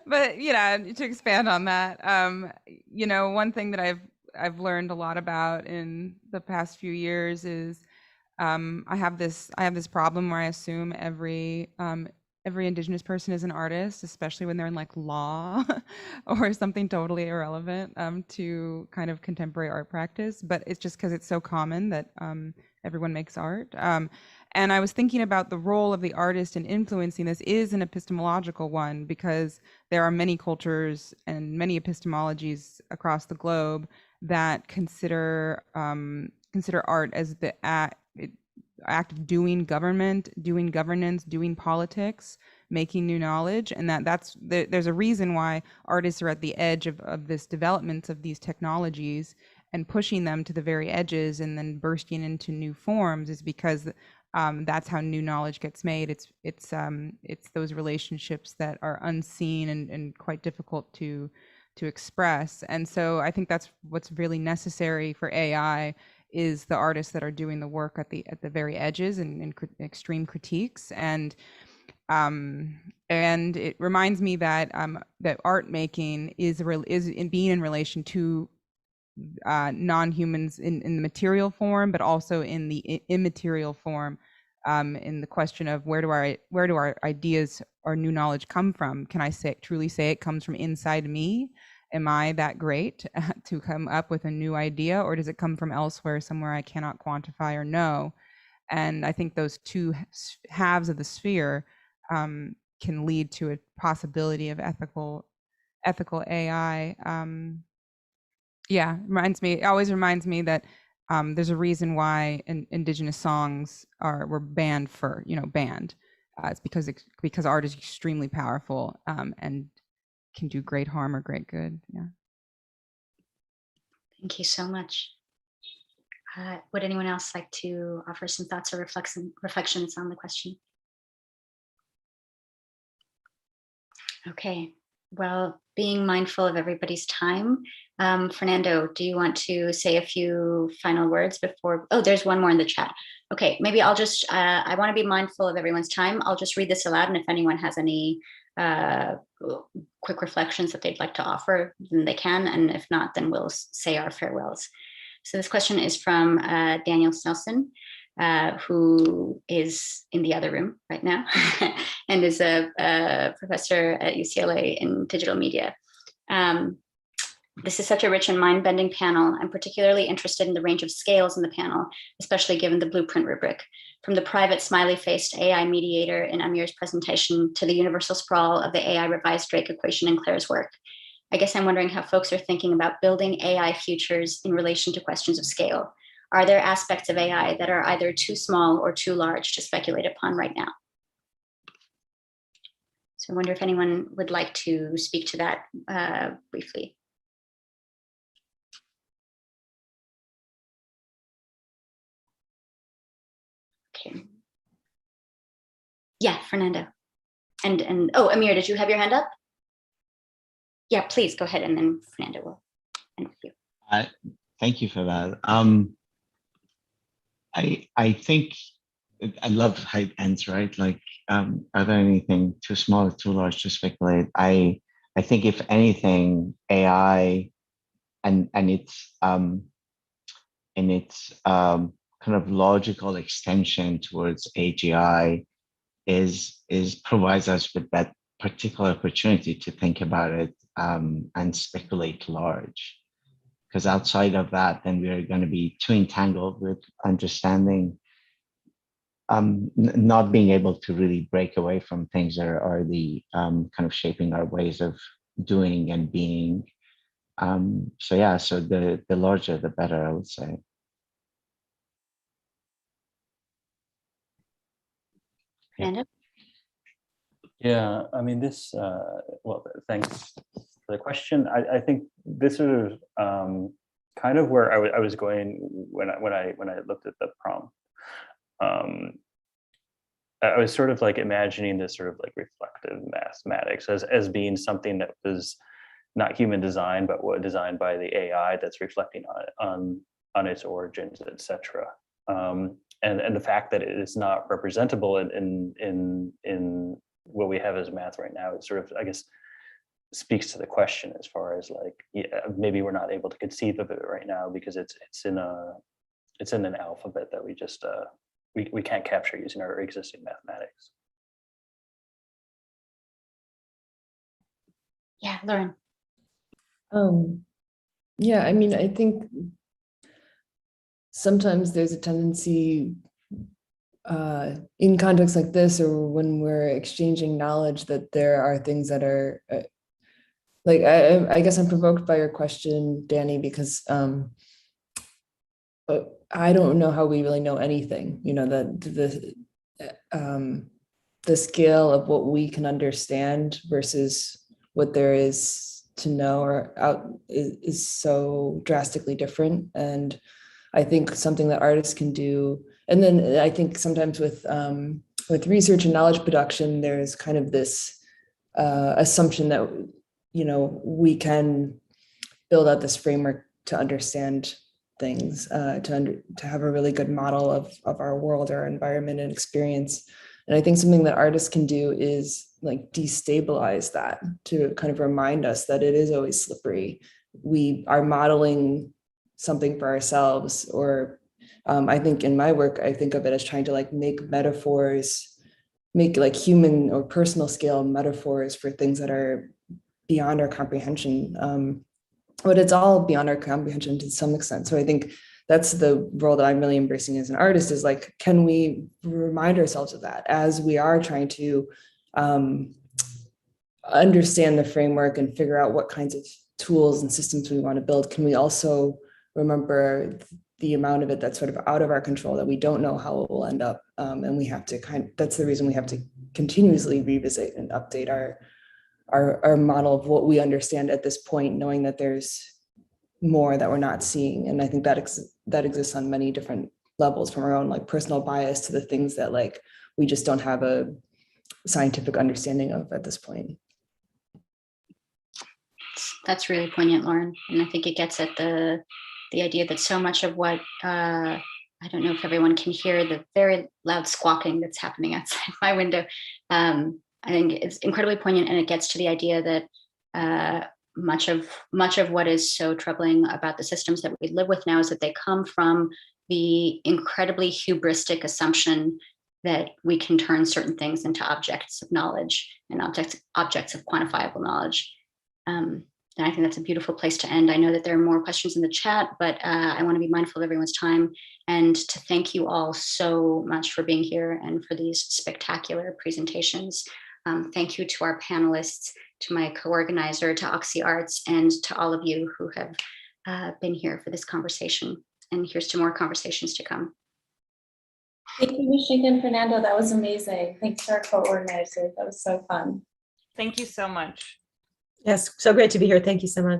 But to expand on that, one thing that I've learned a lot about in the past few years is I have this problem where I assume every Indigenous person is an artist, especially when they're in like law or something totally irrelevant to kind of contemporary art practice. But it's just because it's so common that everyone makes art. And I was thinking about the role of the artist in influencing this is an epistemological one, because there are many cultures and many epistemologies across the globe that consider art as the act of doing government, doing governance, doing politics, making new knowledge, and there's a reason why artists are at the edge of this development of these technologies and pushing them to the very edges and then bursting into new forms, is because that's how new knowledge gets made. It's those relationships that are unseen and quite difficult to express. And so I think that's what's really necessary for AI, is the artists that are doing the work at the very edges and extreme critiques. And it reminds me that that art making is in being in relation to non-humans in the material form, but also in the immaterial form, in the question of where do our ideas or new knowledge come from? Can I truly say it comes from inside me? Am I that great to come up with a new idea, or does it come from elsewhere, somewhere I cannot quantify or know? And I think those two halves of the sphere can lead to a possibility of ethical AI. It always reminds me that there's a reason why indigenous songs were banned. It's because art is extremely powerful and can do great harm or great good. Yeah. Thank you so much. Would anyone else like to offer some thoughts or reflections on the question? Okay, well, being mindful of everybody's time, Fernando, do you want to say a few final words before? Oh, there's one more in the chat. Okay, maybe I'll just, I want to be mindful of everyone's time. I'll just read this aloud, and if anyone has any quick reflections that they'd like to offer, then they can, and if not, then we'll say our farewells. So this question is from Daniel Snelson, who is in the other room right now and is a professor at UCLA in digital media. This is such a rich and mind-bending panel. I'm particularly interested in the range of scales in the panel, especially given the blueprint rubric. From the private smiley-faced AI mediator in Amir's presentation to the universal sprawl of the AI revised Drake equation in Claire's work. I guess I'm wondering how folks are thinking about building AI futures in relation to questions of scale. Are there aspects of AI that are either too small or too large to speculate upon right now? So I wonder if anyone would like to speak to that briefly. Okay. Yeah, Fernando. And oh, Amir, did you have your hand up? Yeah, please go ahead, and then Fernando will end with you. Thank you for that. I think I love how it ends, right? Like, are there anything too small or too large to speculate? I think if anything, AI and its kind of logical extension towards AGI provides us with that particular opportunity to think about it and speculate large. Because outside of that, then we are going to be too entangled with understanding, not being able to really break away from things that are the kind of shaping our ways of doing and being. So yeah, so the larger, the better, I would say. Fernando? Yeah, I mean, this, well, thanks for the question. I think this is kind of where I was going when I looked at the prompt. I was sort of like imagining this sort of like reflective mathematics as being something that was not human designed, but what designed by the AI that's reflecting on its origins, etc. And the fact that it is not representable in what we have as math right now, it sort of, I guess, speaks to the question as far as like, yeah, maybe we're not able to conceive of it right now because it's in an alphabet that we just we can't capture using our existing mathematics. Yeah, Lauren. Yeah, I mean, I think sometimes there's a tendency in contexts like this, or when we're exchanging knowledge, that there are things that are like, I guess I'm provoked by your question, Danny, because I don't know how we really know anything, you know, the scale of what we can understand versus what there is to know or out is so drastically different. And I think something that artists can do, and then I think sometimes with research and knowledge production, there's kind of this assumption that, you know, we can build out this framework to understand things, to have a really good model of our world, our environment and experience. And I think something that artists can do is like destabilize that, to kind of remind us that it is always slippery. We are modeling something for ourselves, or I think in my work, I think of it as trying to like make metaphors, make like human or personal scale metaphors for things that are beyond our comprehension. But it's all beyond our comprehension to some extent. So I think that's the role that I'm really embracing as an artist, is like, can we remind ourselves of that as we are trying to understand the framework and figure out what kinds of tools and systems we want to build? Can we also remember the amount of it that's sort of out of our control, that we don't know how it will end up? And we have to that's the reason we have to continuously revisit and update our model of what we understand at this point, knowing that there's more that we're not seeing. And I think that exists on many different levels, from our own like personal bias to the things that like we just don't have a scientific understanding of at this point. That's really poignant, Lauren. And I think it gets at the idea that so much of what, I don't know if everyone can hear the very loud squawking that's happening outside my window. I think it's incredibly poignant, and it gets to the idea that much of what is so troubling about the systems that we live with now is that they come from the incredibly hubristic assumption that we can turn certain things into objects of knowledge and objects of quantifiable knowledge. I think that's a beautiful place to end. I know that there are more questions in the chat, but I want to be mindful of everyone's time and to thank you all so much for being here and for these spectacular presentations. Thank you to our panelists, to my co-organizer, to OxyArts, and to all of you who have been here for this conversation. And here's to more conversations to come. Thank you, Mashika and Fernando. That was amazing. Thanks to our co-organizers. That was so fun. Thank you so much. Yes, so great to be here. Thank you so much.